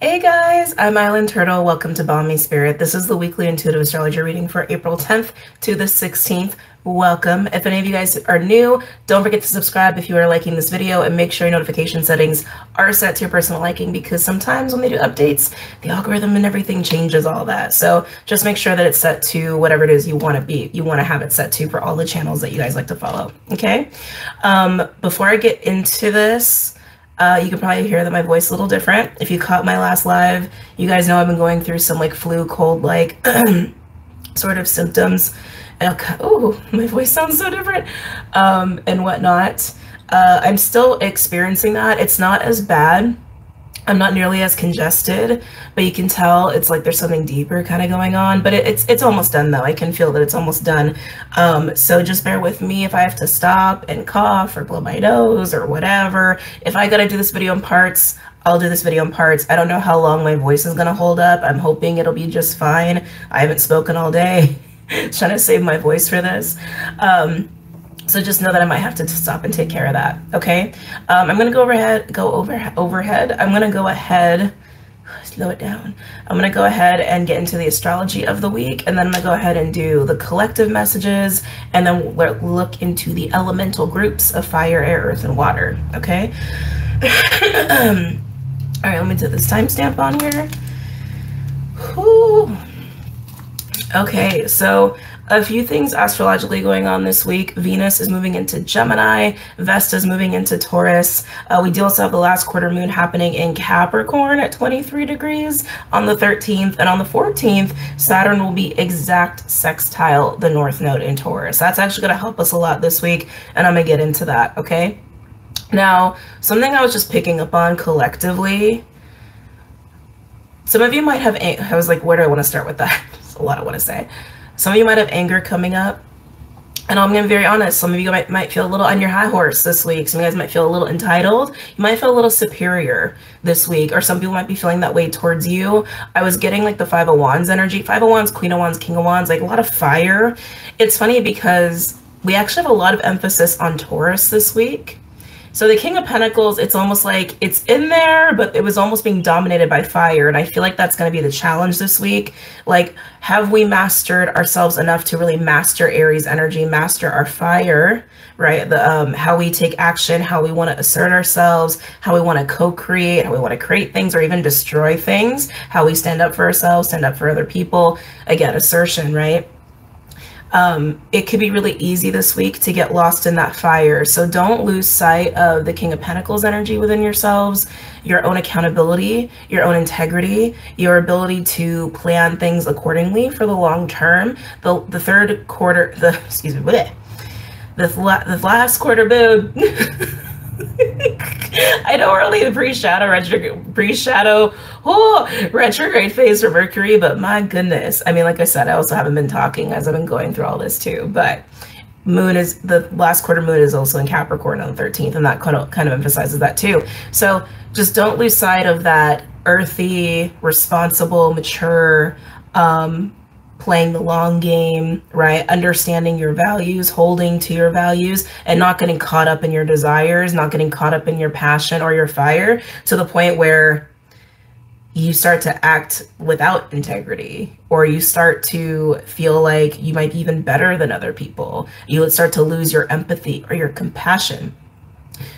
Hey guys, I'm Island Turtle. Welcome to BOMISpirit. This is the weekly intuitive astrology reading for April 10th to the 16th. Welcome. If any of you guys are new, don't forget to subscribe if you are liking this video, and make sure your notification settings are set to your personal liking, because sometimes when they do updates, the algorithm and everything changes all that. So just make sure that it's set to whatever it is you want to have it set to for all the channels that you guys like to follow. Okay. Before I get into this, you can probably hear that my voice is a little different. If you caught my last live, you guys know I've been going through some like flu, cold, like sort of symptoms. And oh, my voice sounds so different, and whatnot. I'm still experiencing that. It's not as bad. I'm not nearly as congested, but you can tell it's like there's something deeper kind of going on. But it's almost done though. I can feel that it's almost done. So just bear with me if I have to stop and cough or blow my nose or whatever. If I gotta do this video in parts, I'll do this video in parts. I don't know how long my voice is gonna hold up. I'm hoping it'll be just fine. I haven't spoken all day. Trying to save my voice for this. So just know that I might have to stop and take care of that, okay? I'm gonna go overhead. I'm gonna go ahead, slow it down. I'm gonna go ahead and get into the astrology of the week, and then I'm gonna go ahead and do the collective messages, and then we'll look into the elemental groups of fire, air, earth, and water, okay? All right, let me do this timestamp on here. Whew. Okay, so a few things astrologically going on this week. Venus is moving into Gemini. Vesta is moving into Taurus. We do also have the last quarter moon happening in Capricorn at 23 degrees on the 13th. And on the 14th, Saturn will be exact sextile the North Node in Taurus. That's actually going to help us a lot this week, and I'm going to get into that, okay? Now, something I was just picking up on collectively. Some of you might have, I was like, where do I want to start with that? There's a lot I want to say. Some of you might have anger coming up, and I'm going to be very honest. Some of you might feel a little on your high horse this week. Some of you guys might feel a little entitled. You might feel a little superior this week, or some people might be feeling that way towards you. I was getting like the Five of Wands energy. Five of Wands, Queen of Wands, King of Wands, like a lot of fire. It's funny because we actually have a lot of emphasis on Taurus this week. So the King of Pentacles, it's almost like it's in there, but it was almost being dominated by fire. And I feel like that's going to be the challenge this week. Like, have we mastered ourselves enough to really master Aries energy, master our fire, right? The how we take action, how we want to assert ourselves, how we want to co-create, how we want to create things or even destroy things, how we stand up for ourselves, stand up for other people. Again, assertion, right? It could be really easy this week to get lost in that fire. So don't lose sight of the King of Pentacles energy within yourselves, your own accountability, your own integrity, your ability to plan things accordingly for the long term. The third quarter, excuse me, the last quarter moon. I don't really retrograde phase for Mercury, but my goodness. I mean, like I said, I also haven't been talking as I've been going through all this too, but the last quarter moon is also in Capricorn on the 13th, and that kind of emphasizes that too. So just don't lose sight of that earthy, responsible, mature, playing the long game, right? Understanding your values, holding to your values, and not getting caught up in your desires, not getting caught up in your passion or your fire to the point where you start to act without integrity, or you start to feel like you might be even better than other people. You would start to lose your empathy or your compassion.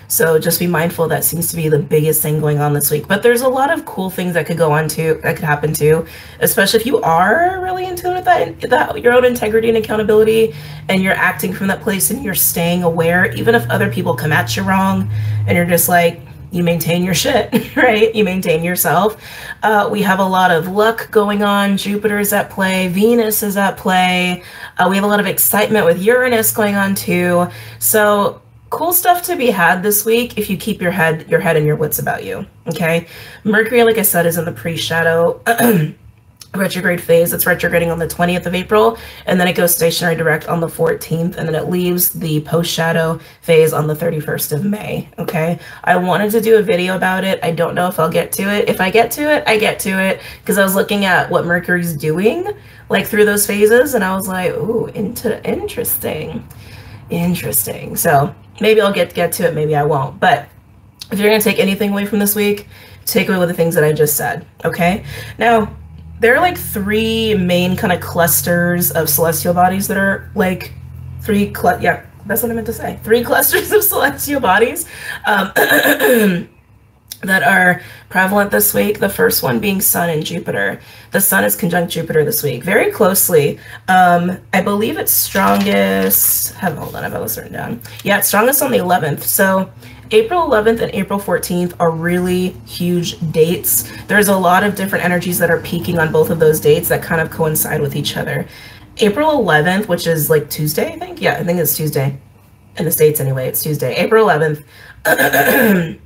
So just be mindful. That seems to be the biggest thing going on this week. But there's a lot of cool things that could happen too, especially if you are really in tune with that your own integrity and accountability, and you're acting from that place and you're staying aware, even if other people come at you wrong, and you're just like, you maintain your shit, right? You maintain yourself. We have a lot of luck going on. Jupiter is at play. Venus is at play. We have a lot of excitement with Uranus going on too. So cool stuff to be had this week if you keep your head and your wits about you, okay? Mercury, like I said, is in the pre-shadow retrograde phase. It's retrograding on the 20th of April, and then it goes stationary direct on the 14th, and then it leaves the post-shadow phase on the 31st of May, okay? I wanted to do a video about it. I don't know if I'll get to it. If I get to it, I get to it, because I was looking at what Mercury's doing, like through those phases, and I was like, ooh, interesting. So maybe I'll get to it, maybe I won't. But if you're going to take anything away from this week, take away with the things that I just said, okay? Now, there are like 3 main kind of clusters of celestial bodies that are like yeah, that's what I meant to say. 3 clusters of celestial bodies that are prevalent this week. The first one being Sun and Jupiter. The Sun is conjunct Jupiter this week, very closely. I believe it's strongest, hold on, I have this written down. Yeah, it's strongest on the 11th. So April 11th and April 14th are really huge dates. There's a lot of different energies that are peaking on both of those dates that kind of coincide with each other. April 11th, which is like Tuesday, I think. Yeah, I think it's Tuesday. In the States anyway, it's Tuesday. April 11th.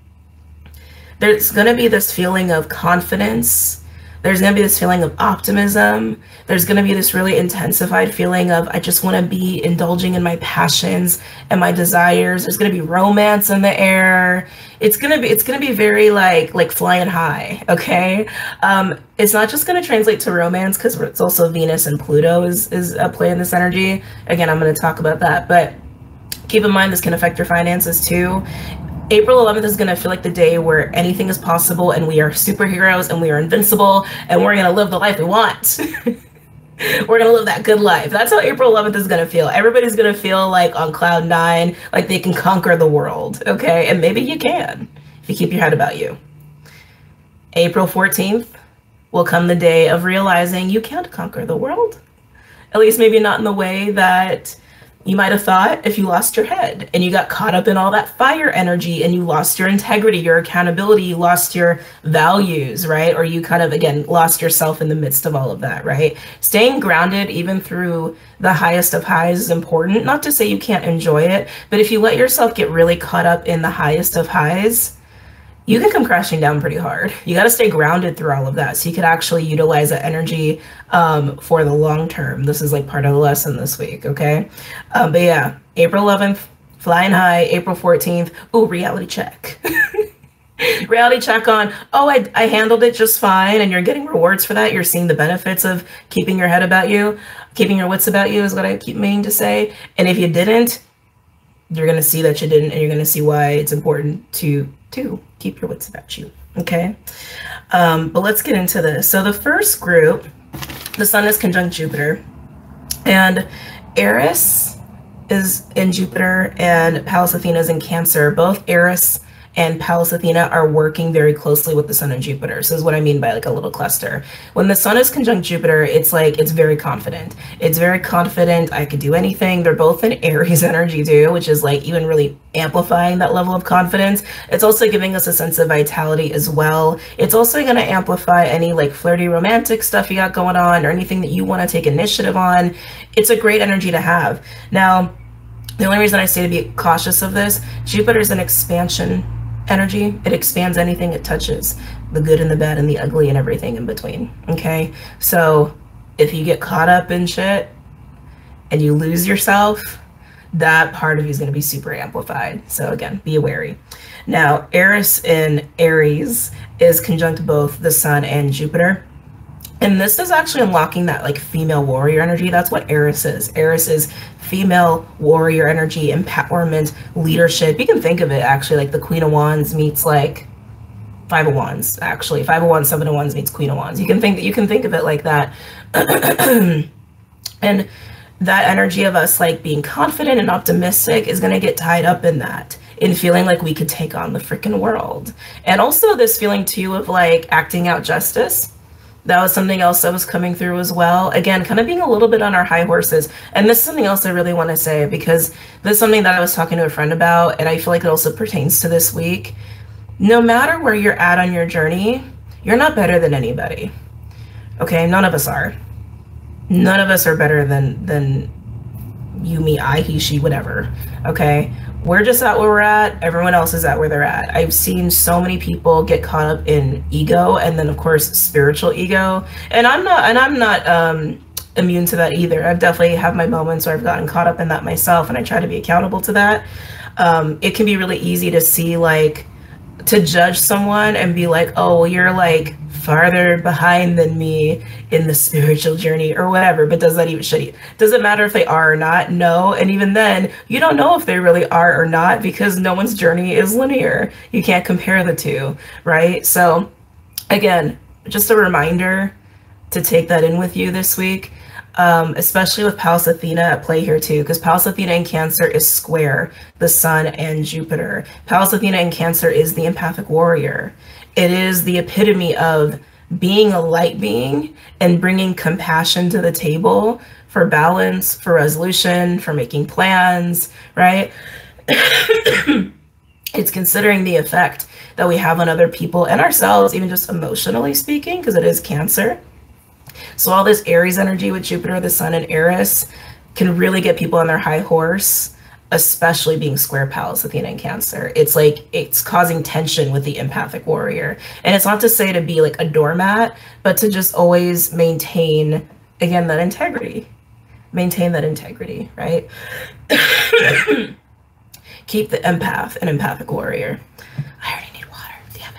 There's going to be this feeling of confidence. There's going to be this feeling of optimism. There's going to be this really intensified feeling of, I just want to be indulging in my passions and my desires. There's going to be romance in the air. It's going to be very like flying high. Okay. It's not just going to translate to romance, because it's also Venus and Pluto is a play in this energy. Again, I'm going to talk about that, but keep in mind, this can affect your finances too. April 11th is going to feel like the day where anything is possible and we are superheroes and we are invincible and we're going to live the life we want. We're going to live that good life. That's how April 11th is going to feel. Everybody's going to feel like on cloud 9, like they can conquer the world. Okay. And maybe you can if you keep your head about you. April 14th will come the day of realizing you can't conquer the world. At least maybe not in the way that you might have thought if you lost your head and you got caught up in all that fire energy and you lost your integrity, your accountability, you lost your values, right? Or you kind of, again, lost yourself in the midst of all of that, right? Staying grounded even through the highest of highs is important. Not to say you can't enjoy it, but if you let yourself get really caught up in the highest of highs, you can come crashing down pretty hard. You got to stay grounded through all of that so you could actually utilize that energy for the long term. This is like part of the lesson this week, okay? But yeah, April 11th, flying high. April 14th, ooh, reality check. Reality check on, oh, I handled it just fine, and you're getting rewards for that. You're seeing the benefits of keeping your head about you, keeping your wits about you is what I keep meaning to say. And if you didn't, you're going to see that you didn't, and you're going to see why it's important to keep your wits about you, okay? But let's get into this. So the first group, the Sun is conjunct Jupiter, and Eris is in Jupiter, and Pallas Athena is in Cancer. Both Eris and Pallas Athena are working very closely with the Sun and Jupiter. So this is what I mean by like a little cluster. When the Sun is conjunct Jupiter, it's like, it's very confident. It's very confident, I could do anything. They're both in Aries energy too, which is like even really amplifying that level of confidence. It's also giving us a sense of vitality as well. It's also going to amplify any like flirty romantic stuff you got going on or anything that you want to take initiative on. It's a great energy to have. Now, the only reason I say to be cautious of this, Jupiter is an expansion energy. It expands anything it touches, the good and the bad and the ugly and everything in between, okay? So if you get caught up in shit and you lose yourself, that part of you is going to be super amplified. So again, be wary. Now, Eris in Aries is conjunct both the Sun and Jupiter. And this is actually unlocking that like female warrior energy. That's what Eris is. Eris is female warrior energy, empowerment, leadership. You can think of it actually like the Queen of Wands meets like Five of Wands, actually. Five of Wands, Seven of Wands meets Queen of Wands. You can think of it like that. And that energy of us like being confident and optimistic is going to get tied up in that, in feeling like we could take on the freaking world. And also this feeling too of like acting out justice. That was something else that was coming through as well. Again, kind of being a little bit on our high horses. And this is something else I really want to say, because this is something that I was talking to a friend about, and I feel like it also pertains to this week. No matter where you're at on your journey, you're not better than anybody. Okay, none of us are. None of us are better than you, me, I, he, she, whatever. Okay, we're just at where we're at. Everyone else is at where they're at. I've seen so many people get caught up in ego, and then of course spiritual ego. And I'm not immune to that either. I've definitely had my moments where I've gotten caught up in that myself, and I try to be accountable to that. It can be really easy to see like, to judge someone and be like, oh, well, you're like farther behind than me in the spiritual journey or whatever. But does it matter if they are or not? No. And even then, you don't know if they really are or not, because no one's journey is linear. You can't compare the two, right? So again, just a reminder to take that in with you this week, especially with Pallas Athena at play here too, because Pallas Athena in Cancer is square the Sun and Jupiter. Pallas Athena in Cancer is the empathic warrior. It is the epitome of being a light being and bringing compassion to the table for balance, for resolution, for making plans, right? It's considering the effect that we have on other people and ourselves, even just emotionally speaking, because it is Cancer. So all this Aries energy with Jupiter, the Sun, and Eris can really get people on their high horse, especially being square Pallas Athena in Cancer. It's like, it's causing tension with the empathic warrior. And it's not to say to be like a doormat, but to just always maintain, again, that integrity. Maintain that integrity, right? Keep the empath an empathic warrior. I already need water, damn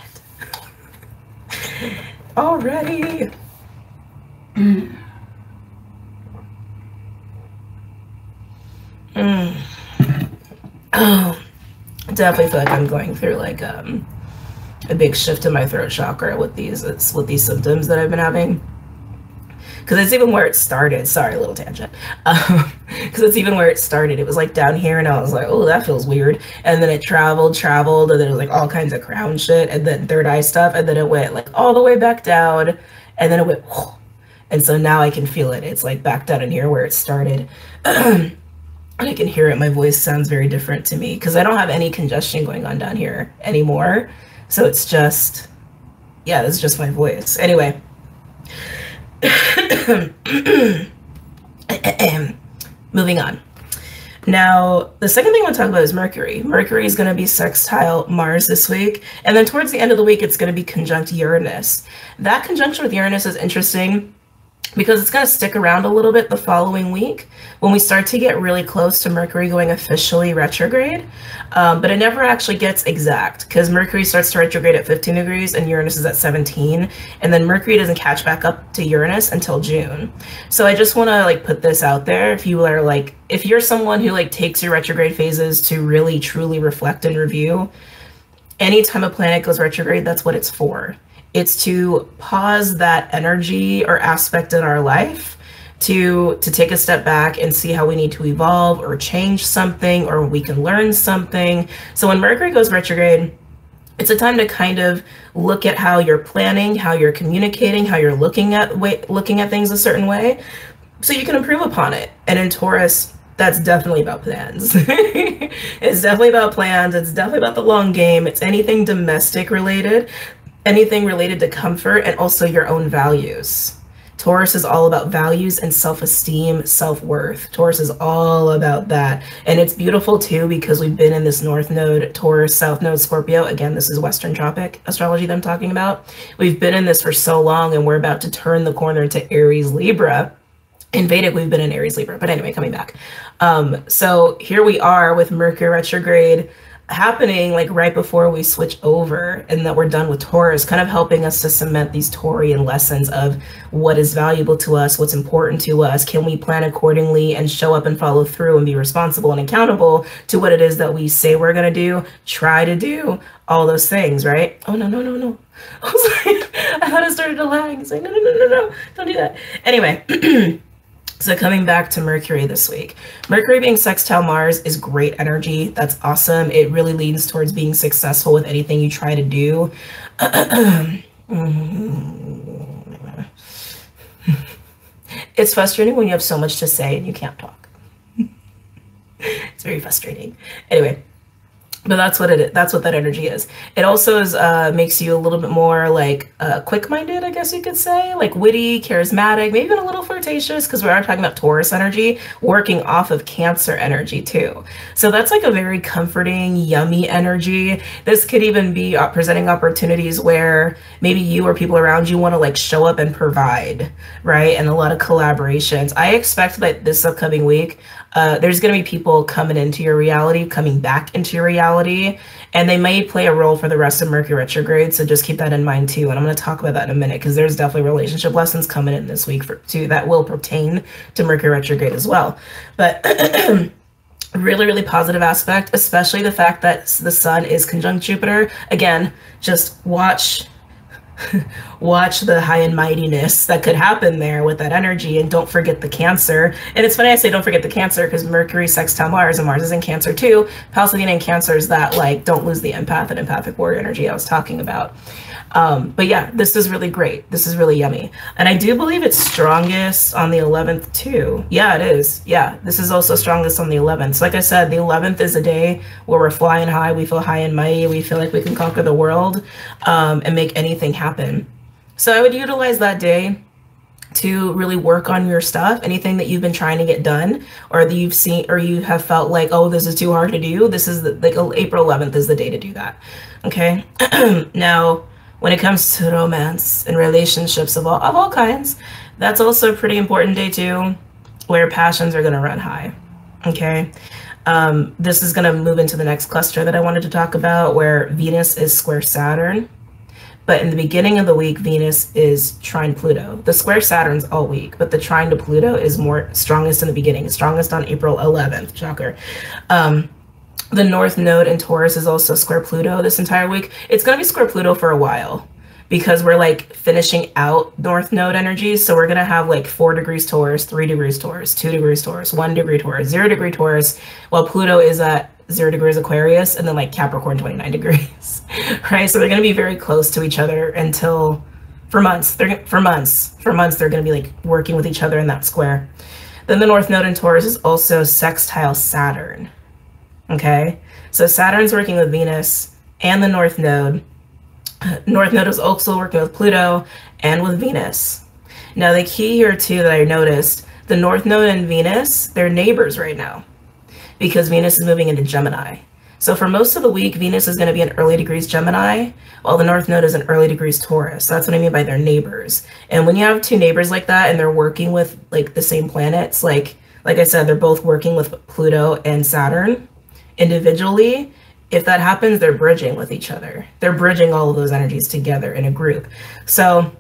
it. Already. Oh, definitely feel like I'm going through like a big shift in my throat chakra with these symptoms that I've been having. Because it's even where it started. Sorry, a little tangent. Because it's even where it started. It was like down here, and I was like, oh, that feels weird. And then it traveled, and then it was like all kinds of crown shit, and then third eye stuff, and then it went like all the way back down, and then it went, whoo. And so now I can feel it. It's like back down in here where it started. And I can hear it. My voice sounds very different to me because I don't have any congestion going on down here anymore. So it's just, yeah, it's just my voice. Anyway. Moving on. Now, the second thing I want to talk about is Mercury. Mercury is going to be sextile Mars this week. And then towards the end of the week, it's going to be conjunct Uranus. That conjunction with Uranus is interesting because it's going to stick around a little bit the following week when we start to get really close to Mercury going officially retrograde. But it never actually gets exact because Mercury starts to retrograde at 15 degrees and Uranus is at 17. And then Mercury doesn't catch back up to Uranus until June. So I just want to like put this out there. If you are like, if you're someone who like takes your retrograde phases to really truly reflect and review, anytime a planet goes retrograde, that's what it's for. It's to pause that energy or aspect in our life to take a step back and see how we need to evolve or change something, or we can learn something. So when Mercury goes retrograde, it's a time to kind of look at how you're planning, how you're communicating, how you're looking at things a certain way, so you can improve upon it. And in Taurus, that's definitely about plans. It's definitely about plans. It's definitely about the long game. It's anything domestic related, anything related to comfort, and also your own values. Taurus is all about values and self-esteem, self-worth. Taurus is all about that. And it's beautiful too, because we've been in this North Node, Taurus, South Node, Scorpio. Again, this is Western tropic astrology that I'm talking about. We've been in this for so long, and we're about to turn the corner to Aries, Libra. In Vedic, we've been in Aries, Libra. But anyway, coming back. So here we are with Mercury retrograde happening like right before we switch over and that we're done with Taurus, kind of helping us to cement these Taurian lessons of what is valuable to us, what's important to us, can we plan accordingly and show up and follow through and be responsible and accountable to what it is that we say we're going to do, try to do, all those things, right? Oh, no. I was like, I thought it started to lag. It's like, no, don't do that. Anyway. So coming back to Mercury this week, Mercury being sextile Mars is great energy. That's awesome. It really leans towards being successful with anything you try to do. It's frustrating when you have so much to say and you can't talk. It's very frustrating. Anyway. But that's what it is. That's what that energy is. It also is makes you a little bit more like quick-minded, I guess you could say, like witty, charismatic, maybe even a little flirtatious, because we are talking about Taurus energy working off of Cancer energy too. So that's like a very comforting, yummy energy. This could even be presenting opportunities where maybe you or people around you want to like show up and provide, right? And a lot of collaborations. I expect that this upcoming week, There's going to be people coming into your reality, coming back into your reality, and they may play a role for the rest of Mercury retrograde. So just keep that in mind too. And I'm going to talk about that in a minute, because there's definitely relationship lessons coming in this week too that will pertain to Mercury retrograde as well. But really, really positive aspect, especially the fact that the sun is conjunct Jupiter. Again, just watch the high and mightiness that could happen there with that energy, and don't forget the Cancer. And it's funny I say don't forget the Cancer, because Mercury sextile Mars, and Mars is in Cancer too. Pallas Athena in Cancer is that, like, don't lose the empath and empathic warrior energy I was talking about. But yeah, this is really great. This is really yummy. And I do believe it's strongest on the 11th too. Yeah, it is. Yeah, this is also strongest on the 11th. So like I said, the 11th is a day where we're flying high. We feel high and mighty. We feel like we can conquer the world, and make anything happen. So I would utilize that day to really work on your stuff, anything that you've been trying to get done, or that you've seen, or you have felt like, oh, this is too hard to do. This is like April 11th is the day to do that. Okay. Now, when it comes to romance and relationships of all kinds, that's also a pretty important day too, where passions are going to run high. Okay. This is going to move into the next cluster that I wanted to talk about, where Venus is square Saturn. But in the beginning of the week, Venus is trine Pluto. The square Saturn's all week, but the trine to Pluto is more strongest in the beginning. It's strongest on April 11th. Shocker. The North Node in Taurus is also square Pluto this entire week. It's going to be square Pluto for a while, because we're like finishing out North Node energy. So we're going to have like 4 degrees Taurus, 3 degrees Taurus, 2 degrees Taurus, 1 degree Taurus, 0 degree Taurus, while Pluto is at 0 degrees Aquarius, and then like Capricorn 29 degrees, right? So they're going to be very close to each other until for months. For months, they're going to be like working with each other in that square. Then the North Node in Taurus is also sextile Saturn. Okay, so Saturn's working with Venus and the North Node. North Node is also working with Pluto and with Venus. Now the key here too that I noticed, the North Node and Venus, they're neighbors right now, because Venus is moving into Gemini. So for most of the week, Venus is going to be in early degrees Gemini, while the North Node is in early degrees Taurus. So that's what I mean by they're neighbors. And when you have 2 neighbors like that, and they're working with like the same planets, like I said, they're both working with Pluto and Saturn individually. If that happens, they're bridging with each other. They're bridging all of those energies together in a group. So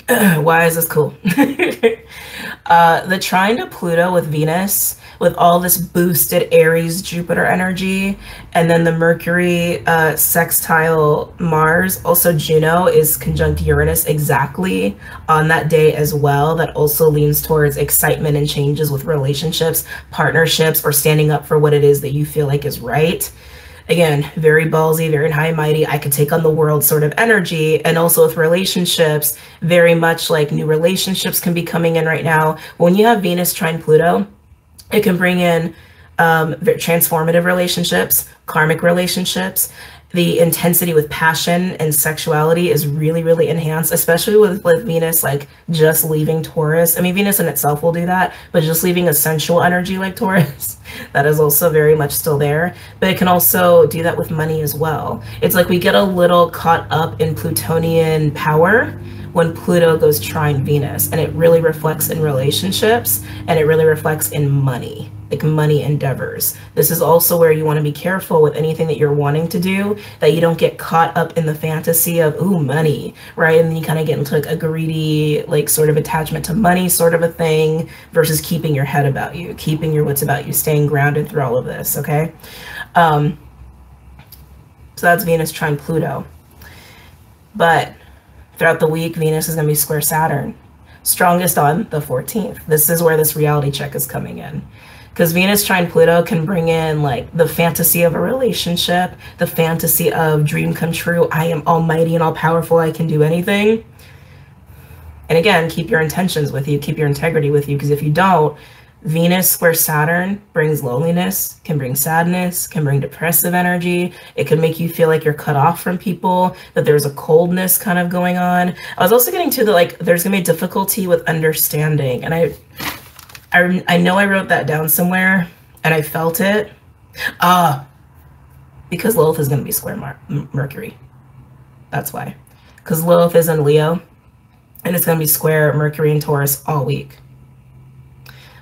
why is this cool? The trine to Pluto with Venus, with all this boosted Aries Jupiter energy, and then the Mercury sextile Mars, also Juno is conjunct Uranus exactly on that day as well. That also leans towards excitement and changes with relationships, partnerships, or standing up for what it is that you feel like is right. Again, very ballsy, very high and mighty, I could take on the world sort of energy. And also with relationships, very much like new relationships can be coming in right now. When you have Venus trine Pluto, it can bring in transformative relationships, karmic relationships. The intensity with passion and sexuality is really, really enhanced, especially with Venus, like just leaving Taurus. I mean, Venus in itself will do that, but just leaving a sensual energy like Taurus, that is also very much still there. But it can also do that with money as well. It's like we get a little caught up in Plutonian power when Pluto goes trine Venus, and it really reflects in relationships, and it really reflects in money, like money endeavors. This is also where you want to be careful with anything that you're wanting to do, that you don't get caught up in the fantasy of, ooh, money, right? And then you kind of get into like a greedy, like sort of attachment to money sort of a thing, versus keeping your head about you, keeping your wits about you, staying grounded through all of this, okay? So that's Venus trine Pluto. But throughout the week, Venus is going to be square Saturn, strongest on the 14th. This is where this reality check is coming in, because Venus trine Pluto can bring in like the fantasy of a relationship, the fantasy of dream come true. I am almighty and all powerful. I can do anything. And again, keep your intentions with you, keep your integrity with you, because if you don't, Venus square Saturn brings loneliness, can bring sadness, can bring depressive energy. It can make you feel like you're cut off from people, that there's a coldness kind of going on. I was also getting to the, like, there's gonna be difficulty with understanding. And I know I wrote that down somewhere and I felt it. Because Lilith is gonna be square Mercury. That's why. Because Lilith is in Leo and it's gonna be square Mercury and Taurus all week.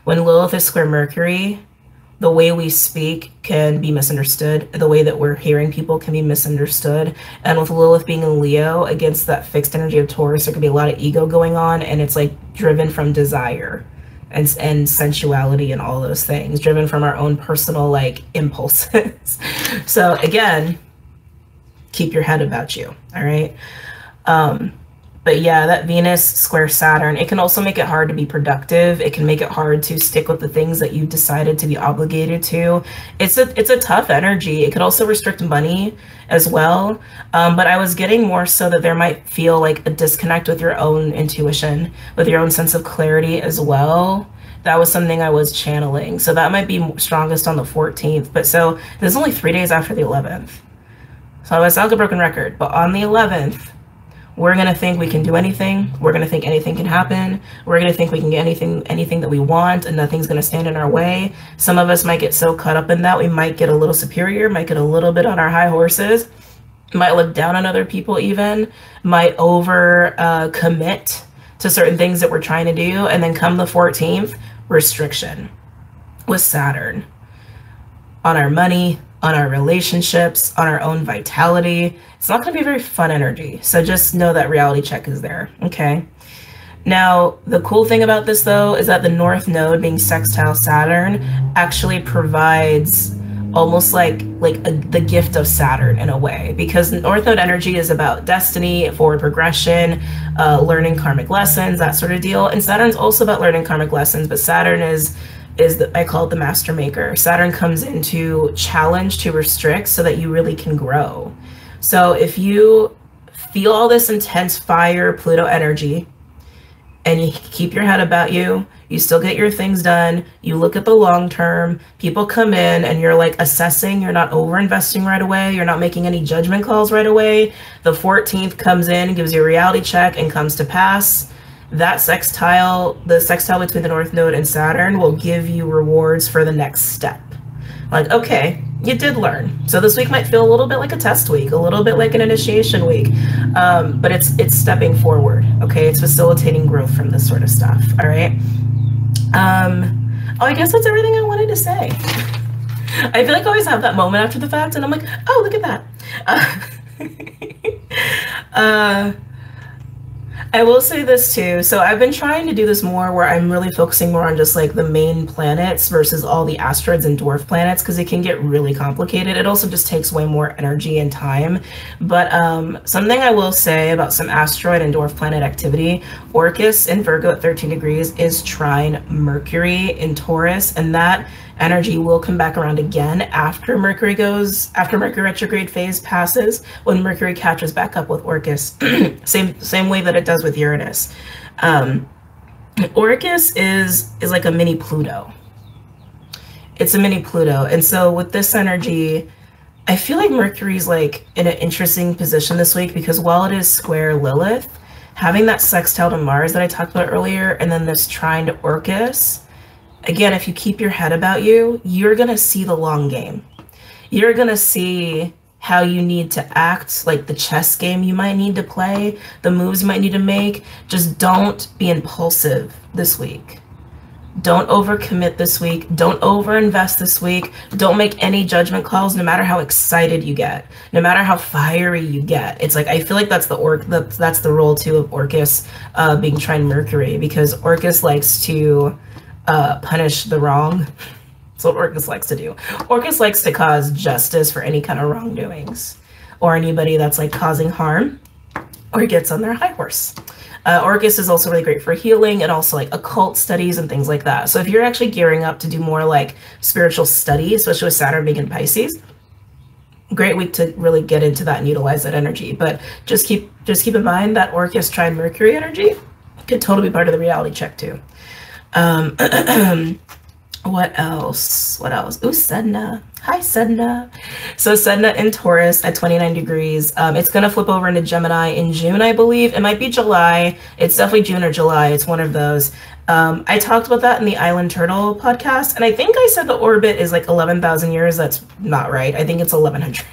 When Lilith is square Mercury, the way we speak can be misunderstood. The way that we're hearing people can be misunderstood. And with Lilith being in Leo against that fixed energy of Taurus, there could be a lot of ego going on, and it's like driven from desire and sensuality and all those things, driven from our own personal like impulses. So again, keep your head about you, all right? But yeah, that Venus square Saturn, it can also make it hard to be productive. It can make it hard to stick with the things that you've decided to be obligated to. It's a tough energy. It could also restrict money as well. But I was getting more so that there might feel like a disconnect with your own intuition, with your own sense of clarity as well. That was something I was channeling. So that might be strongest on the 14th. But so there's only 3 days after the 11th. So I sound like a broken record, but on the 11th, we're going to think we can do anything. We're going to think anything can happen. We're going to think we can get anything that we want, and nothing's going to stand in our way. Some of us might get so caught up in that, we might get a little superior, might get a little bit on our high horses, might look down on other people even, might over commit to certain things that we're trying to do. And then come the 14th, restriction with Saturn on our money, on our relationships, on our own vitality. It's not going to be a very fun energy. So just know that reality check is there. Okay. Now, the cool thing about this, though, is that the North Node being sextile Saturn actually provides almost like the gift of Saturn in a way, because North Node energy is about destiny, forward progression, learning karmic lessons, that sort of deal. And Saturn's also about learning karmic lessons, but Saturn is I call it the master maker. Saturn comes in to challenge, to restrict, so that you really can grow. So if you feel all this intense fire, Pluto energy, and you keep your head about you, you still get your things done, you look at the long term, people come in and you're like assessing, you're not over investing right away, you're not making any judgment calls right away, the 14th comes in, gives you a reality check and comes to pass. That sextile, the sextile between the North Node and Saturn, will give you rewards for the next step. Like, okay, you did learn. So this week might feel a little bit like a test week, a little bit like an initiation week, but it's stepping forward, okay? It's facilitating growth from this sort of stuff, all right? Oh, I guess that's everything I wanted to say. I feel like I always have that moment after the fact, and I'm like, oh, look at that. I will say this too. So I've been trying to do this more where I'm really focusing more on just like the main planets versus all the asteroids and dwarf planets, because it can get really complicated. It also just takes way more energy and time. But something I will say about some asteroid and dwarf planet activity, Orcus in Virgo at 13 degrees is trine Mercury in Taurus, and that energy will come back around again after Mercury retrograde phase passes, when Mercury catches back up with Orcus. same way that it does with Uranus. Orcus is like a mini Pluto. It's a mini Pluto. And so with this energy, I feel like Mercury's like in an interesting position this week, because while it is square Lilith, having that sextile to Mars that I talked about earlier, and then this trine to Orcus, again, if you keep your head about you, you're going to see the long game. You're going to see how you need to act, like the chess game you might need to play, the moves you might need to make. Just don't be impulsive this week. Don't overcommit this week. Don't overinvest this week. Don't make any judgment calls, no matter how excited you get, no matter how fiery you get. It's like, I feel like that's the role too of Orcus being trine Mercury, because Orcus likes to punish the wrong. That's what Orcus likes to do. Orcus likes to cause justice for any kind of wrongdoings, or anybody that's like causing harm or gets on their high horse. Orcus is also really great for healing and also like occult studies and things like that. So if you're actually gearing up to do more like spiritual study, especially with Saturn being in Pisces, great week to really get into that and utilize that energy. But just keep in mind that Orcus trine Mercury energy could totally be part of the reality check too. What else? Ooh, Sedna. Hi, Sedna. So Sedna in Taurus at 29 degrees. It's going to flip over into Gemini in June, I believe. It might be July. It's definitely June or July. It's one of those. I talked about that in the Island Turtle podcast, and I think I said the orbit is like 11,000 years. That's not right. I think it's 1,100.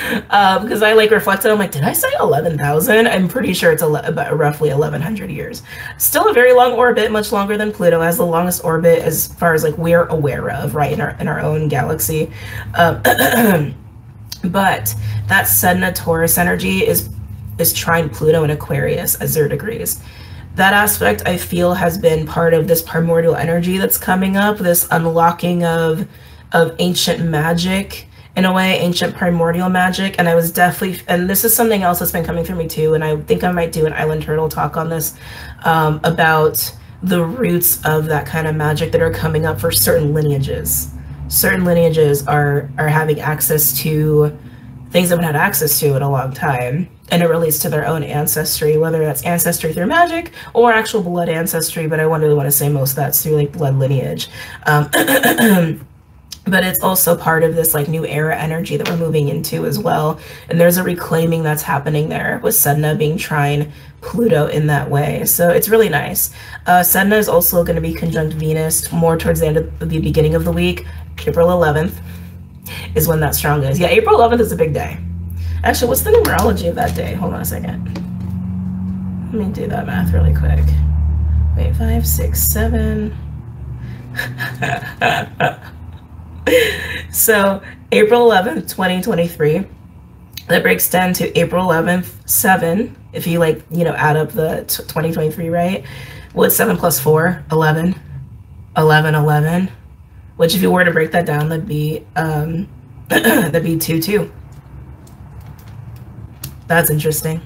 Because I like reflected, I'm like, did I say 11,000? I'm pretty sure it's about roughly 1,100 years. Still a very long orbit, much longer than Pluto, has the longest orbit as far as like we're aware of, right, in our own galaxy. But that Sedna Taurus energy is trine Pluto in Aquarius at 0 degrees. That aspect I feel has been part of this primordial energy that's coming up, this unlocking of ancient magic, in a way, ancient primordial magic. And I was definitely, and this is something else that's been coming through me too, and I think I might do an Island Turtle talk on this, about the roots of that kind of magic that are coming up for certain lineages. Certain lineages are having access to things they haven't had access to in a long time, and it relates to their own ancestry, whether that's ancestry through magic or actual blood ancestry, but I really want to say most of that's through like blood lineage. But it's also part of this like new era energy that we're moving into as well, and there's a reclaiming that's happening there with Sedna being trine Pluto in that way, so it's really nice. Sedna is also going to be conjunct Venus more towards the end of the beginning of the week. April 11th is when that strong is. Yeah, April 11th is a big day. Actually, what's the numerology of that day? Hold on a second. Let me do that math really quick. Wait, 5, 6, 7. So April 11th, 2023. That breaks down to April 11th, 7. If you like, you know, add up the 2023, right? What's 7 plus 4? 11. 11, 11. Which, if you were to break that down, that'd be that'd be 2, 2. That's interesting.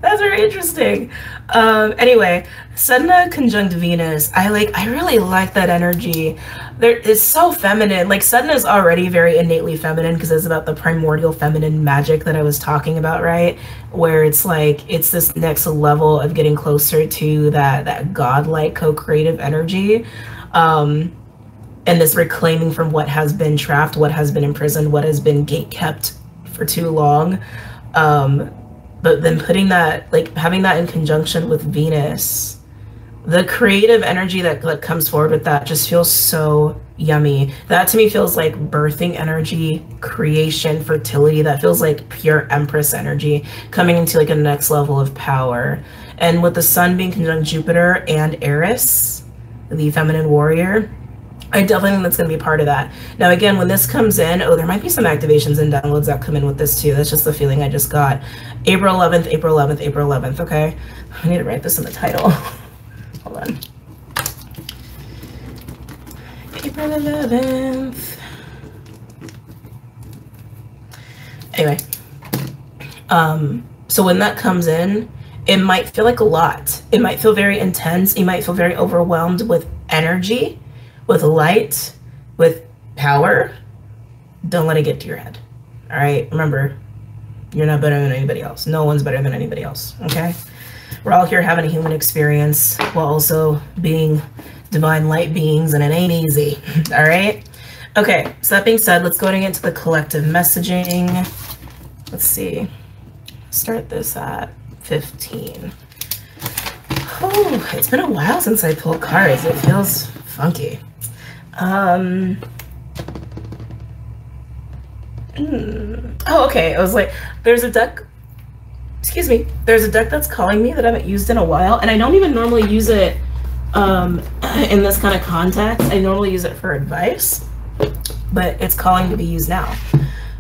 That's very interesting. Anyway, Sedna conjunct Venus. I really like that energy. It's so feminine. Like Sedna is already very innately feminine because it's about the primordial feminine magic that I was talking about, right? Where it's like it's this next level of getting closer to that godlike co-creative energy. And this reclaiming from what has been trapped, what has been imprisoned, what has been gatekept for too long. But then putting that, like having that in conjunction with Venus, the creative energy that comes forward with that just feels so yummy. That to me feels like birthing energy, creation, fertility. That feels like pure Empress energy coming into like a next level of power. And with the sun being conjunct Jupiter and Eris, the feminine warrior, I definitely think that's going to be part of that. Now, again, when this comes in, there might be some activations and downloads that come in with this too. That's just the feeling I just got. April 11th, April 11th, April 11th. Okay. I need to write this in the title. Hold on. April 11th. Anyway. So when that comes in, it might feel like a lot. It might feel very intense. You might feel very overwhelmed with energy, with light, with power. Don't let it get to your head. All right, remember, you're not better than anybody else. No one's better than anybody else, okay? We're all here having a human experience while also being divine light beings, and it ain't easy, all right? Okay, so that being said, let's go ahead and get to the collective messaging. Let's see, start this at 15. Oh, it's been a while since I pulled cards. It feels funky. Oh, okay. I was like, there's a deck, excuse me, there's a deck that's calling me that I haven't used in a while, and I don't even normally use it in this kind of context. I normally use it for advice, but it's calling to be used now.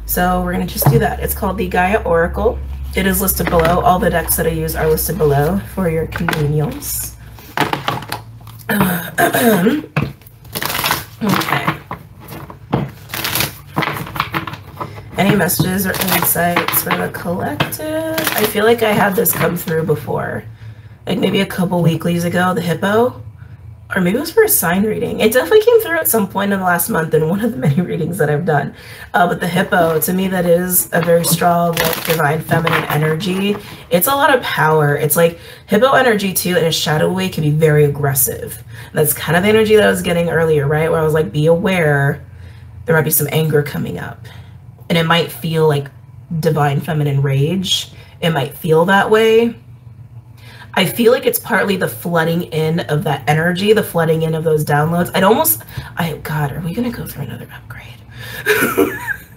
So we're going to just do that. It's called the Gaia Oracle. It is listed below. All the decks that I use are listed below for your convenience. Okay. Any messages or insights for the collective? I feel like I had this come through before. Like maybe a couple weeklies ago, the hippo. Or maybe it was for a sign reading. It definitely came through at some point in the last month in one of the many readings that I've done. But the hippo, to me, that is a very strong, like, divine feminine energy. It's a lot of power. It's like hippo energy, too, in a shadow way, can be very aggressive. That's kind of the energy that I was getting earlier, right? Where I was like, be aware, there might be some anger coming up. And it might feel like divine feminine rage. It might feel that way. I feel like it's partly the flooding in of that energy, the flooding in of those downloads. God, are we going to go through another upgrade?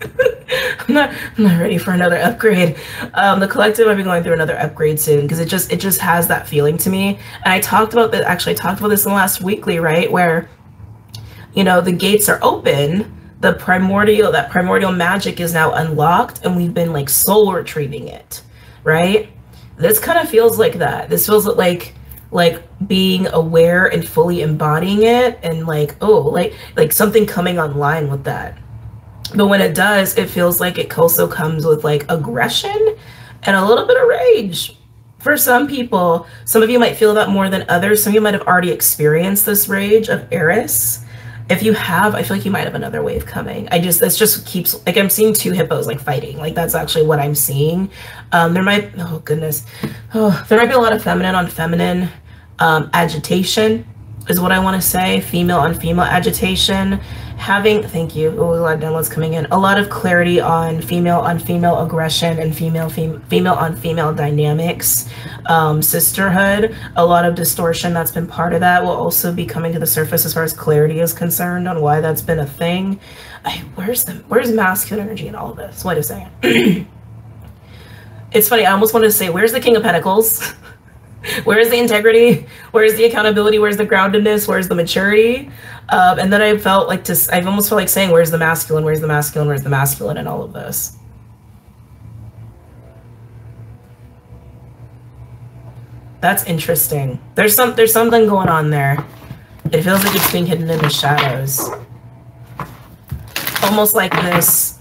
I'm not ready for another upgrade. The collective might be going through another upgrade soon because it just has that feeling to me. And I talked about that, actually I talked about this in the last weekly, right? Where, you know, the gates are open, that primordial magic is now unlocked, and we've been like soul retrieving it, right? This kind of feels like that. This feels like being aware and fully embodying it, and like, oh, like something coming online with that. But when it does, it feels like it also comes with like aggression and a little bit of rage. For some people, some of you might feel that more than others. Some of you might have already experienced this rage of Eris. If you have, I feel like you might have another wave coming. This just keeps, like, I'm seeing two hippos like fighting. Like, that's actually what I'm seeing. There might, oh goodness. Oh, there might be a lot of feminine on feminine agitation is what I want to say. Female on female agitation. Thank you. Oh, a lot of downloads coming in. A lot of clarity on female aggression and female on female dynamics. Sisterhood. A lot of distortion that's been part of that will also be coming to the surface as far as clarity is concerned on why that's been a thing. Where's masculine energy in all of this? Wait a second. It's funny. I almost wanted to say, where's the King of Pentacles? Where's the integrity? Where's the accountability? Where's the groundedness? Where's the maturity? And then I almost felt like saying, where's the masculine? Where's the masculine? Where's the masculine in all of this? That's interesting. There's something going on there. It feels like it's being hidden in the shadows. Almost like this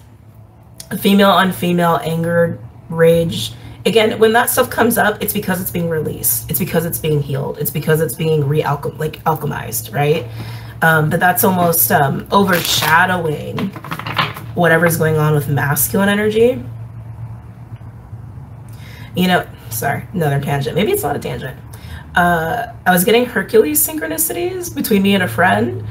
female on female anger, rage. Again, when that stuff comes up, it's because it's being released. It's because it's being healed. It's because it's being alchemized, right? But that's almost overshadowing whatever's going on with masculine energy. You know, sorry, another tangent. Maybe it's not a tangent. I was getting Hercules synchronicities between me and a friend.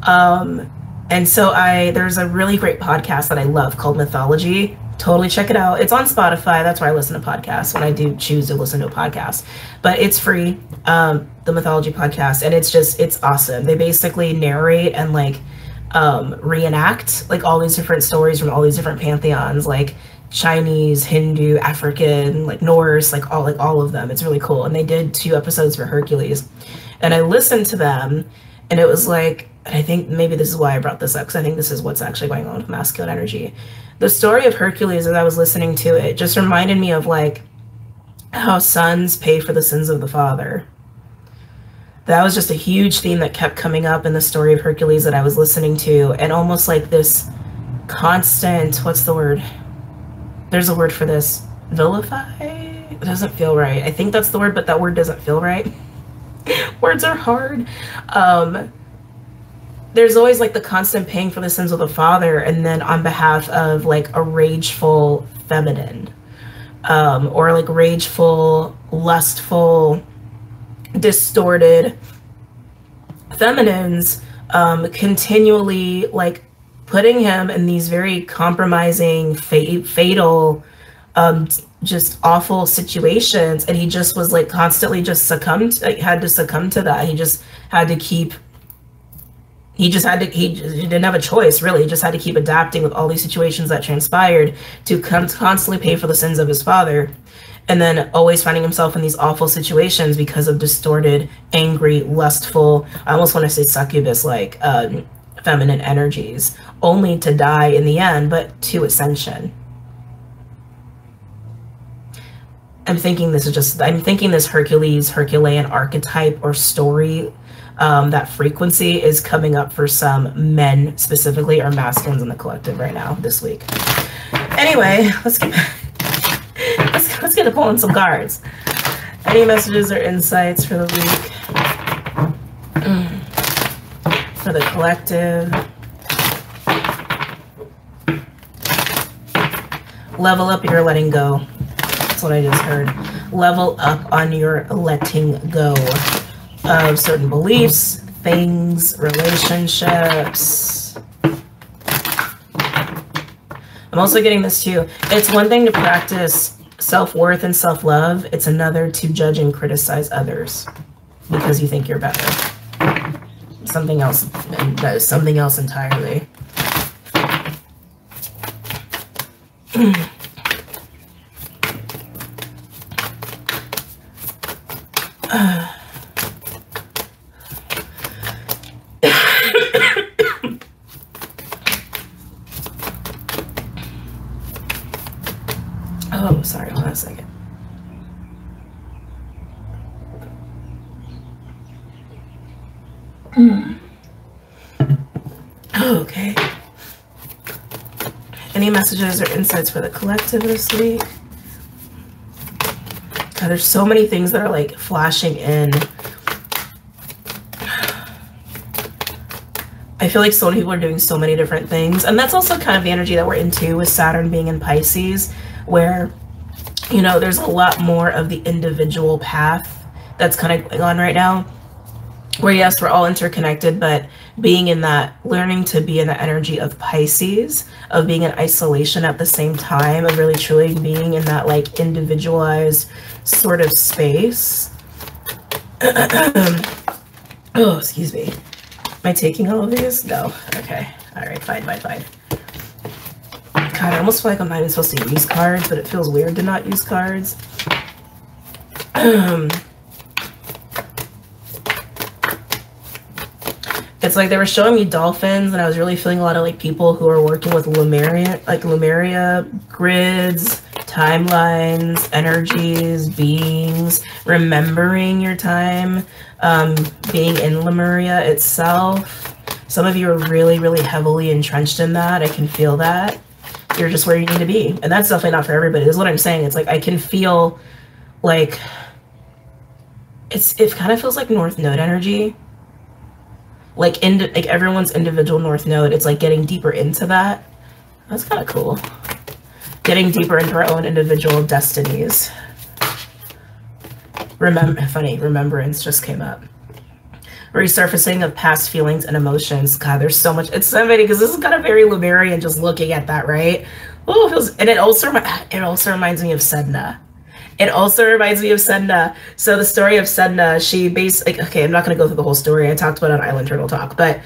And so there's a really great podcast that I love called Mythology. Totally check it out. It's on Spotify. That's where I listen to podcasts when I do choose to listen to a podcast. But it's free, the Mythology podcast, and it's awesome. They basically narrate and reenact like all these different stories from all these different pantheons, like Chinese, Hindu, African, like Norse, like all of them. It's really cool. And they did 2 episodes for Hercules, and I listened to them, and it was like, and I think maybe this is why I brought this up, because I think this is what's actually going on with masculine energy. The story of Hercules, as I was listening to it, just reminded me of like how sons pay for the sins of the father. That was just a huge theme that kept coming up in the story of Hercules that I was listening to, and almost like this constant, what's the word? There's a word for this. Vilify? It doesn't feel right. I think that's the word, but that word doesn't feel right. Words are hard. There's always like the constant paying for the sins of the father, and then on behalf of like a rageful feminine, or like rageful, lustful, distorted feminines, continually like putting him in these very compromising, fatal, just awful situations, and he just was like constantly just had to succumb to that. He didn't have a choice, really. He just had to keep adapting with all these situations that transpired to constantly pay for the sins of his father, and then always finding himself in these awful situations because of distorted, angry, lustful, I almost want to say succubus like feminine energies, only to die in the end, but to ascension. I'm thinking this Herculean archetype or story, that frequency is coming up for some men specifically, or masculines in the collective right now this week. Anyway, let's get to pulling some cards. Any messages or insights for the week? For the collective. Level up your letting go. That's what I just heard. Level up on your letting go of certain beliefs, things, relationships. I'm also getting this too. It's one thing to practice self-worth and self-love. It's another to judge and criticize others because you think you're better. Something else, and that is something else entirely. Oh, sorry, hold on a second. Okay. Any messages or insights for the collective this week? God, there's so many things that are like flashing in. I feel like so many people are doing so many different things. And that's also kind of the energy that we're into with Saturn being in Pisces, where, you know, there's a lot more of the individual path that's kind of going on right now. Where yes, we're all interconnected, but being in that, learning to be in the energy of Pisces, of being in isolation at the same time, of really truly being in that like individualized sort of space. Oh, excuse me. Am I taking all of these? No. Okay. All right. Fine. God, I almost feel like I'm not even supposed to use cards, but it feels weird to not use cards. It's like they were showing me dolphins, and I was really feeling a lot of like people who are working with Lemuria, grids, timelines, energies, beings, remembering your time, being in Lemuria itself. Some of you are really, really heavily entrenched in that. I can feel that. You're just where you need to be. And that's definitely not for everybody. This is what I'm saying. It's like I can feel like it kind of feels like North Node energy. Like everyone's individual North Node, it's like getting deeper into that. That's kind of cool. Getting deeper into our own individual destinies. Remembrance just came up. Resurfacing of past feelings and emotions. God, there's so much. It's so many, because this is kind of very Lemurian just looking at that, right? Oh, and it also reminds me of Sedna. It also reminds me of Sedna. So the story of Sedna, she basically, okay, I'm not going to go through the whole story. I talked about it on Island Turtle Talk, but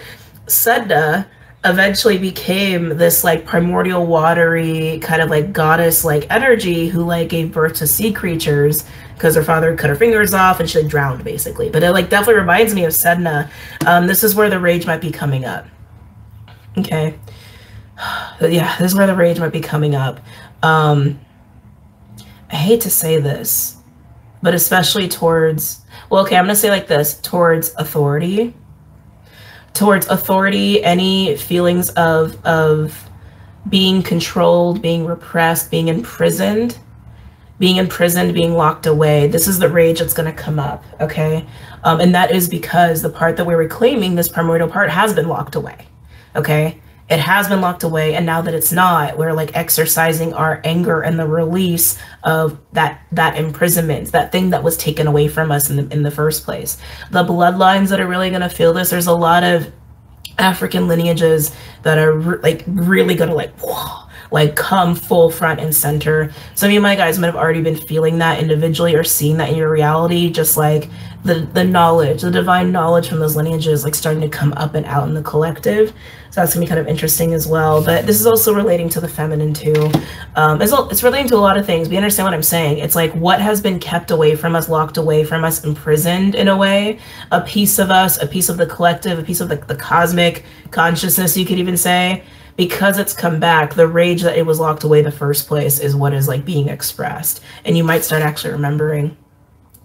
Sedna eventually became this like primordial watery kind of like goddess like energy who like gave birth to sea creatures because her father cut her fingers off and she like drowned basically. But it like definitely reminds me of Sedna. This is where the rage might be coming up. Okay. Yeah, this is where the rage might be coming up. I hate to say this, but especially towards, well, okay, I'm going to say like this, towards authority. Towards authority, any feelings of being controlled, being repressed, being imprisoned, being locked away. This is the rage that's going to come up, okay? And that is because the part that we're reclaiming, this primordial part, has been locked away, okay? It has been locked away, and now that it's not, we're like exercising our anger and the release of that imprisonment, that thing that was taken away from us in the first place. The bloodlines that are really going to feel this, there's a lot of African lineages that are like really going to like come full front and center. Some of you, my guys, might have already been feeling that individually or seeing that in your reality, just like the knowledge, the divine knowledge from those lineages like starting to come up and out in the collective. So that's gonna be kind of interesting as well. But this is also relating to the feminine too. It's relating to a lot of things. But you understand what I'm saying? It's like what has been kept away from us, locked away from us, imprisoned in a way, a piece of us, a piece of the collective, a piece of the cosmic consciousness, you could even say. Because it's come back, the rage that it was locked away the first place is what is like being expressed. And you might start actually remembering.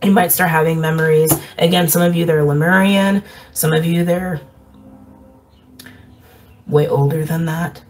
You might start having memories. Again, some of you, they're Lemurian. Some of you, they're way older than that.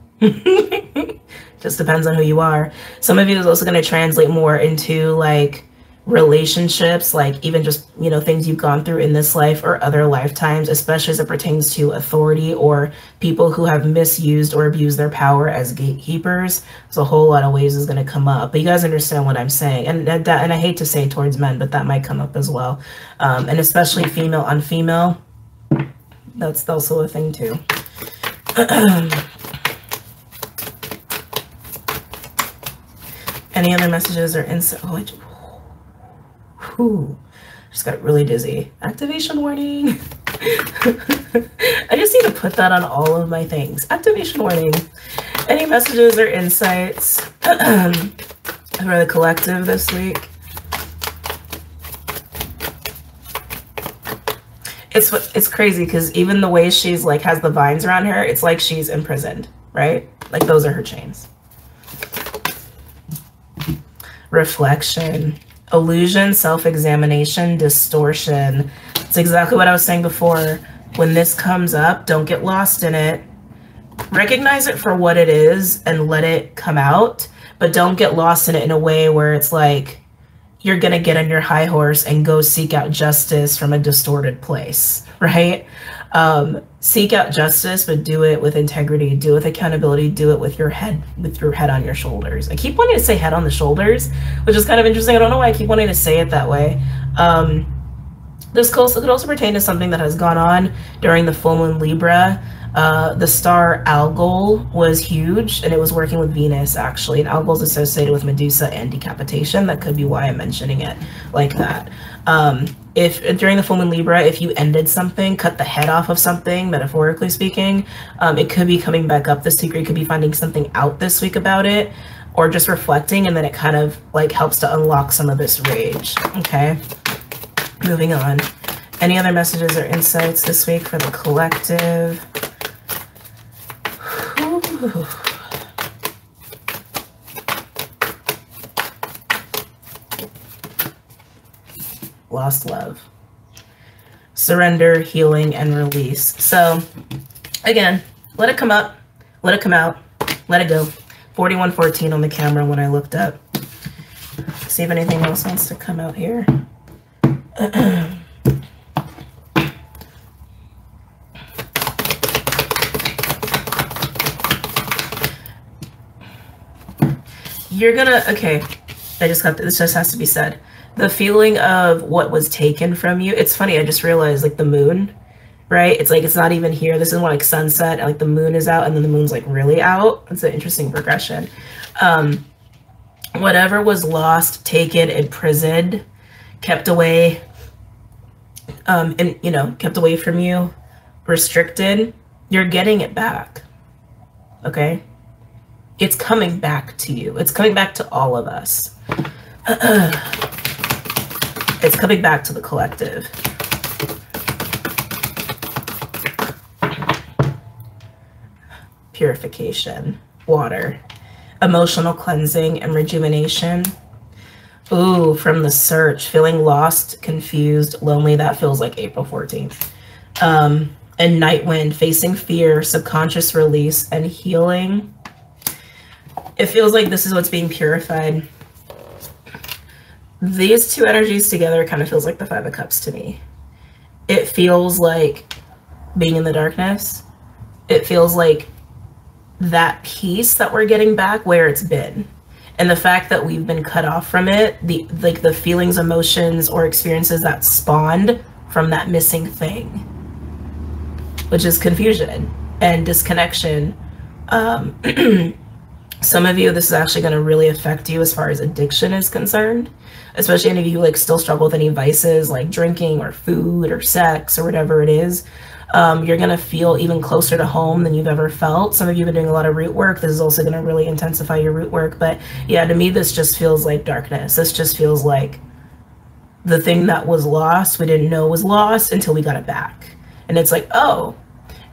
Just depends on who you are. Some of you is also going to translate more into like relationships, like even just, you know, things you've gone through in this life or other lifetimes, especially as it pertains to authority or people who have misused or abused their power as gatekeepers. So a whole lot of ways is going to come up, but you guys understand what I'm saying. And I hate to say towards men, but that might come up as well. And especially female on female, that's also a thing too. Any other messages or insight? Just got really dizzy. Activation warning. I just need to put that on all of my things. Activation warning. Any messages or insights for the collective this week? It's crazy because even the way she's like has the vines around her, it's like she's imprisoned, right? Like those are her chains. Reflection, illusion, self-examination, distortion. It's exactly what I was saying before. When this comes up, don't get lost in it. Recognize it for what it is and let it come out, but don't get lost in it in a way where it's like you're gonna get on your high horse and go seek out justice from a distorted place, right? Seek out justice, but do it with integrity, do it with accountability, do it with your head on your shoulders. I keep wanting to say head on the shoulders, which is kind of interesting. I don't know why I keep wanting to say it that way. This could also pertain to something that has gone on during the full moon Libra. The star Algol was huge, and it was working with Venus, actually. And Algol is associated with Medusa and decapitation. That could be why I'm mentioning it like that. If during the full moon Libra, if you ended something, cut the head off of something, metaphorically speaking, it could be coming back up this week, or you could be finding something out this week about it, or just reflecting, and then it kind of like helps to unlock some of this rage. Okay, moving on. Any other messages or insights this week for the collective? Ooh. Lost love, surrender, healing, and release. So again, let it come up, let it come out, let it go. 4114 on the camera when I looked up. See if anything else wants to come out here. You're gonna, okay, this just has to be said. The feeling of what was taken from you. It's funny, I just realized like the moon, right? It's like, it's not even here. This is more like sunset, and like the moon is out, and then the moon's like really out. It's an interesting progression. Whatever was lost, taken, imprisoned, kept away, and you know, kept away from you, restricted, you're getting it back. Okay? It's coming back to you. It's coming back to all of us. It's coming back to the collective. Purification, water, emotional cleansing and rejuvenation. Ooh, from the search, feeling lost, confused, lonely. That feels like April 14th. And night wind, facing fear, subconscious release, and healing. It feels like this is what's being purified. These two energies together kind of feels like the Five of Cups to me. It feels like being in the darkness. It feels like that peace that we're getting back where it's been. And the fact that we've been cut off from it, the feelings, emotions, or experiences that spawned from that missing thing, which is confusion and disconnection. Some of you, this is actually going to really affect you as far as addiction is concerned, especially any of you who like still struggle with any vices like drinking or food or sex or whatever it is. You're going to feel even closer to home than you've ever felt. Some of you have been doing a lot of root work. This is also going to really intensify your root work. But yeah, to me, this just feels like darkness. This just feels like the thing that was lost, we didn't know was lost until we got it back. And it's like, oh,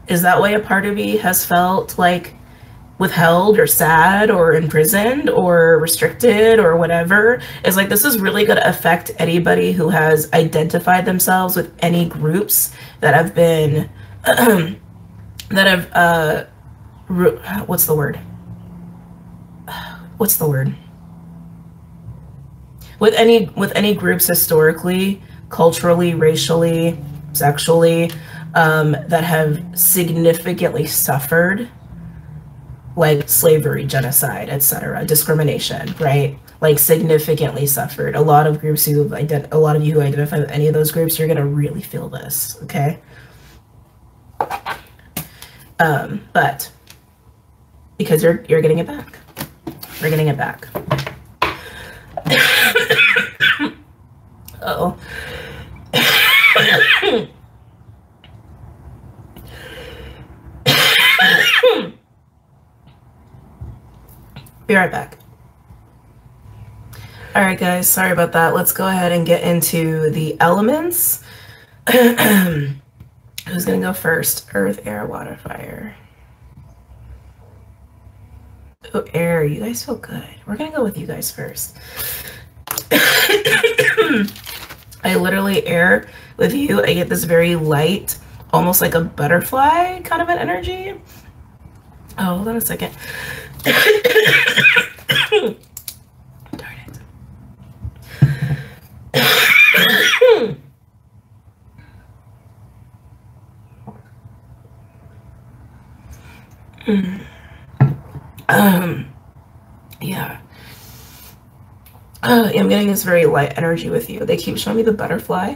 is that way a part of me has felt like withheld or sad or imprisoned or restricted or whatever? Is like, this is really going to affect anybody who has identified themselves with any groups that have been that have what's the word with any groups historically, culturally, racially, sexually, that have significantly suffered, like slavery, genocide, etc., discrimination, right? Like significantly suffered. A lot of groups who a lot of you who identify with any of those groups, you're gonna really feel this, okay? But because you're getting it back. We're getting it back. Uh-oh. Be right back. All right, guys, sorry about that. Let's go ahead and get into the elements. Who's gonna go first? Earth, air, water, fire. Oh, air, you guys feel good. We're gonna go with you guys first. I literally air with you. I get this very light, almost like a butterfly kind of an energy. Oh, hold on a second. Darn it. Yeah. I'm getting this very light energy with you. They keep showing me the butterfly,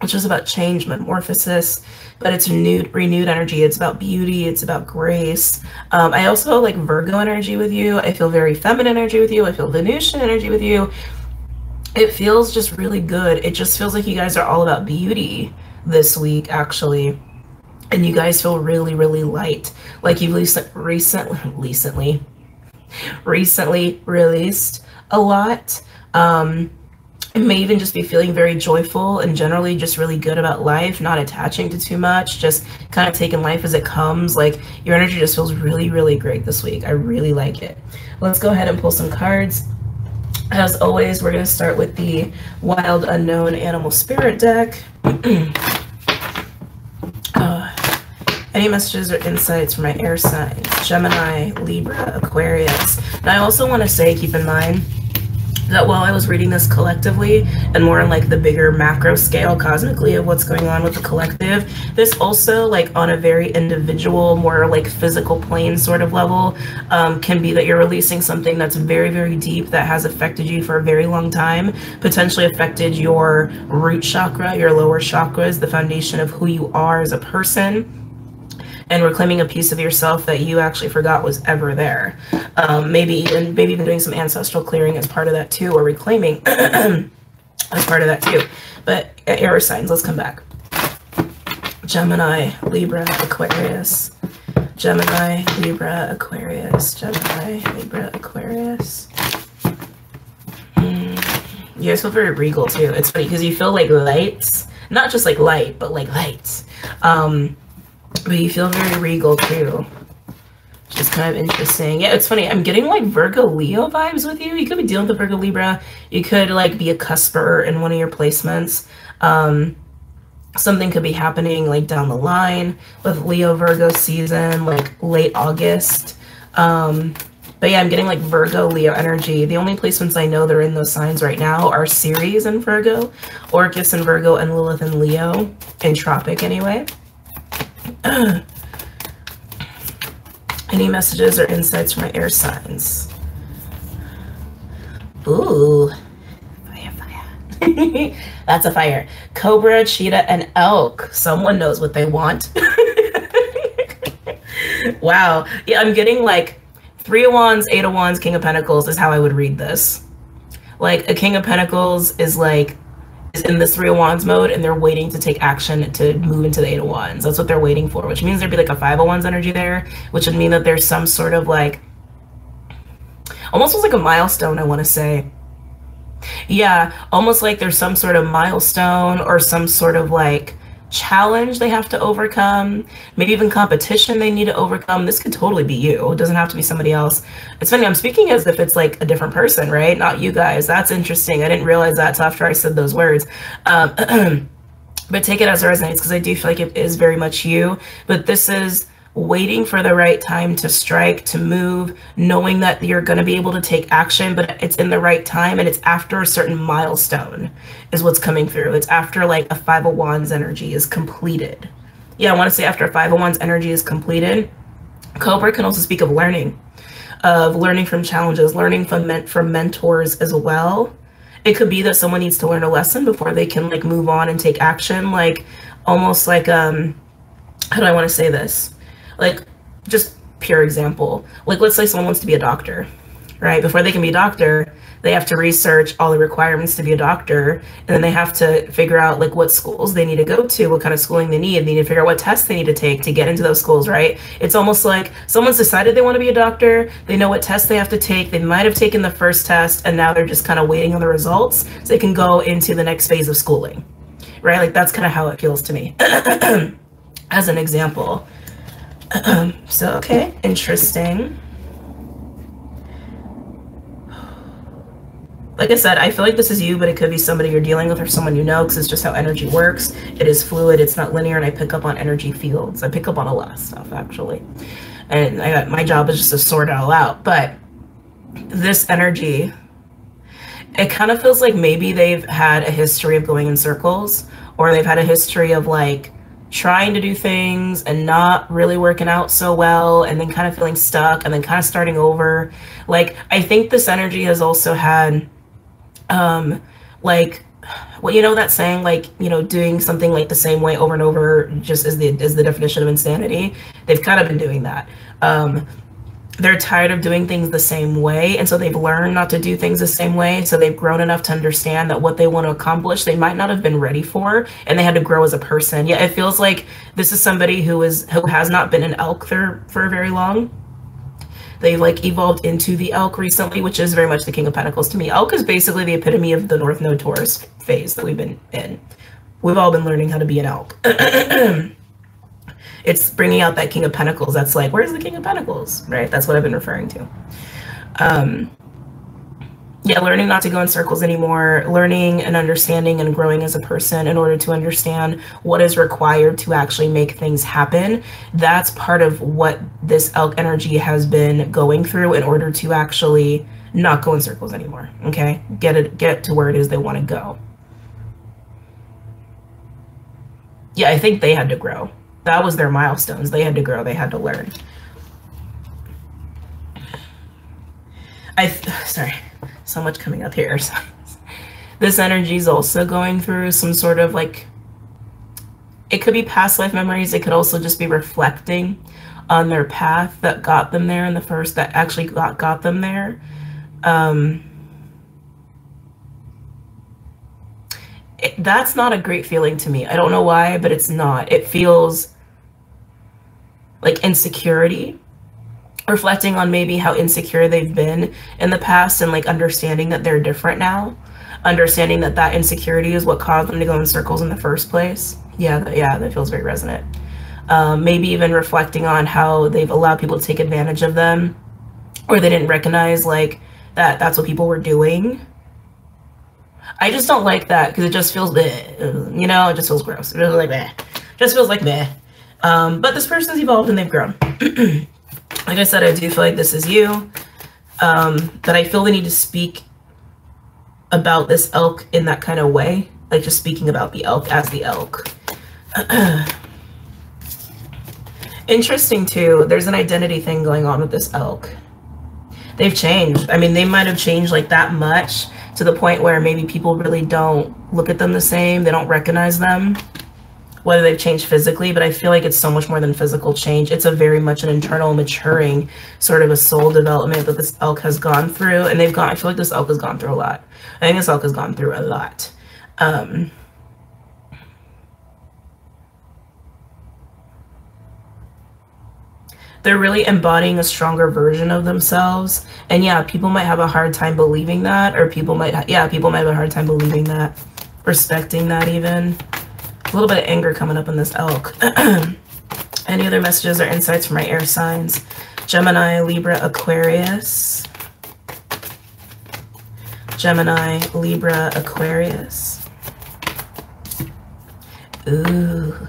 which is about change, metamorphosis, but it's renewed energy. It's about beauty. It's about grace. I also like Virgo energy with you. I feel very feminine energy with you. I feel Venusian energy with you. It feels just really good. It just feels like you guys are all about beauty this week, actually. And you guys feel really, really light. Like you've recently released a lot. It may even just be feeling very joyful and generally just really good about life, not attaching to too much, just kind of taking life as it comes. Like your energy just feels really, really great this week. I really like it. Let's go ahead and pull some cards. As always, we're going to start with the Wild Unknown Animal Spirit deck. Any messages or insights for my air signs? Gemini, Libra, Aquarius. Now I also want to say, keep in mind that while I was reading this collectively and more on like the bigger macro scale cosmically of what's going on with the collective, this also like on a very individual, more like physical plane sort of level, can be that you're releasing something that's very, very deep that has affected you for a very long time, potentially affected your root chakra, your lower chakras, the foundation of who you are as a person, and reclaiming a piece of yourself that you actually forgot was ever there. Maybe even doing some ancestral clearing as part of that too, or reclaiming as part of that too. But air signs, let's come back. Gemini, Libra, Aquarius. Gemini, Libra, Aquarius. Gemini, Libra, Aquarius. You guys feel very regal too. It's funny because you feel like lights, not just like light, but like lights. But you feel very regal too, which is kind of interesting. Yeah, it's funny. I'm getting like Virgo Leo vibes with you. You could be dealing with the Virgo Libra. You could like be a cusper in one of your placements. Something could be happening like down the line with Leo Virgo season, like late August. But yeah, I'm getting like Virgo Leo energy. The only placements I know that are in those signs right now are Ceres and Virgo, Orcus and Virgo, and Lilith and Leo, in Tropic anyway. Any messages or insights from my air signs? Ooh, fire, fire. That's a fire. Cobra, cheetah, and elk. Someone knows what they want. Wow. Yeah, I'm getting like 3 of Wands, 8 of Wands, King of Pentacles is how I would read this. Like a King of Pentacles is like in this 3 of Wands mode, and they're waiting to take action to move into the 8 of Wands. That's what they're waiting for, which means there'd be like a 5 of Wands energy there, which would mean that there's some sort of like, almost like a milestone, I want to say. Yeah, almost like there's some sort of milestone or some sort of like challenge they have to overcome, maybe even competition they need to overcome. This could totally be you. It doesn't have to be somebody else. It's funny, I'm speaking as if it's like a different person, right? Not you guys. That's interesting. I didn't realize that until after I said those words. But take it as it resonates, because I do feel like it is very much you. But this is waiting for the right time to strike, to move, knowing that you're going to be able to take action, but it's in the right time, and it's after a certain milestone is what's coming through. It's after like a 5 of Wands energy is completed. Yeah, I want to say after a 5 of Wands energy is completed. Cobra can also speak of learning from challenges, learning from mentors as well. It could be that someone needs to learn a lesson before they can like move on and take action, like almost like how do I want to say this? Like, just pure example. Like, let's say someone wants to be a doctor, right? Before they can be a doctor, They have to research all the requirements to be a doctor, and then they have to figure out like what schools they need to go to, what kind of schooling they need. They need to figure out what tests they need to take to get into those schools, right? It's almost like someone's decided they want to be a doctor. They know what tests they have to take. They might have taken the first test, and now they're just kind of waiting on the results so they can go into the next phase of schooling, right? Like that's kind of how it feels to me as an example. So, okay, interesting. Like I said, I feel like this is you, but it could be somebody you're dealing with or someone you know, because it's just how energy works. It is fluid, it's not linear, and I pick up on energy fields. I pick up on a lot of stuff, actually. And my job is just to sort it all out. But this energy, it kind of feels like maybe they've had a history of going in circles, or they've had a history of like trying to do things and not really working out so well, and then kind of feeling stuck and then kind of starting over. Like, I think this energy has also had like, well, you know that saying, like, you know, doing something like the same way over and over just is the definition of insanity. They've kind of been doing that. They're tired of doing things the same way, and so they've learned not to do things the same way. So they've grown enough to understand that what they want to accomplish, they might not have been ready for, and they had to grow as a person. Yeah, it feels like this is somebody who has not been an elk for very long. They've like evolved into the elk recently, which is very much the King of Pentacles to me. Elk is basically the epitome of the North Node Taurus phase that we've been in. We've all been learning how to be an elk. It's bringing out that King of Pentacles. That's like, where's the King of Pentacles, right? That's what I've been referring to. Yeah, learning not to go in circles anymore, learning and understanding and growing as a person in order to understand what is required to actually make things happen. That's part of what this elk energy has been going through in order to actually not go in circles anymore, okay? Get to where it is they want to go. Yeah, I think they had to grow. That was their milestones. They had to grow, they had to learn. Sorry, so much coming up here. This energy is also going through some sort of like, it could be past life memories. It could also just be reflecting on their path that got them there that actually got them there. That's not a great feeling to me. I don't know why, but it's not. It feels like insecurity, reflecting on maybe how insecure they've been in the past, and like understanding that they're different now, understanding that that insecurity is what caused them to go in circles in the first place. Yeah, that feels very resonant. Maybe even reflecting on how they've allowed people to take advantage of them, or they didn't recognize like that's what people were doing. I just don't like that, because it just feels bleh, you know, it just feels gross. It feels like bleh. Just feels like meh. But this person's evolved and they've grown. Like I said, I do feel like this is you. That I feel the need to speak about this elk in that kind of way. Like just speaking about the elk as the elk. Interesting too, there's an identity thing going on with this elk. They've changed. I mean, they might have changed like that much to the point where maybe people really don't look at them the same. They don't recognize them, whether they've changed physically, but I feel like it's so much more than physical change. It's a very much an internal maturing, sort of a soul development that this elk has gone through. And I feel like this elk has gone through a lot. I think this elk has gone through a lot. They're really embodying a stronger version of themselves. And yeah, people might have a hard time believing that, or people might have a hard time believing that, respecting that even. A little bit of anger coming up in this elk. Any other messages or insights for my air signs? Gemini, Libra, Aquarius. Gemini, Libra, Aquarius. Ooh,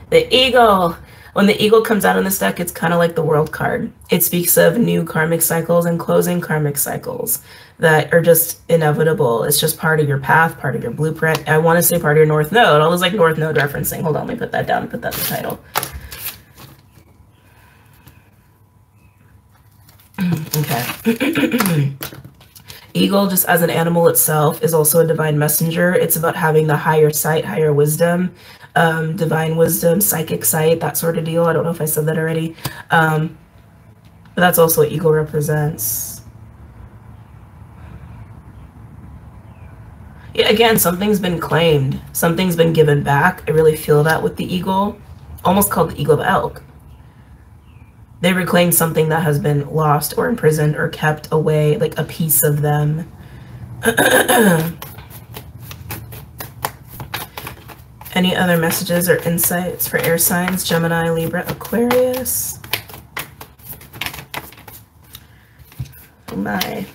the eagle. When the eagle comes out in this deck, it's kind of like the world card. It speaks of new karmic cycles and closing karmic cycles that are just inevitable. It's just part of your path, part of your blueprint. I want to say part of your North Node. All this like North Node referencing. Hold on, let me put that down and put that in the title. Okay. Eagle, just as an animal itself, is also a divine messenger. It's about having the higher sight, higher wisdom, divine wisdom, psychic sight, that sort of deal. I don't know if I said that already. But that's also what eagle represents. again, something's been claimed. Something's been given back. I really feel that with the eagle, almost called the eagle of elk. They reclaimed something that has been lost or imprisoned or kept away, like a piece of them. Any other messages or insights for air signs? Gemini, Libra, Aquarius. Oh my.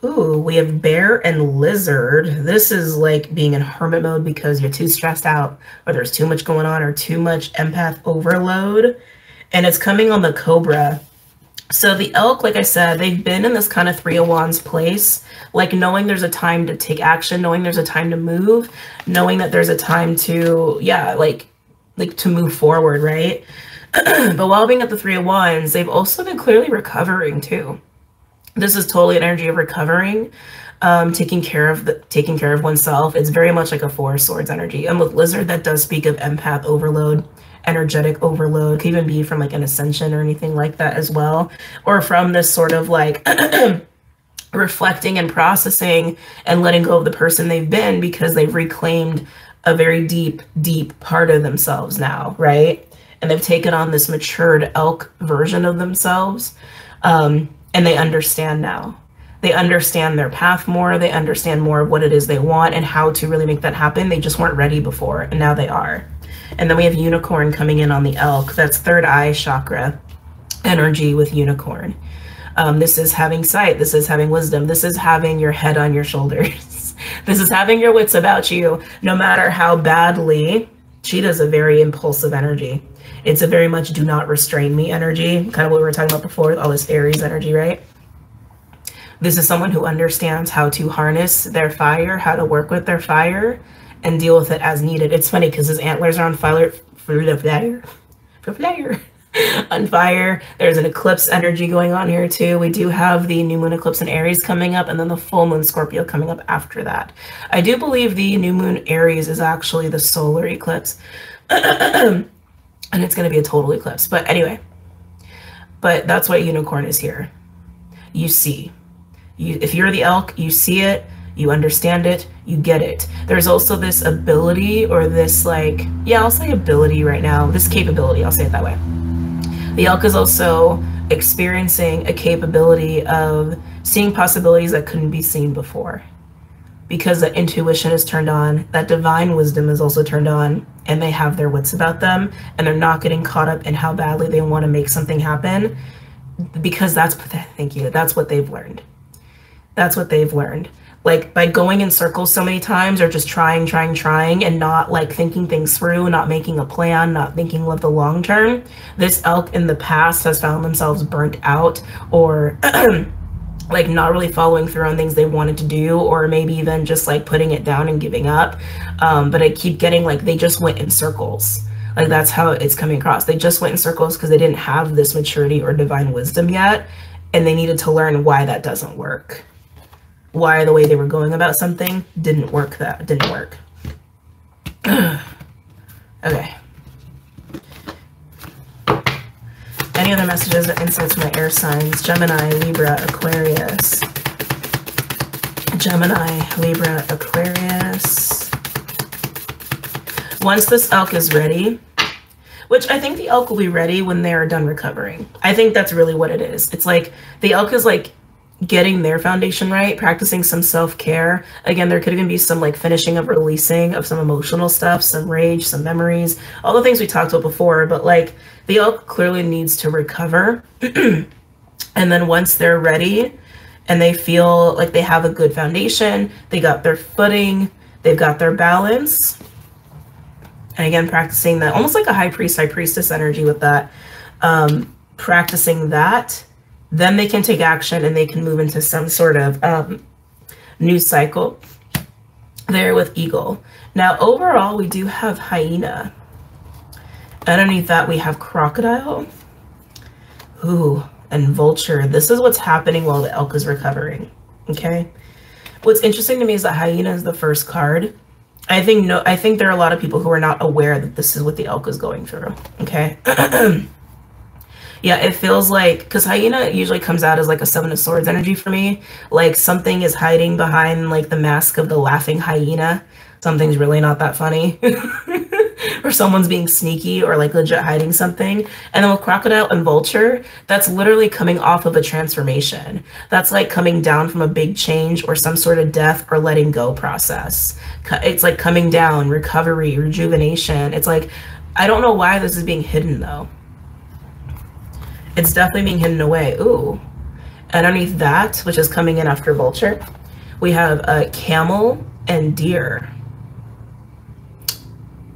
Ooh, we have bear and lizard. This is like being in hermit mode because you're too stressed out, or there's too much going on, or too much empath overload. And it's coming on the cobra. So the elk, like I said, they've been in this kind of Three of Wands place, like knowing there's a time to take action, knowing there's a time to move, knowing that there's a time to, yeah, like to move forward, right? But while being at the Three of Wands, they've also been clearly recovering too. This is totally an energy of recovering, taking care of oneself. It's very much like a Four of Swords energy. And with lizard, that does speak of empath overload, energetic overload. Could even be from like an ascension or anything like that as well, or from this sort of like reflecting and processing and letting go of the person they've been, because they've reclaimed a very deep part of themselves now, right? And they've taken on this matured elk version of themselves, and they understand now. They understand their path more. They understand more of what it is they want and how to really make that happen. They just weren't ready before, and now they are. And then we have unicorn coming in on the elk. That's third eye chakra energy with unicorn. This is having sight. This is having wisdom. This is having your head on your shoulders. This is having your wits about you, no matter how badly. Cheetah is a very impulsive energy. It's a very much do not restrain me energy, kind of what we were talking about before with all this Aries energy, right? This is someone who understands how to harness their fire, how to work with their fire, and deal with it as needed. It's funny because his antlers are on fire, on fire. There's an eclipse energy going on here too. We do have the new moon eclipse in Aries coming up, and then the full moon Scorpio coming up after that. I do believe the new moon Aries is actually the solar eclipse. And it's going to be a total eclipse. But anyway, but that's what unicorn is here. You see. If you're the elk, you see it, you understand it, you get it. There's also this ability, or this like, yeah, I'll say ability right now, this capability, I'll say it that way. The elk is also experiencing a capability of seeing possibilities that couldn't be seen before, because that intuition is turned on, that divine wisdom is also turned on, and they have their wits about them, and they're not getting caught up in how badly they want to make something happen, because that's, thank you, that's what they've learned. That's what they've learned. Like by going in circles so many times, or just trying, and not like thinking things through, not making a plan, not thinking of the long term. This elk in the past has found themselves burnt out, or like not really following through on things they wanted to do, or maybe even just like putting it down and giving up. But I keep getting like they just went in circles. Like that's how it's coming across. They just went in circles because they didn't have this maturity or divine wisdom yet, and they needed to learn why that doesn't work. Why the way they were going about something didn't work. That didn't work. Okay. Any other messages or insights from my air signs? Gemini, Libra, Aquarius. Gemini, Libra, Aquarius. Once this elk is ready, which I think the elk will be ready when they're done recovering. I think that's really what it is. It's like the elk is like getting their foundation right, practicing some self-care. Again, there could even be some like finishing of releasing of some emotional stuff, some rage, some memories, all the things we talked about before. But like the elk clearly needs to recover. And then once they're ready and they feel like they have a good foundation, they got their footing, they've got their balance. And again, practicing that, almost like a high priest, high priestess energy with that, practicing that, then they can take action and they can move into some sort of new cycle there with eagle. Now, overall, we do have hyena. Underneath that, we have crocodile. Ooh, and vulture. This is what's happening while the elk is recovering, okay? What's interesting to me is that hyena is the first card. I think there are a lot of people who are not aware that this is what the elk is going through, okay? Yeah, it feels like, because hyena usually comes out as like a Seven of Swords energy for me. Like something is hiding behind like the mask of the laughing hyena. Something's really not that funny. Or someone's being sneaky or like legit hiding something. And then with crocodile and vulture, that's literally coming off of a transformation. That's like coming down from a big change or some sort of death or letting go process. It's like coming down, recovery, rejuvenation. It's like, I don't know why this is being hidden though. It's definitely being hidden away. Ooh. Underneath that, which is coming in after vulture, we have a camel and deer.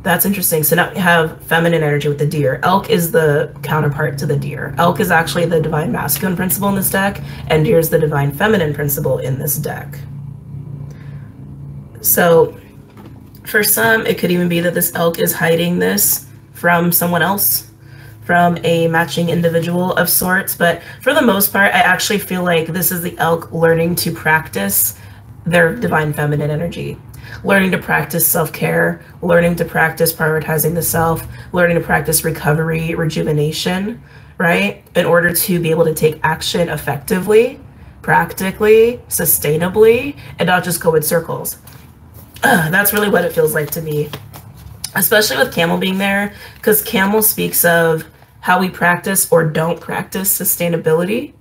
That's interesting. So now we have feminine energy with the deer. Elk is the counterpart to the deer. Elk is actually the divine masculine principle in this deck, and deer is the divine feminine principle in this deck. So for some, it could even be that this elk is hiding this from someone else, from a matching individual of sorts. But for the most part, I actually feel like this is the elk learning to practice their divine feminine energy. Learning to practice self-care, learning to practice prioritizing the self, learning to practice recovery, rejuvenation, right? In order to be able to take action effectively, practically, sustainably, and not just go in circles. That's really what it feels like to me, especially with camel being there, because camel speaks of how we practice or don't practice sustainability,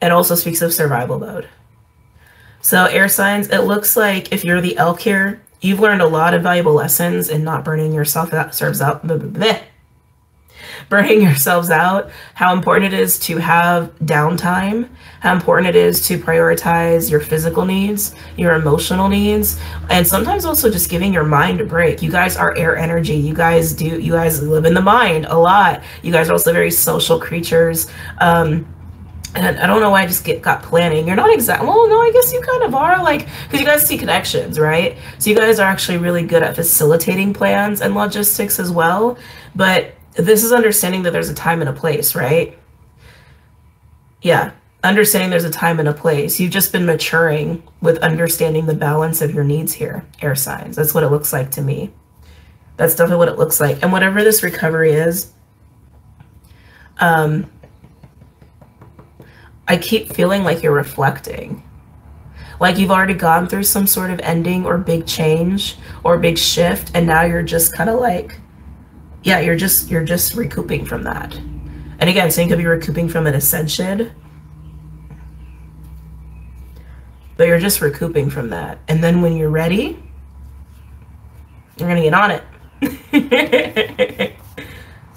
and also speaks of survival mode. So air signs, it looks like if you're the elk here, you've learned a lot of valuable lessons in not burning yourself out, burning yourselves out, how important it is to have downtime, how important it is to prioritize your physical needs, your emotional needs, and sometimes also just giving your mind a break. You guys are air energy. You guys live in the mind a lot. You guys are also very social creatures. And I don't know why I just got planning. You're not exact. Well, no, I guess you kind of are, like, because you guys see connections, right? So you guys are actually really good at facilitating plans and logistics as well. But this is understanding that there's a time and a place, right? Yeah, understanding there's a time and a place. You've just been maturing with understanding the balance of your needs here, air signs. That's what it looks like to me. That's definitely what it looks like. And whatever this recovery is, I keep feeling like you're reflecting, like you've already gone through some sort of ending or big change or big shift, and now you're just kind of like, yeah, you're just recouping from that. And again, so you could be recouping from an ascension, but you're just recouping from that. And then when you're ready, you're gonna get on it.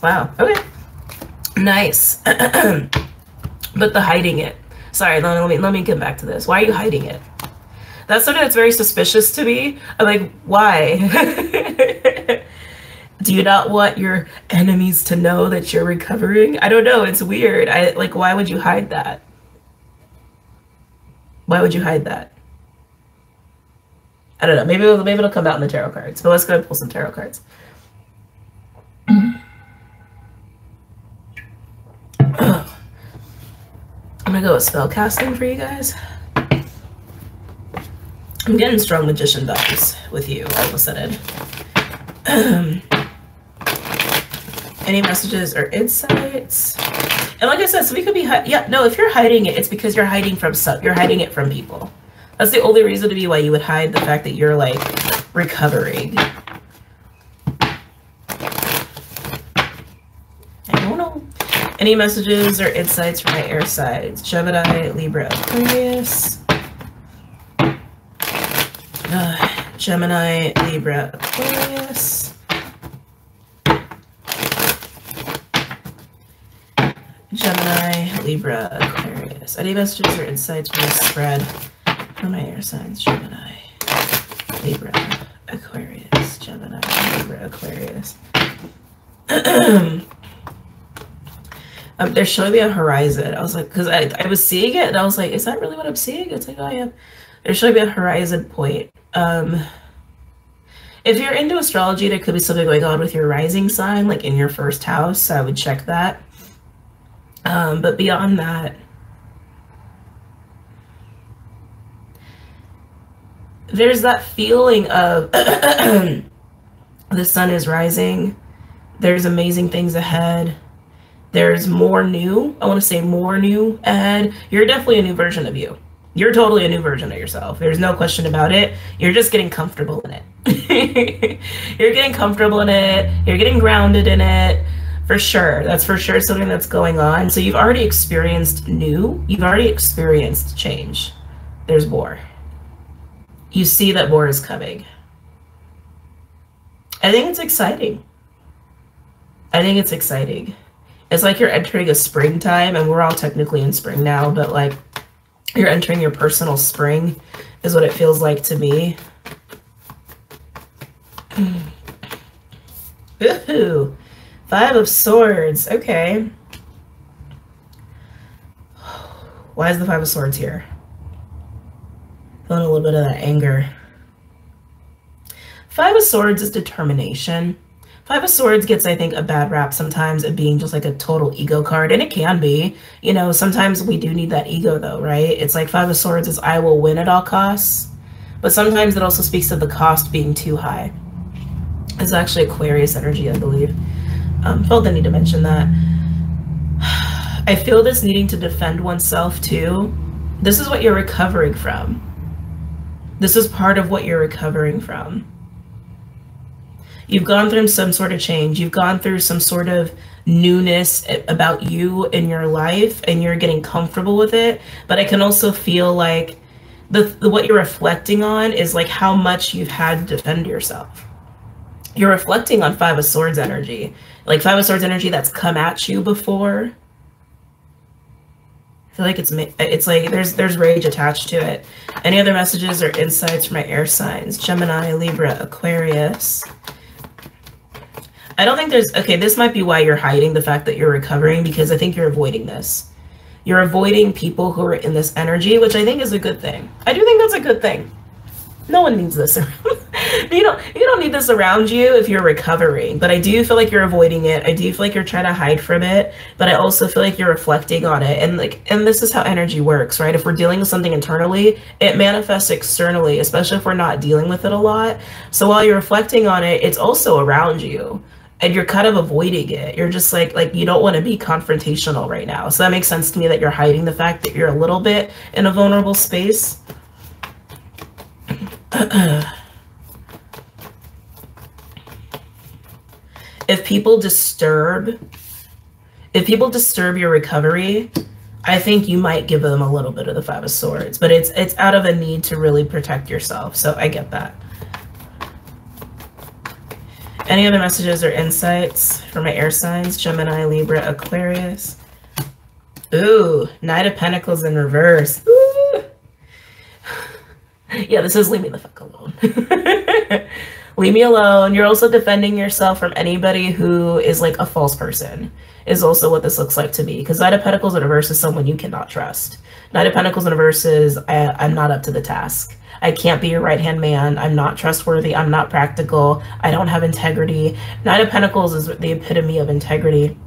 Wow. Okay. Nice. But the hiding it. Sorry, let me get back to this. Why are you hiding it? That's something that's very suspicious to me. I'm like, why? Do you not want your enemies to know that you're recovering? I don't know. It's weird. Like, why would you hide that? Why would you hide that? I don't know. Maybe it'll come out in the tarot cards. But let's go and pull some tarot cards. I'm gonna go with spell casting for you guys. I'm getting strong magician vibes with you all of a sudden. Any messages or insights? And like I said, so we could be, yeah, no, if you're hiding it, it's because you're hiding it from people. That's the only reason to be why you would hide the fact that you're like recovering. I don't know. Any messages or insights for my air signs? Gemini, Libra, Aquarius. Gemini, Libra, Aquarius. Gemini, Libra, Aquarius. Any messages or insights for the spread for my air signs? Gemini, Libra, Aquarius. Gemini, Libra, Aquarius. They're showing me a horizon. I was like, because I was seeing it and I was like, is that really what I'm seeing? It's like, oh yeah. They're showing me a horizon point. If you're into astrology, there could be something going on with your rising sign, like in your first house. So I would check that. But beyond that, there's that feeling of the sun is rising. There's amazing things ahead. There's more new. I want to say more new ahead. You're definitely a new version of you. You're totally a new version of yourself. There's no question about it. You're just getting comfortable in it. You're getting comfortable in it. You're getting grounded in it. For sure. That's for sure something that's going on. So you've already experienced new. You've already experienced change. There's more. You see that more is coming. I think it's exciting. I think it's exciting. It's like you're entering a springtime, and we're all technically in spring now, but like you're entering your personal spring is what it feels like to me. Ooh, 5 of Swords. Okay. Why is the 5 of Swords here? Feeling a little bit of that anger. 5 of Swords is determination. 5 of Swords gets, I think, a bad rap sometimes of being just like a total ego card, and it can be. You know, sometimes we do need that ego though, right? It's like 5 of Swords is I will win at all costs, but sometimes it also speaks of the cost being too high. It's actually Aquarius energy, I believe. Felt the need to mention that. I feel this needing to defend oneself too. This is what you're recovering from. This is part of what you're recovering from. You've gone through some sort of change. You've gone through some sort of newness about you in your life, and you're getting comfortable with it. But I can also feel like what you're reflecting on is like how much you've had to defend yourself. You're reflecting on 5 of Swords energy, like 5 of Swords energy that's come at you before. I feel like it's like there's rage attached to it. Any other messages or insights for my air signs? Gemini, Libra, Aquarius. I don't think there's, okay, this might be why you're hiding the fact that you're recovering, because I think you're avoiding this. You're avoiding people who are in this energy, which I think is a good thing. I do think that's a good thing. No one needs this around. You don't need this around you if you're recovering, but I do feel like you're avoiding it. I do feel like you're trying to hide from it, but I also feel like you're reflecting on it. And this is how energy works, right? If we're dealing with something internally, it manifests externally, especially if we're not dealing with it a lot. So while you're reflecting on it, it's also around you. And you're kind of avoiding it. You're just like you don't want to be confrontational right now. So that makes sense to me that you're hiding the fact that you're a little bit in a vulnerable space. If people disturb your recovery, I think you might give them a little bit of the 5 of Swords, but it's out of a need to really protect yourself. So I get that. Any other messages or insights for my air signs? Gemini, Libra, Aquarius. Ooh, Knight of Pentacles in reverse. Ooh. Yeah, this is leave me the fuck alone. Leave me alone. You're also defending yourself from anybody who is like a false person, is also what this looks like to me. Because Knight of Pentacles in reverse is someone you cannot trust. Knight of Pentacles in reverse is I'm not up to the task. I can't be your right-hand man. I'm not trustworthy. I'm not practical. I don't have integrity. Knight of Pentacles is the epitome of integrity.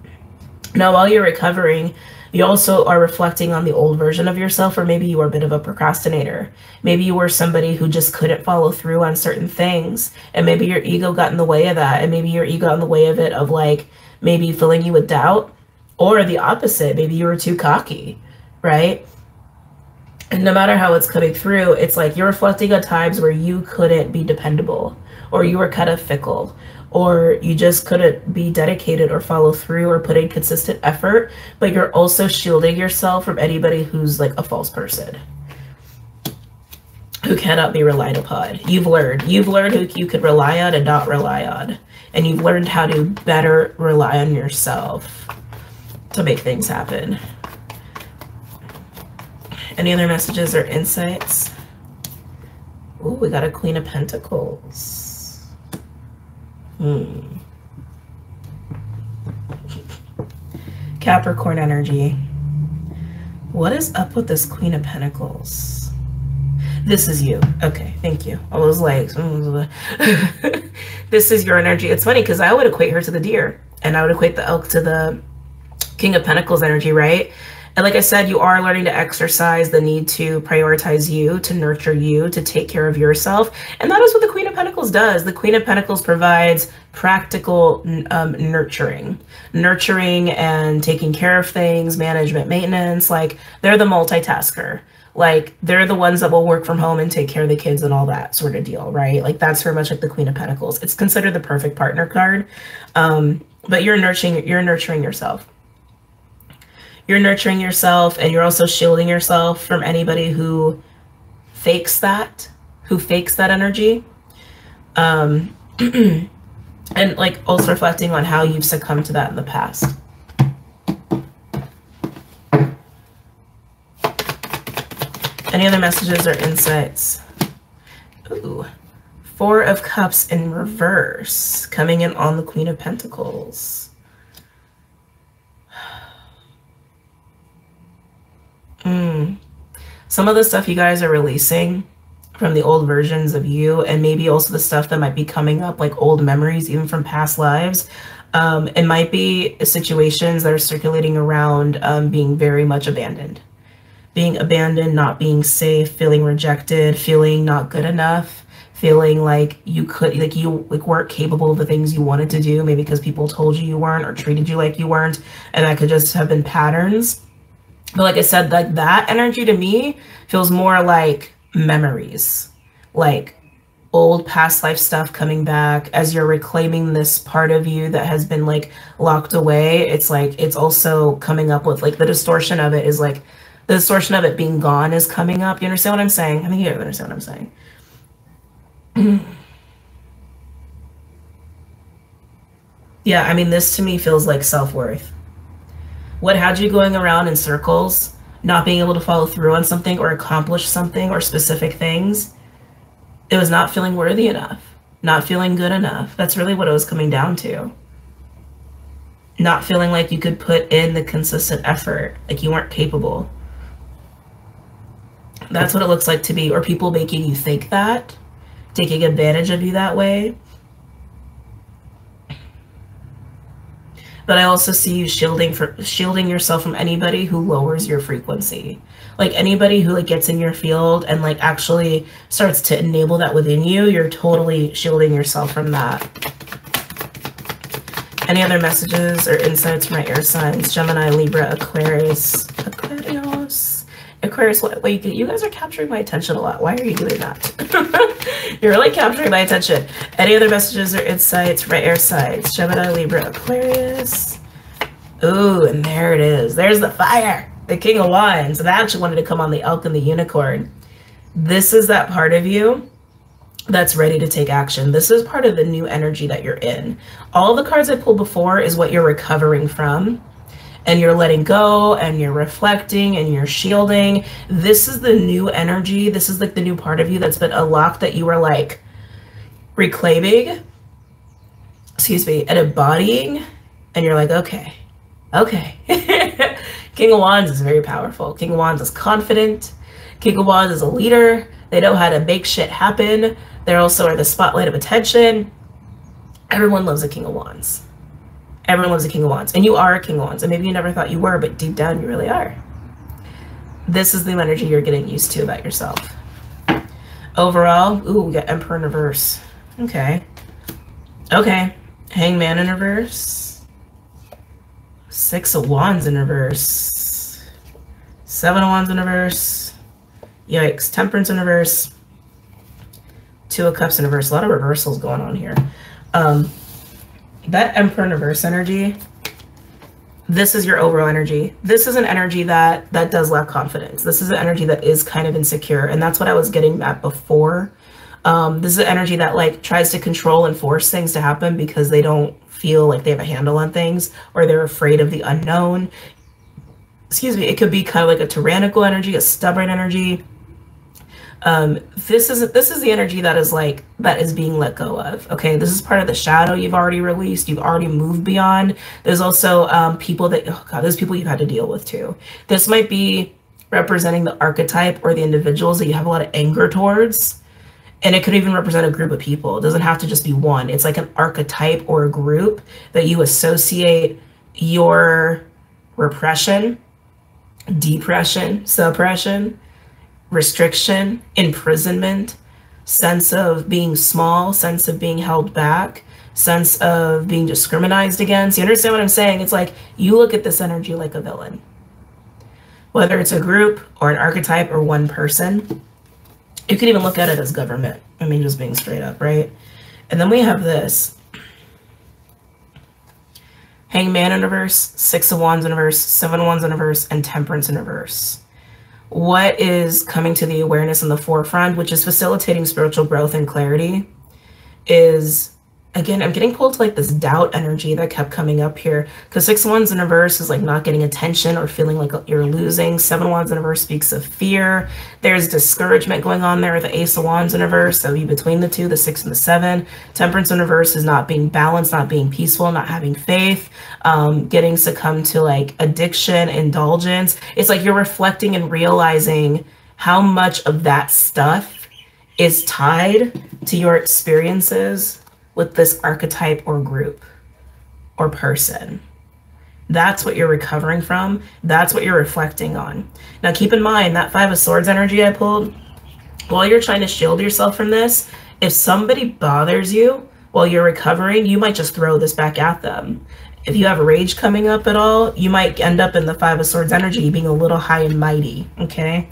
Now, while you're recovering, you also are reflecting on the old version of yourself, or maybe you were a bit of a procrastinator. Maybe you were somebody who just couldn't follow through on certain things, and maybe your ego got in the way of that, and maybe your ego got in the way of it of like maybe filling you with doubt, or the opposite. Maybe you were too cocky, right? And no matter how it's coming through, it's like you're reflecting on times where you couldn't be dependable, or you were kind of fickle, or you just couldn't be dedicated or follow through or put in consistent effort, but you're also shielding yourself from anybody who's like a false person, who cannot be relied upon. You've learned who you could rely on and not rely on. And you've learned how to better rely on yourself to make things happen. Any other messages or insights? Ooh, we got a Queen of Pentacles. Capricorn energy. What is up with this Queen of Pentacles? This is you. Okay, thank you. I was like, this is your energy. It's funny because I would equate her to the deer, and I would equate the elk to the King of Pentacles energy, right? And like I said, you are learning to exercise the need to prioritize you, to nurture you, to take care of yourself. And that is what the Queen of Pentacles does. The Queen of Pentacles provides practical nurturing and taking care of things, management, maintenance. Like, they're the multitasker. Like, they're the ones that will work from home and take care of the kids and all that sort of deal, right? Like, that's very much like the Queen of Pentacles. It's considered the perfect partner card. But you're nurturing yourself. You're nurturing yourself, and you're also shielding yourself from anybody who fakes that energy. And like also reflecting on how you've succumbed to that in the past. Any other messages or insights? Ooh, 4 of Cups in reverse, coming in on the Queen of Pentacles. Some of the stuff you guys are releasing from the old versions of you, and maybe also the stuff that might be coming up, like old memories, even from past lives. It might be situations that are circulating around being very much abandoned. Being abandoned, not being safe, feeling rejected, feeling not good enough, feeling like you weren't capable of the things you wanted to do, maybe because people told you you weren't or treated you like you weren't, and that could just have been patterns. But like I said, like that energy to me feels more like memories, like old past life stuff coming back as you're reclaiming this part of you that has been like locked away. It's like, it's also coming up with like the distortion of it is like, the distortion of it being gone is coming up. You understand what I'm saying? I think you understand what I'm saying. Yeah, I mean, this to me feels like self-worth. What had you going around in circles, not being able to follow through on something or accomplish something or specific things? It was not feeling worthy enough, not feeling good enough. That's really what it was coming down to. Not feeling like you could put in the consistent effort, like you weren't capable. That's what it looks like to be, or people making you think that, taking advantage of you that way. But I also see you shielding yourself from anybody who lowers your frequency. Like anybody who like gets in your field and like actually starts to enable that within you, you're totally shielding yourself from that. Any other messages or insights from my air signs? Gemini, Libra, Aquarius. Aquarius, what you guys are capturing my attention a lot. Why are you doing that? You're really capturing my attention. Any other messages or insights from my air signs? Gemini, Libra, Aquarius. Ooh, and there it is. There's the fire. The King of Wands. And I actually wanted to come on the Elk and the Unicorn. This is that part of you that's ready to take action. This is part of the new energy that you're in. All the cards I pulled before is what you're recovering from. And you're letting go and you're reflecting and you're shielding. This is the new energy. This is like the new part of you that's been unlocked that you were like reclaiming, and embodying. And you're like, okay. King of Wands is very powerful. King of Wands is confident. King of Wands is a leader. They know how to make shit happen. They also are the spotlight of attention. Everyone loves a King of Wands. Everyone loves a King of Wands, and you are a King of Wands, and maybe you never thought you were, but deep down you really are. This is the energy you're getting used to about yourself. Overall, ooh, we got Emperor in reverse. Okay. Hangman in reverse. 6 of Wands in reverse. 7 of Wands in reverse. Yikes. Temperance in reverse. 2 of Cups in reverse. A lot of reversals going on here. That Emperor in reverse energy, this is your overall energy. This is an energy that does lack confidence. This is an energy that is kind of insecure, and that's what I was getting at before. This is an energy that like tries to control and force things to happen because they don't feel like they have a handle on things, or they're afraid of the unknown. It could be kind of like a tyrannical energy, a stubborn energy. This is the energy that is being let go of. Okay, this is part of the shadow you've already released. You've already moved beyond. There's also people that, oh God, there's people you've had to deal with too. This might be representing the archetype or the individuals that you have a lot of anger towards, and it could even represent a group of people. It doesn't have to just be one. It's like an archetype or a group that you associate your repression depression, suppression, restriction, imprisonment, sense of being small, sense of being held back, sense of being discriminated against. You understand what I'm saying? It's like you look at this energy like a villain. Whether it's a group or an archetype or one person, you can even look at it as government. I mean, just being straight up, right? And then we have this. Hangman in reverse, Six of Wands in reverse, Seven of Wands in reverse, and Temperance in reverse. What is coming to the awareness in the forefront, which is facilitating spiritual growth and clarity, is, again, I'm getting pulled to like this doubt energy that kept coming up here, because Six of Wands in reverse is like not getting attention or feeling like you're losing. Seven of Wands in reverse speaks of fear. There's discouragement going on there with the Ace of Wands in reverse. So be between the two, the 6 and the 7. Temperance in reverse is not being balanced, not being peaceful, not having faith, getting succumbed to like addiction, indulgence. It's like you're reflecting and realizing how much of that stuff is tied to your experiences with this archetype or group or person. That's what you're recovering from. That's what you're reflecting on. Now, keep in mind that Five of Swords energy I pulled, while you're trying to shield yourself from this, if somebody bothers you while you're recovering, you might just throw this back at them. If you have rage coming up at all, you might end up in the Five of Swords energy being a little high and mighty, okay?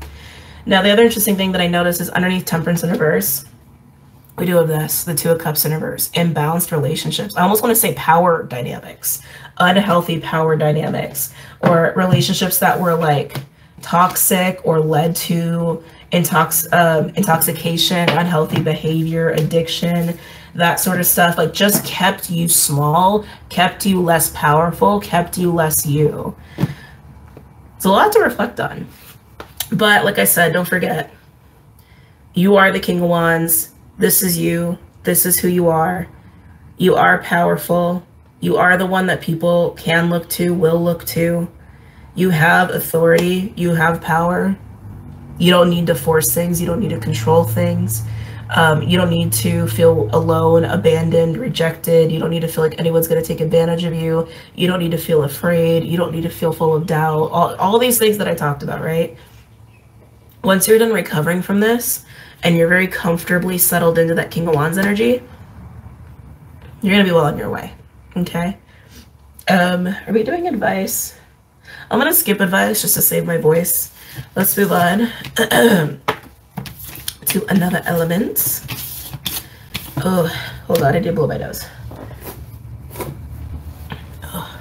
Now, the other interesting thing that I noticed is underneath Temperance in reverse, we do have this, the Two of Cups in reverse, imbalanced relationships. I almost want to say power dynamics, unhealthy power dynamics, or relationships that were like toxic or led to intoxication, unhealthy behavior, addiction, that sort of stuff, like just kept you small, kept you less powerful, kept you less you. It's a lot to reflect on. But like I said, don't forget, you are the King of Wands. This is you. This is who you are. You are powerful. You are the one that people can look to, will look to. You have authority. You have power. You don't need to force things. You don't need to control things. You don't need to feel alone, abandoned, rejected. You don't need to feel like anyone's going to take advantage of you. You don't need to feel afraid. You don't need to feel full of doubt. All these things that I talked about, right? Once you're done recovering from this, and you're very comfortably settled into that King of Wands energy, you're going to be well on your way, okay? Are we doing advice? I'm going to skip advice just to save my voice. Let's move on to another element. Oh, hold on, I did blow my nose. Oh.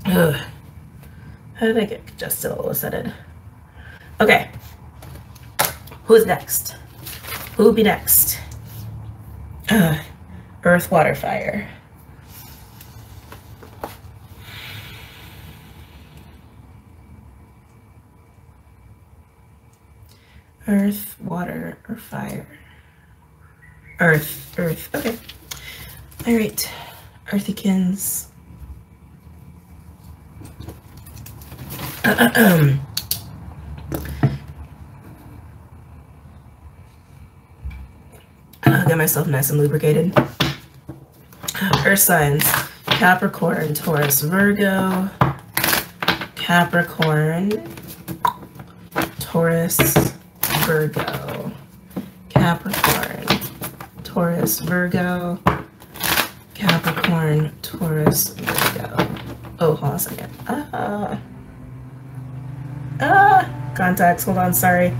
Oh. How did I get congested all of a sudden? Okay. Who's next? Who'll be next? Earth, water, fire. Earth, water, or fire? Earth, earth. Okay. All right. Earthykins. I'll get myself nice and lubricated. Earth signs: Capricorn, Taurus, Virgo. Capricorn, Taurus, Virgo. Capricorn, Taurus, Virgo. Capricorn, Taurus, Virgo. Oh, hold on a second. Contacts, hold on, sorry.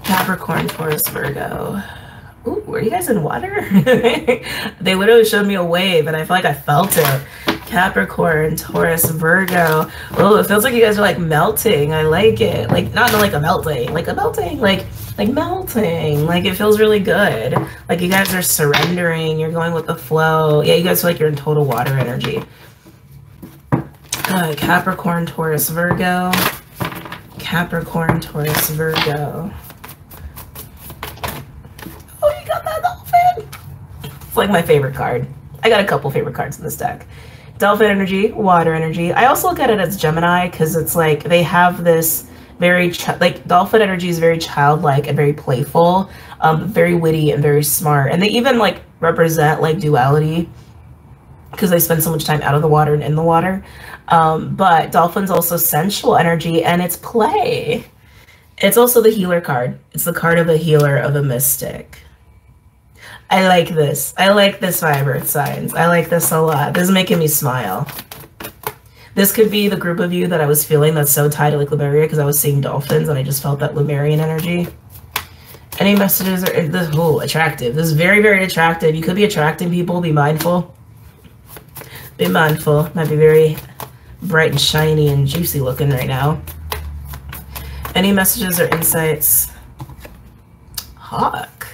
Capricorn, Taurus, Virgo. Ooh, were you guys in water? They literally showed me a wave and I feel like I felt it. Capricorn, Taurus, Virgo. Oh, it feels like you guys are like melting. I like it. Like not like a melting, like a melting, like melting. Like it feels really good. Like you guys are surrendering. You're going with the flow. Yeah, you guys feel like you're in total water energy. Capricorn, Taurus, Virgo. Capricorn, Taurus, Virgo. like my favorite card. I got a couple favorite cards in this deck. Dolphin energy, water energy. I also look at it as Gemini because it's like they have this very like dolphin energy is very childlike and very playful, very witty and very smart, and they even like represent like duality because they spend so much time out of the water and in the water. But dolphin's also sensual energy and it's play. It's also the healer card. It's the card of a healer, of a mystic. I like this. I like this vibe, Earth signs. I like this a lot. This is making me smile. This could be the group of you that I was feeling that's so tied to like Lemuria because I was seeing dolphins and I just felt that Lemurian energy. Any messages are this? Oh, attractive. This is very, very attractive. You could be attracting people. Be mindful. Be mindful. Might be very bright and shiny and juicy looking right now. Any messages or insights? Hawk.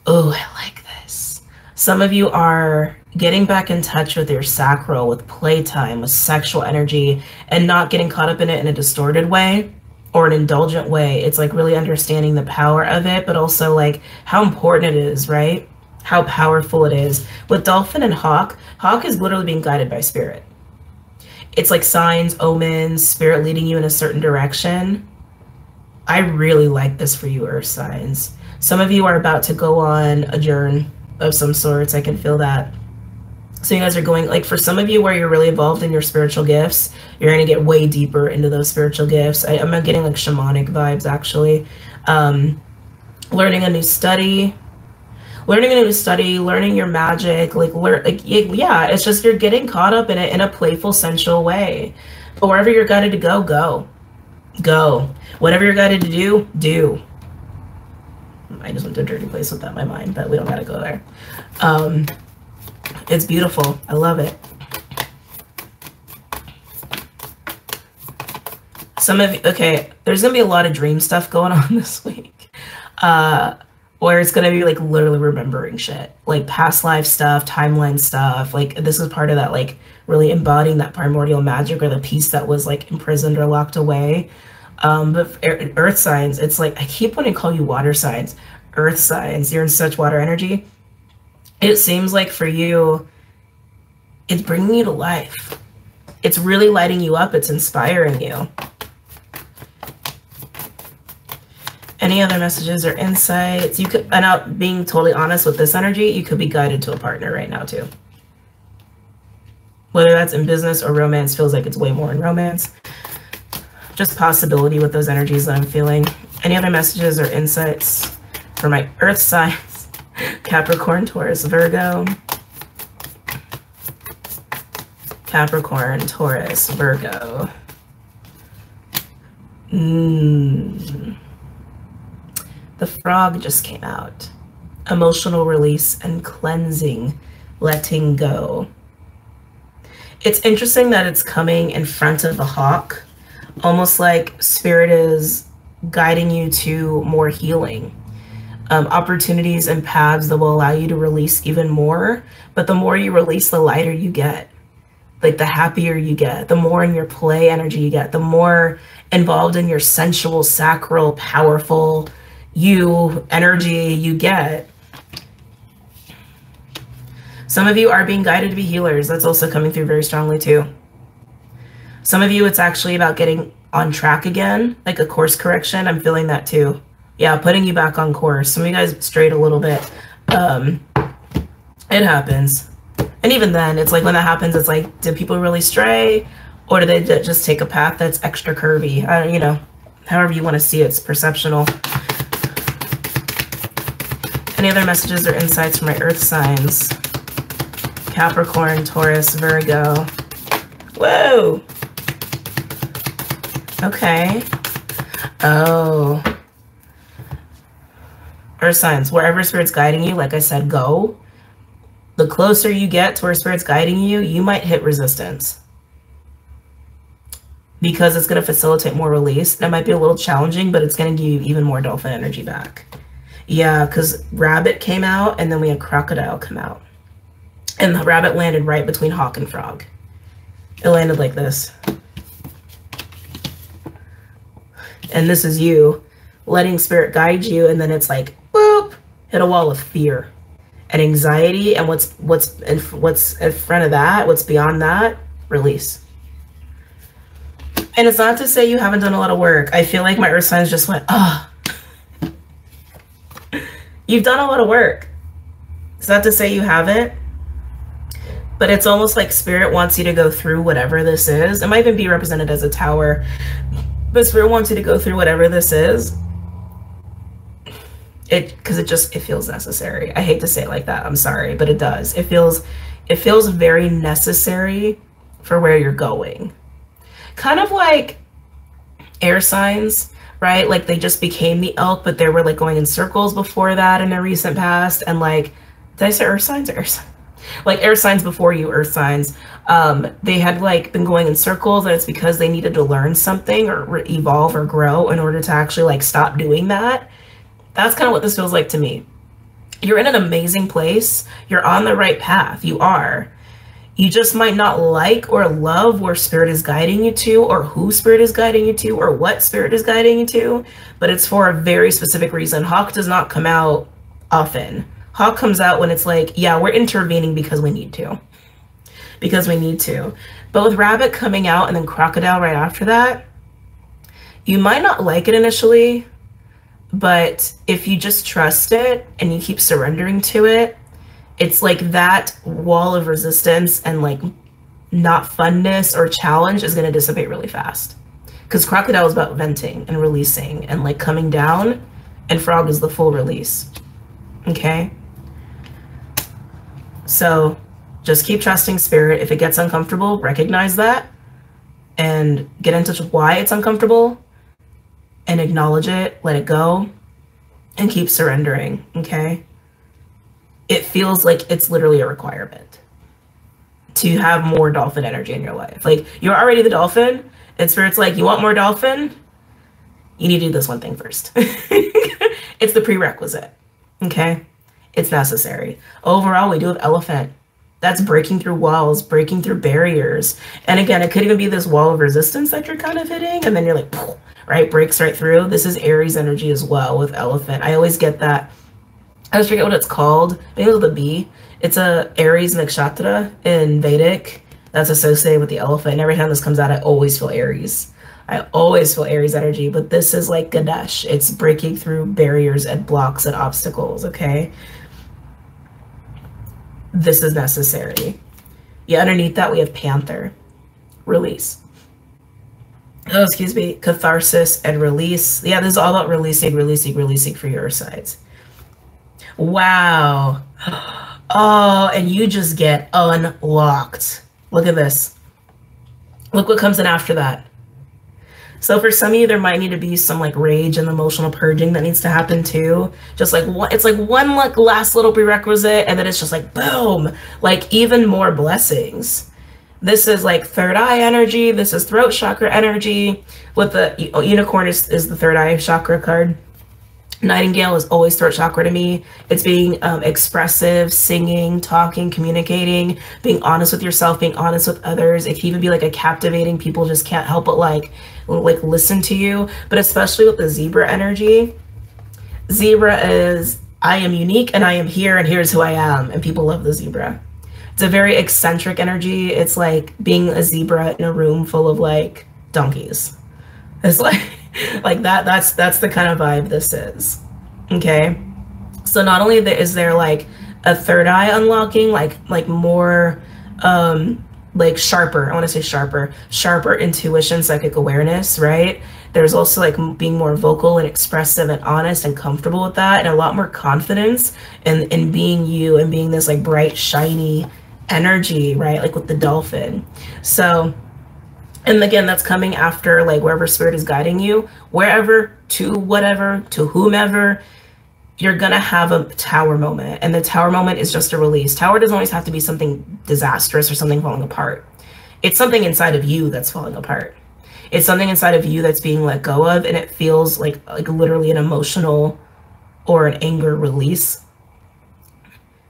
Oh, I like this. Some of you are getting back in touch with your sacral, with playtime, with sexual energy, and not getting caught up in it in a distorted way or an indulgent way. It's like really understanding the power of it, but also like how important it is, right? How powerful it is. With dolphin and hawk, hawk is literally being guided by spirit. It's like signs, omens, spirit leading you in a certain direction. I really like this for you, Earth signs. Some of you are about to go on a journey of some sorts. I can feel that. So you guys are going, like for some of you where you're really involved in your spiritual gifts, you're going to get way deeper into those spiritual gifts. I'm getting like shamanic vibes actually. Learning a new study, learning your magic, yeah, it's just you're getting caught up in it in a playful, sensual way. But wherever you're guided to go, go. Whatever you're guided to do, do. I just went to a dirty place with that in my mind, but we don't gotta go there. It's beautiful. I love it. Some of you, okay, there's gonna be a lot of dream stuff going on this week. Where it's gonna be like literally remembering shit, like past life stuff, timeline stuff. Like this is part of that, like really embodying that primordial magic or the piece that was like imprisoned or locked away. But earth signs, it's like I keep wanting to call you water signs. Earth signs, you're in such water energy. It seems like for you, it's bringing you to life. It's really lighting you up. It's inspiring you. Any other messages or insights? You could, and out being totally honest with this energy, you could be guided to a partner right now too. Whether that's in business or romance, feels like it's way more in romance. Just possibility with those energies that I'm feeling. Any other messages or insights for my earth signs? Capricorn, Taurus, Virgo. Capricorn, Taurus, Virgo. The frog just came out. Emotional release and cleansing, letting go. It's interesting that it's coming in front of the hawk, almost like spirit is guiding you to more healing. Opportunities and paths that will allow you to release even more. But the more you release, the lighter you get. Like the happier you get, the more in your play energy you get, the more involved in your sensual, sacral, powerful you energy you get. Some of you are being guided to be healers. That's also coming through very strongly too. Some of you, it's actually about getting on track again, like a course correction. I'm feeling that too. Yeah, putting you back on course. Some of you guys strayed a little bit. It happens. And even then, it's like when that happens, it's like, did people really stray? Or do they just take a path that's extra curvy? You know, however you want to see it, it's perceptional. Any other messages or insights from my earth signs? Capricorn, Taurus, Virgo. Whoa. Okay. Oh. Earth signs, wherever spirit's guiding you, like I said, go. The closer you get to where spirit's guiding you, you might hit resistance. Because it's going to facilitate more release. That might be a little challenging, but it's going to give you even more dolphin energy back. Yeah, because rabbit came out, and then we had crocodile come out. And the rabbit landed right between hawk and frog. It landed like this. And this is you letting spirit guide you, and then it's like, boop, hit a wall of fear. and anxiety and what's in front of that, what's beyond that, release. And it's not to say you haven't done a lot of work. I feel like my earth signs just went, ah. Oh. You've done a lot of work. It's not to say you haven't, but it's almost like spirit wants you to go through whatever this is. It might even be represented as a tower, but spirit wants you to go through whatever this is. Because it feels necessary. I hate to say it like that. I'm sorry, but it does. It feels very necessary for where you're going. Kind of like air signs, right? Like they just became the elk, but they were like going in circles before that in the recent past. And like, did I say earth signs or air signs? Like air signs before you, earth signs. They had like been going in circles, and it's because they needed to learn something or evolve or grow in order to actually like stop doing that. That's kind of what this feels like to me. You're in an amazing place. You're on the right path. You are. You just might not like or love where spirit is guiding you to, or who spirit is guiding you to, or what spirit is guiding you to, but it's for a very specific reason. Hawk does not come out often. Hawk comes out when it's like, yeah, we're intervening because we need to. Because we need to. But with rabbit coming out and then crocodile right after that, you might not like it initially, but if you just trust it and you keep surrendering to it, it's like that wall of resistance and like not funness or challenge is going to dissipate really fast. Because crocodile is about venting and releasing and like coming down, and frog is the full release. Okay? So just keep trusting spirit. If it gets uncomfortable, recognize that and get in touch with why it's uncomfortable and acknowledge it, let it go, and keep surrendering. Okay? It feels like it's literally a requirement to have more dolphin energy in your life. Like, you're already the dolphin, and spirit's like, you want more dolphin? You need to do this one thing first. It's the prerequisite, okay? It's necessary. Overall, we do have elephant. That's breaking through walls, breaking through barriers. And again, it could even be this wall of resistance that you're kind of hitting, and then you're like, right, breaks right through. This is Aries energy as well with elephant. I always get that. I always forget what it's called. Maybe with a B. It's a Aries nakshatra in Vedic that's associated with the elephant. And every time this comes out, I always feel Aries. I always feel Aries energy, but this is like Ganesh. It's breaking through barriers and blocks and obstacles, okay? This is necessary. Yeah, underneath that, we have Panther. Release. Oh, excuse me. Catharsis and release. Yeah, this is all about releasing for your sides. Wow. Oh, and you just get unlocked. Look at this. Look what comes in after that. So for some of you, there might need to be some like rage and emotional purging that needs to happen too. Just like one, it's like one like last little prerequisite, and then it's just like boom, like even more blessings. This is like third eye energy. This is throat chakra energy. With the unicorn is the third eye chakra card. Nightingale is always throat chakra to me. It's being expressive, singing, talking, communicating, being honest with yourself, being honest with others. It can even be like a captivating, people just can't help but like listen to you. But especially with the zebra energy, zebra is, I am unique and I am here and here's who I am. And people love the zebra. It's a very eccentric energy. It's like being a zebra in a room full of like donkeys. It's like that's the kind of vibe this is. Okay, so not only is there like a third eye unlocking, like more like sharper, I want to say sharper intuition, psychic awareness, right? There's also like being more vocal and expressive and honest and comfortable with that, and a lot more confidence in being you and being this like bright shiny energy, right? Like with the dolphin. So, and again, that's coming after like wherever spirit is guiding you, wherever, to whatever, to whomever, you're gonna have a tower moment. And the tower moment is just a release. Tower doesn't always have to be something disastrous or something falling apart. It's something inside of you that's falling apart. It's something inside of you that's being let go of, and it feels like literally an emotional or an anger release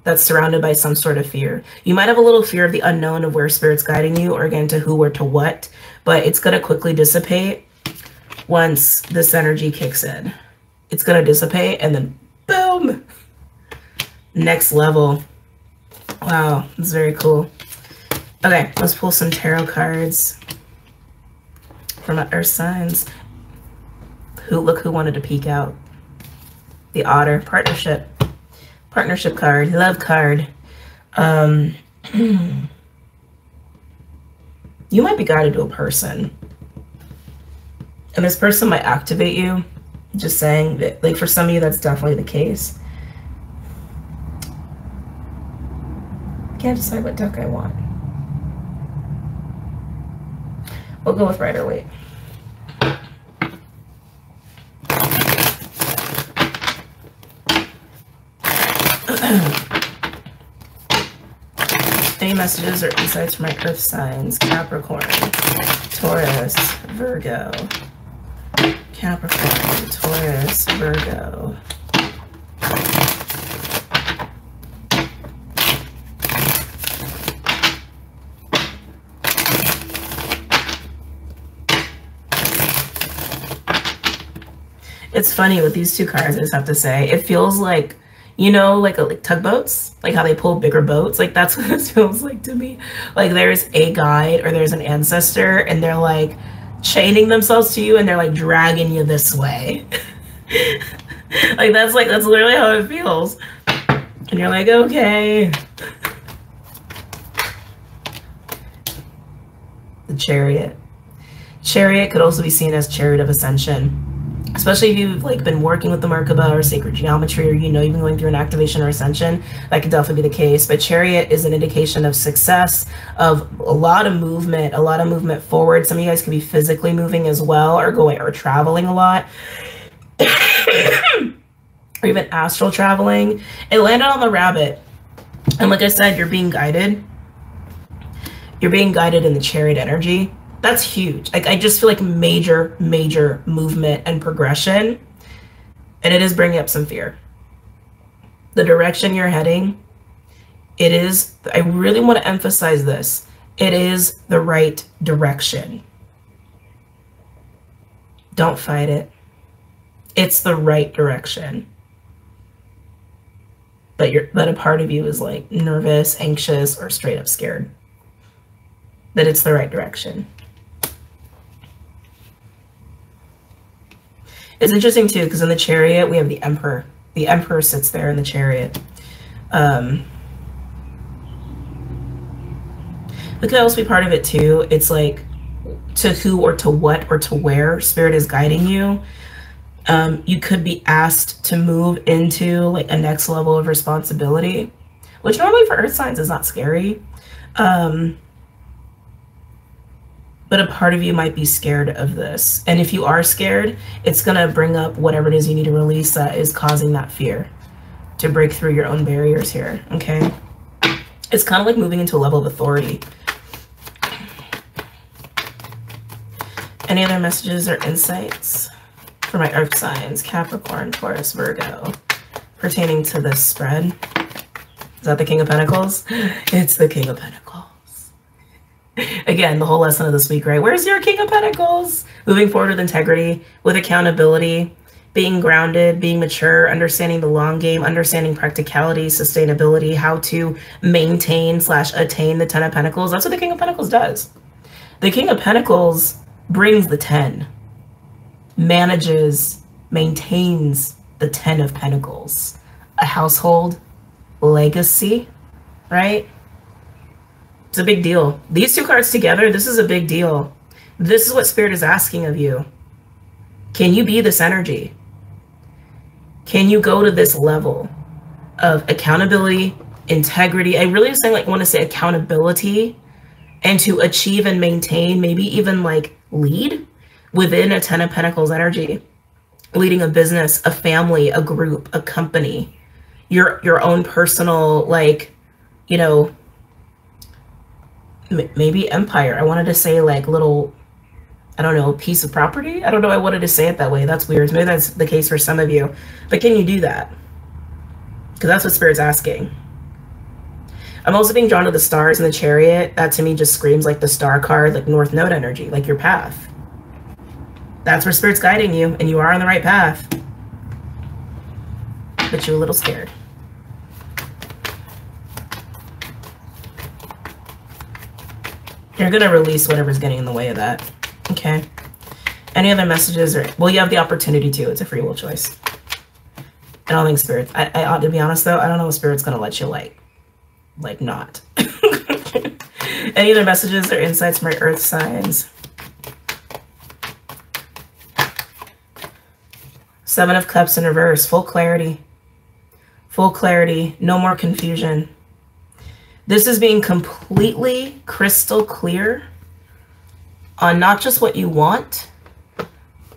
that's surrounded by some sort of fear. You might have a little fear of the unknown of where spirit's guiding you, or again, to who or to what, but it's going to quickly dissipate once this energy kicks in. It's going to dissipate, and then boom, Next level. Wow, that's very cool. Okay, let's pull some tarot cards for my earth signs. Look who wanted to peek out. The Otter. Partnership. Partnership card. Love card. You might be guided to a person. And this person might activate you. Just saying that, like, for some of you, that's definitely the case. Can't decide what deck I want. We'll go with Rider-Waite. Any messages or insights for my earth signs? Capricorn, Taurus, Virgo. Capricorn, Taurus, Virgo. It's funny with these two cards, I just have to say. It feels like, you know, like tugboats, like how they pull bigger boats. Like that's what this feels like to me. Like there's a guide or there's an ancestor and they're like chaining themselves to you and they're like dragging you this way. That's literally how it feels. And you're like, okay. The Chariot. Chariot could also be seen as Chariot of Ascension. Especially if you've like been working with the Merkaba or sacred geometry, or you know you've been going through an activation or ascension, that could definitely be the case. But Chariot is an indication of success, of a lot of movement forward. Some of you guys could be physically moving as well, or going or traveling a lot, or even astral traveling. It landed on the Rabbit, and like I said, you're being guided. You're being guided in the Chariot energy. That's huge. Like I just feel like major movement and progression, and it is bringing up some fear. The direction you're heading, it is, I really want to emphasize this, it is the right direction. Don't fight it. It's the right direction. But a part of you is like nervous, anxious, or straight up scared that it's the right direction. It's interesting too, because in the Chariot, we have the Emperor. The Emperor sits there in the Chariot. It could also be part of it too. It's like to who or to what or to where Spirit is guiding you. You could be asked to move into like a next level of responsibility, which normally for earth signs is not scary. But a part of you might be scared of this. And if you are scared, it's gonna bring up whatever it is you need to release that is causing that fear to break through your own barriers here, okay? It's kind of like moving into a level of authority. Any other messages or insights for my earth signs? Capricorn, Taurus, Virgo, pertaining to this spread. Is that the King of Pentacles? It's the King of Pentacles. Again, the whole lesson of this week, right? Where's your King of Pentacles? Moving forward with integrity, with accountability, being grounded, being mature, understanding the long game, understanding practicality, sustainability, how to maintain / attain the 10 of Pentacles. That's what the King of Pentacles does. The King of Pentacles brings the 10, manages, maintains the 10 of Pentacles. A household, legacy, right? It's a big deal. These two cards together, this is a big deal. This is what Spirit is asking of you. Can you be this energy? Can you go to this level of accountability, integrity? I really want to say accountability, and to achieve and maintain, maybe even like lead within a 10 of Pentacles energy, leading a business, a family, a group, a company, your own personal, like, you know, maybe empire. I wanted to say like little, I don't know, piece of property. I don't know. I wanted to say it that way. That's weird. Maybe that's the case for some of you. But can you do that? Because that's what Spirit's asking. I'm also being drawn to the stars in the Chariot. That to me just screams like the star card, like North Node energy, like your path. That's where Spirit's guiding you, and you are on the right path. But you're a little scared. You're going to release whatever's getting in the way of that. Okay. Any other messages? Or, well, you have the opportunity to. It's a free will choice. I don't think Spirit, I ought to be honest though, I don't know if Spirit's going to let you like not. Any other messages or insights from my earth signs? 7 of Cups in reverse, full clarity. Full clarity, no more confusion. This is being completely crystal clear on not just what you want,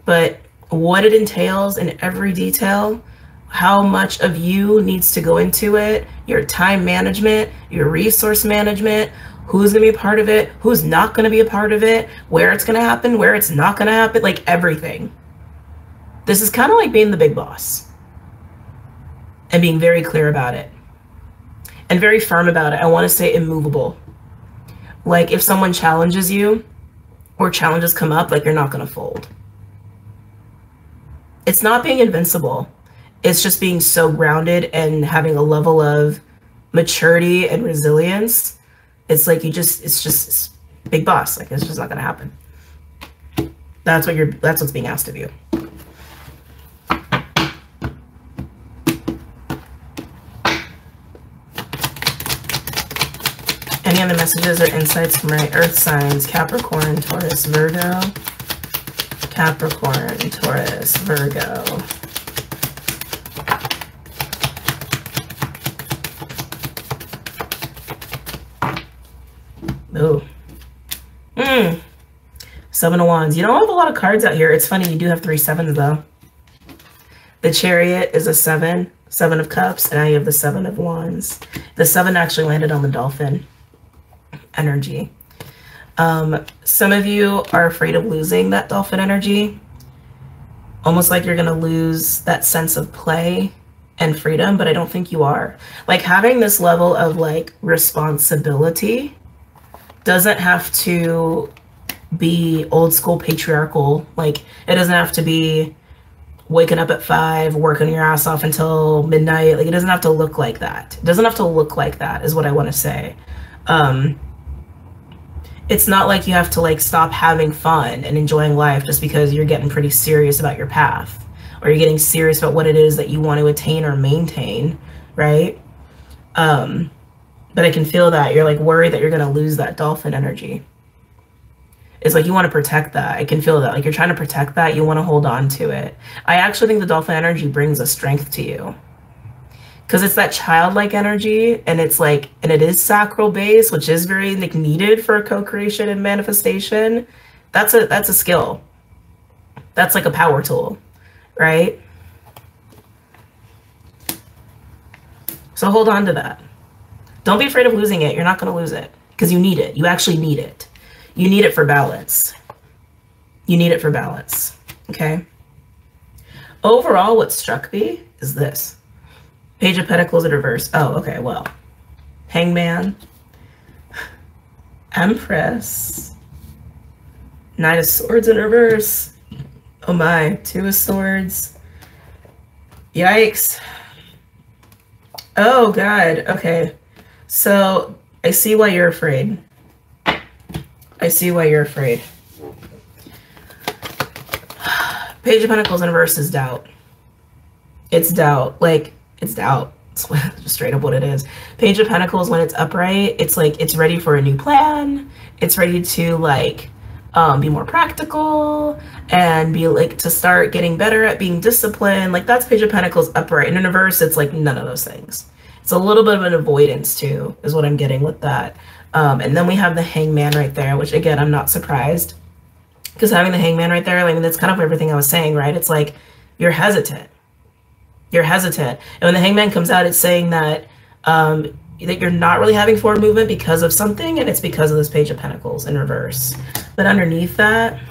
but what it entails in every detail, how much of you needs to go into it, your time management, your resource management, who's going to be a part of it, who's not going to be a part of it, where it's going to happen, where it's not going to happen, like everything. This is kind of like being the big boss and being very clear about it and very firm about it. I want to say immovable. Like if someone challenges you or challenges come up, like you're not going to fold. It's not being invincible. It's just being so grounded and having a level of maturity and resilience. It's like it's big boss. Like it's just not going to happen. That's what's being asked of you. Any other messages or insights from my earth signs? Capricorn, Taurus, Virgo. Capricorn, Taurus, Virgo. Ooh. 7 of Wands. You don't have a lot of cards out here. It's funny, you do have 3 sevens though. The Chariot is a 7, 7 of Cups, and now you have the 7 of Wands. The 7 actually landed on the Dolphin energy. Some of you are afraid of losing that Dolphin energy. Almost like you're going to lose that sense of play and freedom, but I don't think you are. Like having this level of like responsibility doesn't have to be old school patriarchal. Like it doesn't have to be waking up at 5, working your ass off until midnight. Like it doesn't have to look like that. It doesn't have to look like that is what I want to say. It's not like you have to like stop having fun and enjoying life just because you're getting pretty serious about your path or you're getting serious about what it is that you want to attain or maintain, right? But I can feel that you're like worried that you're going to lose that Dolphin energy. It's like you want to protect that. I can feel that. Like you're trying to protect that. You want to hold on to it. I actually think the Dolphin energy brings a strength to you. Because it's that childlike energy, and it's like, and it is sacral based, which is very like needed for co-creation and manifestation. That's a skill. That's like a power tool, right? So hold on to that. Don't be afraid of losing it. You're not going to lose it because you need it. You actually need it. You need it for balance. You need it for balance. Okay. Overall, what struck me is this. Page of Pentacles in reverse. Oh, okay, well. Hangman. Empress. Knight of Swords in reverse. Oh my, 2 of Swords. Yikes. Oh, God. Okay. So, I see why you're afraid. I see why you're afraid. Page of Pentacles in reverse is doubt. It's doubt. Like, it's doubt. It's just straight up what it is. Page of Pentacles, when it's upright, it's like it's ready for a new plan. It's ready to like be more practical and be like to start getting better at being disciplined. Like that's Page of Pentacles upright. And in reverse, it's like none of those things. It's a little bit of an avoidance too, is what I'm getting with that. And then we have the Hangman right there, which again, I'm not surprised because having the Hangman right there, I mean, that's kind of everything I was saying, right? It's like you're hesitant. You're hesitant. And when the Hangman comes out, it's saying that that you're not really having forward movement because of something, and it's because of this Page of Pentacles in reverse. But underneath that,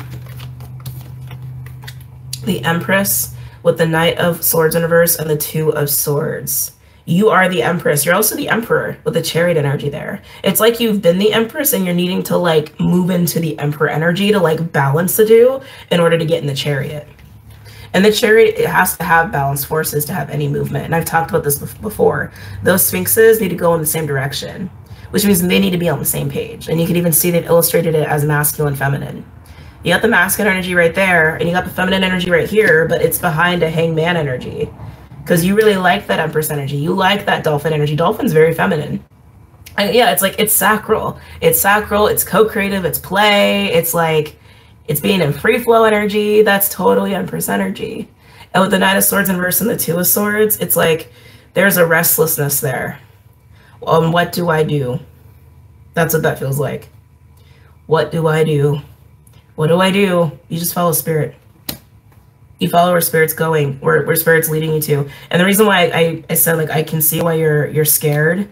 the Empress with the Knight of Swords in reverse and the 2 of Swords. You are the Empress. You're also the Emperor with the Chariot energy there. It's like you've been the Empress and you're needing to like move into the Emperor energy to like balance the 2 in order to get in the Chariot. And the Chariot, it has to have balanced forces to have any movement. And I've talked about this before. Those Sphinxes need to go in the same direction. which means they need to be on the same page. And you can even see they've illustrated it as masculine, feminine. You got the masculine energy right there, and you got the feminine energy right here, but it's behind a hangman energy. Because you really like that Empress energy. You like that dolphin energy. Dolphin's very feminine. And yeah, it's like, it's sacral. It's sacral, it's co-creative, it's play, it's like, it's being in free flow energy. That's totally Empress energy. And with the Knight of Swords in reverse and the Two of Swords, it's like, there's a restlessness there. What do I do? That's what that feels like. What do I do? What do I do? You just follow spirit. You follow where spirit's going, where spirit's leading you to. And the reason why I said, like, I can see why you're scared.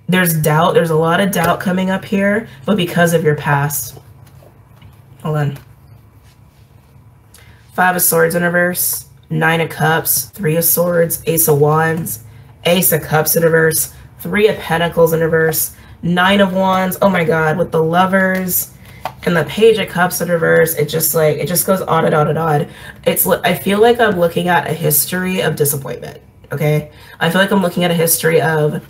There's doubt. There's a lot of doubt coming up here, but because of your past. Hold on. 5 of Swords in reverse, 9 of Cups, 3 of Swords, Ace of Wands, Ace of Cups in reverse, 3 of Pentacles in reverse, 9 of Wands. Oh my God, with the Lovers. And the Page of Cups in reverse, it just goes odd and odd and odd. I feel like I'm looking at a history of disappointment, okay? I feel like I'm looking at a history of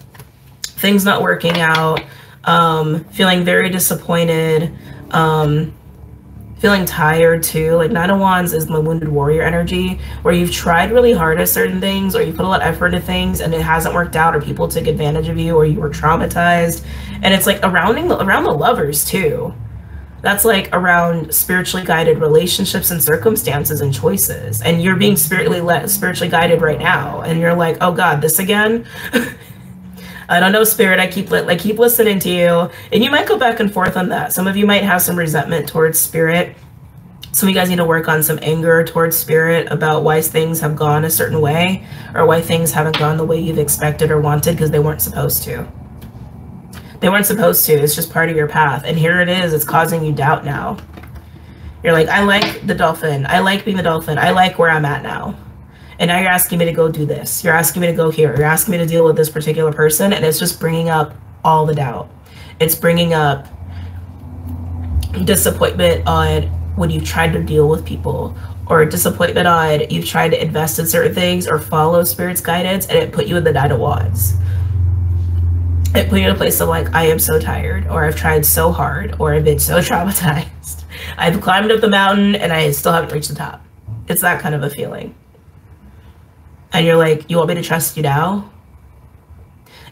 things not working out, feeling very disappointed, feeling tired too. Like 9 of Wands is the wounded warrior energy, where you've tried really hard at certain things, or you put a lot of effort into things and it hasn't worked out, or people took advantage of you, or you were traumatized. And it's like around the Lovers too. That's like around spiritually guided relationships and circumstances and choices. And you're being spiritually guided right now. And you're like, oh God, this again? I don't know, spirit, I keep listening to you. And you might go back and forth on that. Some of you might have some resentment towards spirit. Some of you guys need to work on some anger towards spirit about why things have gone a certain way, or why things haven't gone the way you've expected or wanted, because they weren't supposed to. They weren't supposed to. It's just part of your path. And here it is. It's causing you doubt now. You're like, I like the dolphin. I like being the dolphin. I like where I'm at now. And now you're asking me to go do this. You're asking me to go here. You're asking me to deal with this particular person. And it's just bringing up all the doubt. It's bringing up disappointment on when you've tried to deal with people, or disappointment on you've tried to invest in certain things or follow spirit's guidance, and it put you in the Knight of Wands. It put you in a place of like, I am so tired, or I've tried so hard, or I've been so traumatized. I've climbed up the mountain and I still haven't reached the top. It's that kind of a feeling. And you're like, you want me to trust you now?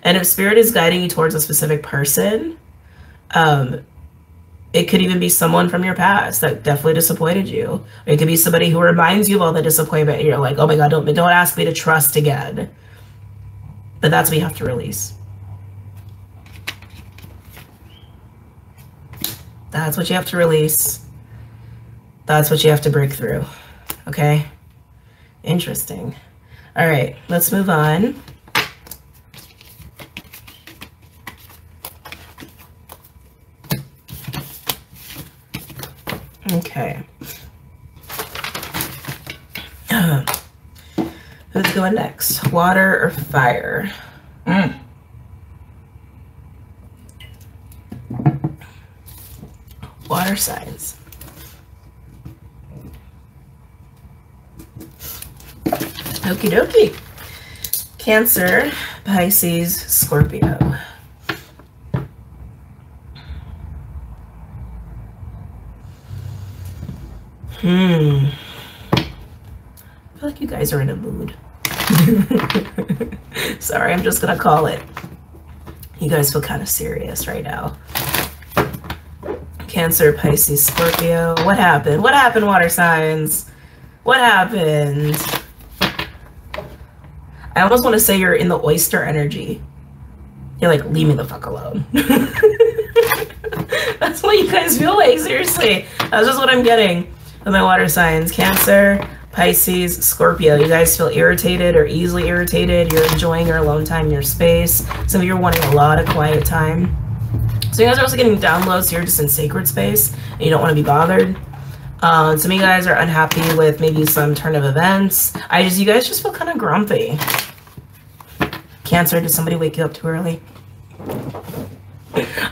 And if spirit is guiding you towards a specific person, it could even be someone from your past that definitely disappointed you. Or it could be somebody who reminds you of all the disappointment. And you're like, oh my God, don't ask me to trust again. But that's what you have to release. That's what you have to release. That's what you have to break through. Okay? Interesting. All right, let's move on. Okay. Who's going next? Water or fire? Water signs. Okie dokie. Cancer, Pisces, Scorpio. I feel like you guys are in a mood. Sorry, I'm just gonna call it. You guys feel kind of serious right now. Cancer, Pisces, Scorpio. What happened? What happened, water signs? What happened? I almost want to say you're in the oyster energy. You're like, leave me the fuck alone. That's what you guys feel like, seriously. That's just what I'm getting with my water signs. Cancer, Pisces, Scorpio. You guys feel irritated or easily irritated. You're enjoying your alone time, your space. Some of you are wanting a lot of quiet time. So you guys are also getting downloads here just in sacred space, and you don't want to be bothered. Some of you guys are unhappy with maybe some turn of events. You guys just feel kind of grumpy. Cancer, did somebody wake you up too early?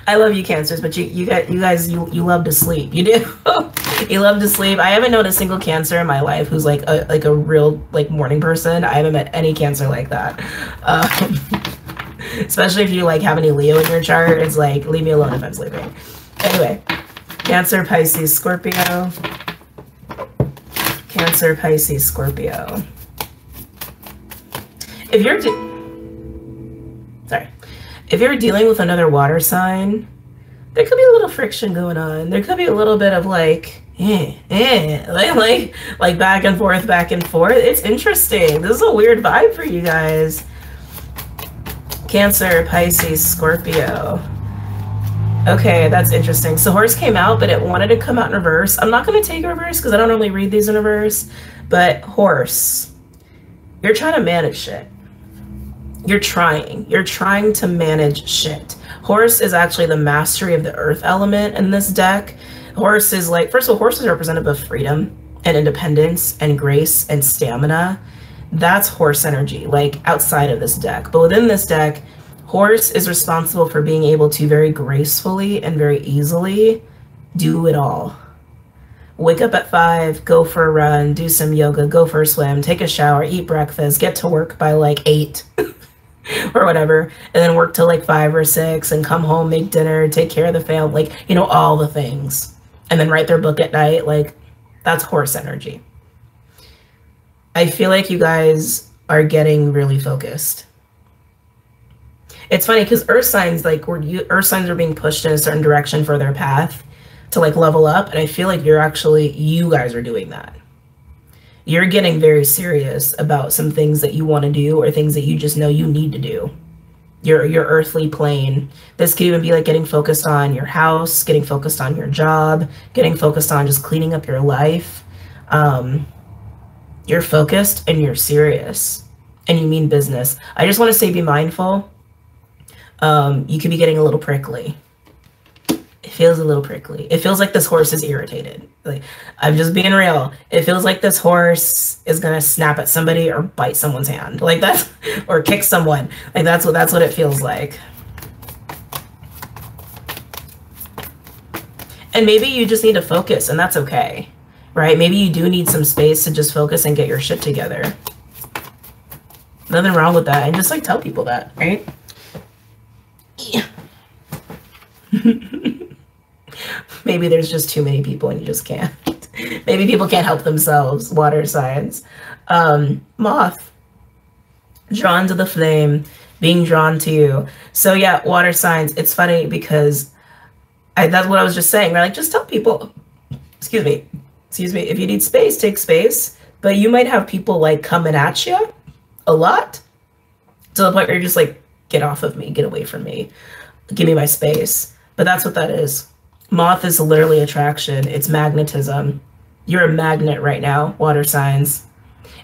I love you, Cancers, but you guys love to sleep. You do. You love to sleep. I haven't known a single Cancer in my life who's like a real like morning person. I haven't met any Cancer like that. Especially if you like have any Leo in your chart, it's like, leave me alone if I'm sleeping. Anyway, Cancer, Pisces, Scorpio. Cancer, Pisces, Scorpio. If you're if you're dealing with another water sign, there could be a little friction going on. There could be a little bit of like back and forth, back and forth. It's interesting. This is a weird vibe for you guys. Cancer, Pisces, Scorpio. Okay, that's interesting. So horse came out, but it wanted to come out in reverse. I'm not going to take reverse because I don't normally read these in reverse. But horse, you're trying to manage shit. You're trying to manage shit. Horse is actually the mastery of the earth element in this deck. Horse is like, first of all, horse is representative of freedom and independence and grace and stamina. That's horse energy, like outside of this deck. But within this deck, horse is responsible for being able to very gracefully and very easily do it all. Wake up at 5, go for a run, do some yoga, go for a swim, take a shower, eat breakfast, get to work by like 8 or whatever, and then work till like 5 or 6 and come home, make dinner, take care of the family, like, you know, all the things. And then write their book at night. Like, that's horse energy. I feel like you guys are getting really focused. It's funny because earth signs, like earth signs are being pushed in a certain direction for their path to like level up. And I feel like you guys are doing that. You're getting very serious about some things that you want to do or things that you just know you need to do. Your earthly plane. This could even be like getting focused on your house, getting focused on your job, getting focused on just cleaning up your life. You're focused and you're serious and you mean business. I just want to say be mindful. You could be getting a little prickly. It feels a little prickly. It feels like this horse is irritated. Like, I'm just being real. It feels like this horse is gonna snap at somebody or bite someone's hand. Like that's, or kick someone. Like that's what it feels like. And maybe you just need to focus, and that's okay, right? Maybe you do need some space to just focus and get your shit together. Nothing wrong with that. And just like tell people that, right? Yeah. Maybe there's just too many people and you just can't. Maybe people can't help themselves. Water signs. Moth. Drawn to the flame. Being drawn to you. So yeah, water signs. It's funny because that's what I was just saying. Right? Like, just tell people, excuse me, if you need space, take space. But you might have people like coming at you a lot to the point where you're just like, get off of me, get away from me, give me my space. But that's what that is. Moth is literally attraction. It's magnetism. You're a magnet right now, water signs.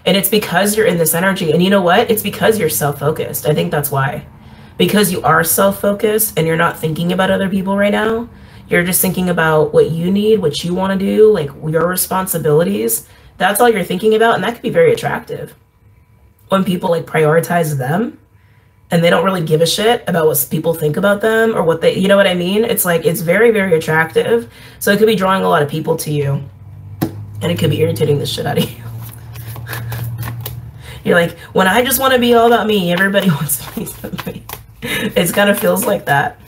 And it's because you're in this energy. And you know what? It's because you're self-focused. I think that's why. Because you are self-focused and you're not thinking about other people right now. You're just thinking about what you need, what you want to do, like your responsibilities. That's all you're thinking about. And that could be very attractive. When people like prioritize them and they don't really give a shit about what people think about them or what they, you know what I mean? It's like, it's very, very attractive. So it could be drawing a lot of people to you and it could be irritating the shit out of you. You're like, when I just want to be all about me, everybody wants to be something. It kind of feels like that.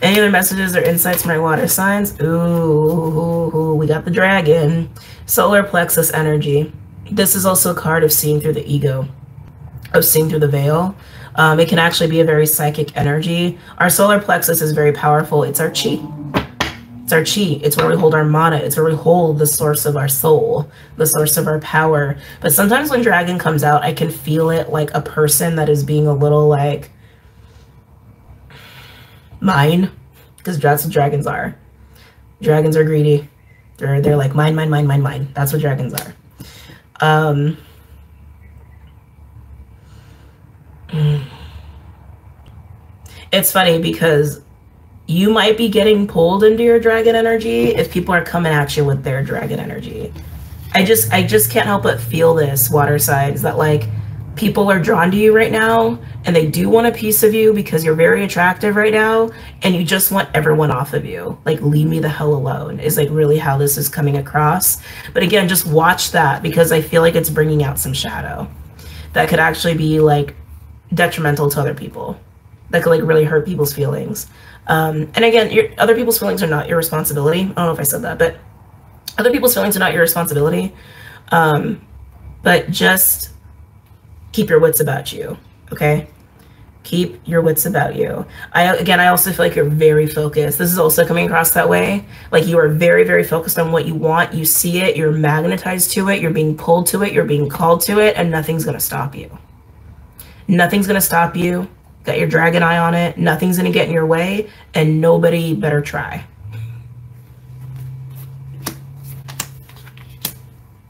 Any other messages or insights from my water signs? Ooh, we got the dragon. Solar plexus energy. This is also a card of seeing through the ego, of seeing through the veil. It can actually be a very psychic energy. Our solar plexus is very powerful. It's our chi. It's our chi. It's where we hold our mana. It's where we hold the source of our soul, the source of our power. But sometimes when dragon comes out, I can feel it like a person that is being a little like mine, because that's what dragons are. Dragons are greedy. They're like mine, mine, mine, mine, mine. That's what dragons are. It's funny because you might be getting pulled into your dragon energy if people are coming at you with their dragon energy. I just can't help but feel this, water signs, that like people are drawn to you right now and they do want a piece of you because you're very attractive right now and you just want everyone off of you. Like, leave me the hell alone is like really how this is coming across. But again, just watch that because I feel like it's bringing out some shadow that could actually be like detrimental to other people. that could like really hurt people's feelings. And again, other people's feelings are not your responsibility. I don't know if I said that, but other people's feelings are not your responsibility. But just keep your wits about you, okay? Keep your wits about you. I also feel like you're very focused. This is also coming across that way. Like you are very, very focused on what you want. You see it, you're magnetized to it, you're being pulled to it, you're being called to it, and nothing's gonna stop you. Nothing's gonna stop you. Got your dragon eye on it. Nothing's gonna get in your way, and nobody better try.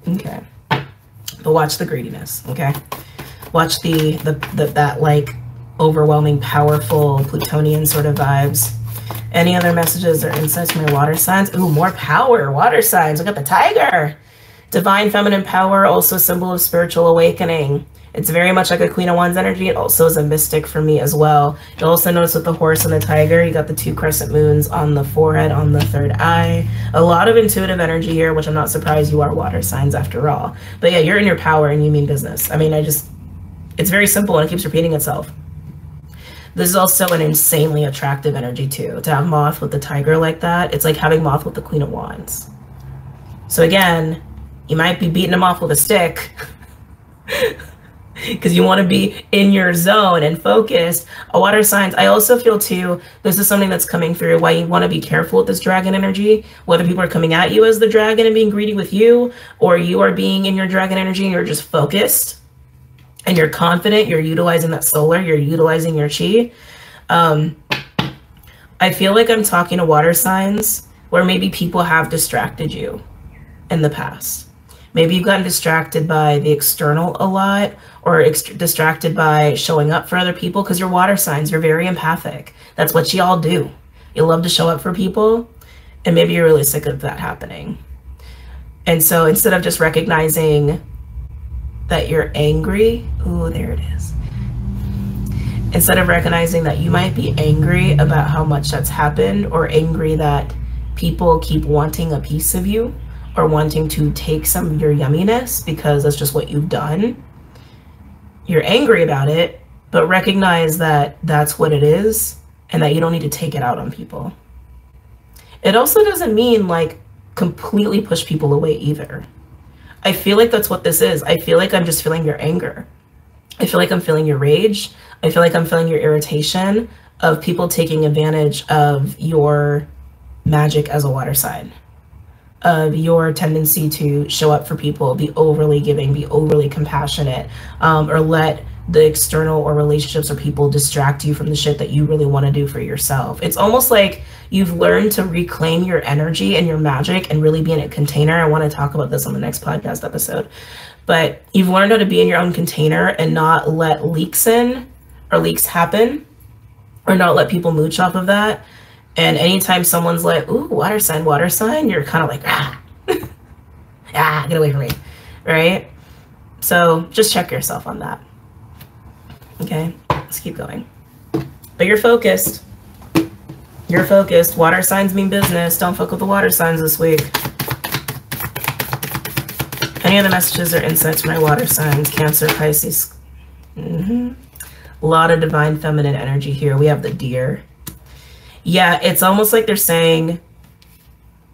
Okay. But watch the greediness, okay? Watch that like overwhelming, powerful Plutonian sort of vibes. Any other messages or insights from your water signs? Ooh, more power, water signs. Look at the tiger. Divine feminine power, also a symbol of spiritual awakening. It's very much like a Queen of Wands energy. It also is a mystic for me as well. You'll also notice with the horse and the tiger, you got the 2 crescent moons on the forehead, on the 3rd eye. A lot of intuitive energy here, which I'm not surprised you are water signs after all. But yeah, you're in your power and you mean business. I mean, it's very simple and it keeps repeating itself. This is also an insanely attractive energy too. To have Moth with the tiger like that, it's like having Moth with the Queen of Wands. So again, you might be beating them off with a stick because you want to be in your zone and focused. Water signs, I also feel too, this is something that's coming through why you want to be careful with this dragon energy, whether people are coming at you as the dragon and being greedy with you, or you are being in your dragon energy and you're just focused and you're confident, you're utilizing that solar, you're utilizing your chi. I feel like I'm talking to water signs where maybe people have distracted you in the past. Maybe you've gotten distracted by the external a lot, or distracted by showing up for other people, because you're water signs, you're very empathic. That's what you all do. You love to show up for people, and maybe you're really sick of that happening. And so instead of just recognizing that you're angry, ooh, there it is. Instead of recognizing that you might be angry about how much that's happened, or angry that people keep wanting a piece of you, or wanting to take some of your yumminess because that's just what you've done. You're angry about it, but recognize that that's what it is and that you don't need to take it out on people. It also doesn't mean like completely push people away either. I feel like that's what this is. I feel like I'm just feeling your anger. I feel like I'm feeling your rage. I feel like I'm feeling your irritation of people taking advantage of your magic as a water sign, of your tendency to show up for people, be overly giving, be overly compassionate, or let the external or relationships or people distract you from the shit that you really want to do for yourself. It's almost like you've learned to reclaim your energy and your magic and really be in a container. I want to talk about this on the next podcast episode, but you've learned how to be in your own container and not let leaks in or leaks happen, or not let people mooch off of that. And anytime someone's like, ooh, water sign, you're kind of like, get away from me, right? So just check yourself on that. Okay, let's keep going. But you're focused. You're focused. Water signs mean business. Don't fuck with the water signs this week. Any other messages or insights from my water signs? Cancer, Pisces. A lot of divine feminine energy here. We have the deer. Yeah, it's almost like they're saying,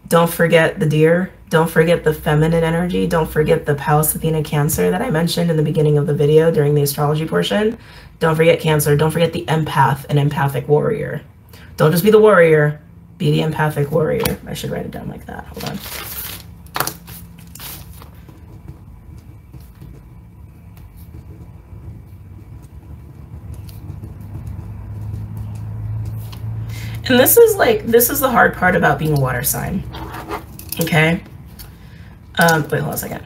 don't forget the deer. Don't forget the feminine energy. Don't forget the Pallas Athena Cancer that I mentioned in the beginning of the video during the astrology portion. Don't forget Cancer. Don't forget the empath and empathic warrior. Don't just be the warrior, be the empathic warrior. I should write it down like that. Hold on. And this is the hard part about being a water sign. Okay. Wait, hold on a second.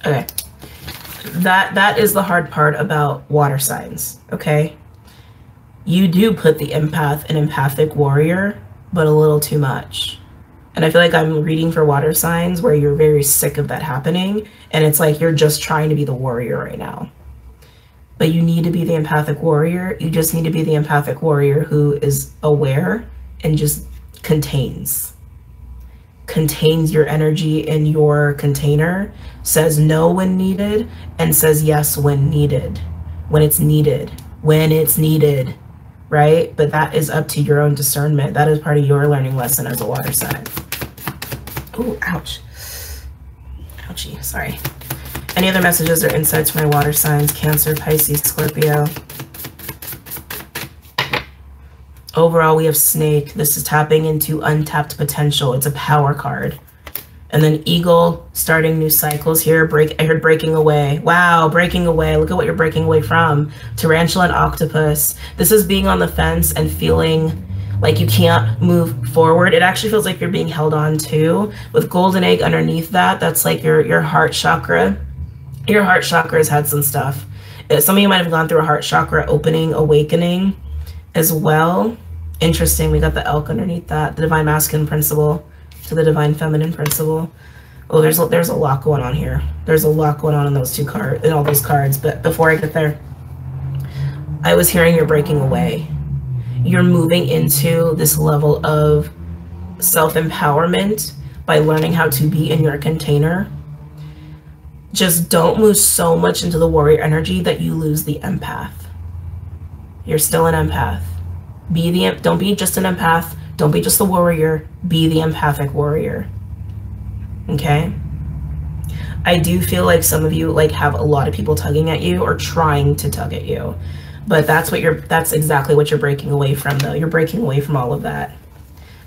Okay. That is the hard part about water signs, okay? You do put the empath and empathic warrior, but a little too much. And I feel like I'm reading for water signs where you're very sick of that happening, and it's like you're just trying to be the warrior right now. But you need to be the empathic warrior. You just need to be the empathic warrior who is aware and just contains contains your energy in your container, says no when needed, and says yes when needed, when it's needed, right? But that is up to your own discernment. That is part of your learning lesson as a water sign. Ooh, ouch. Ouchie, sorry. Any other messages or insights for my water signs? Cancer, Pisces, Scorpio. Overall, we have Snake. This is tapping into untapped potential. It's a power card. And then Eagle, starting new cycles here. I heard breaking away. Wow, breaking away. Look at what you're breaking away from. Tarantula and Octopus. This is being on the fence and feeling like you can't move forward. It actually feels like you're being held on to. With Golden Egg underneath that, that's like your heart chakra. Your heart chakra has had some stuff. Some of you might have gone through a heart chakra opening, awakening as well. Interesting, we got the elk underneath that, the divine masculine principle to the divine feminine principle. Oh, there's a lot going on here. There's a lot going on in those two cards, in all those cards. But before I get there, I was hearing you're breaking away. You're moving into this level of self-empowerment by learning how to be in your container. Just don't move so much into the warrior energy that you lose the empath. You're still an empath. Don't be just an empath. Don't be just the warrior. Be the empathic warrior. Okay? I do feel like some of you like have a lot of people tugging at you or trying to tug at you. But that's exactly what you're breaking away from though. You're breaking away from all of that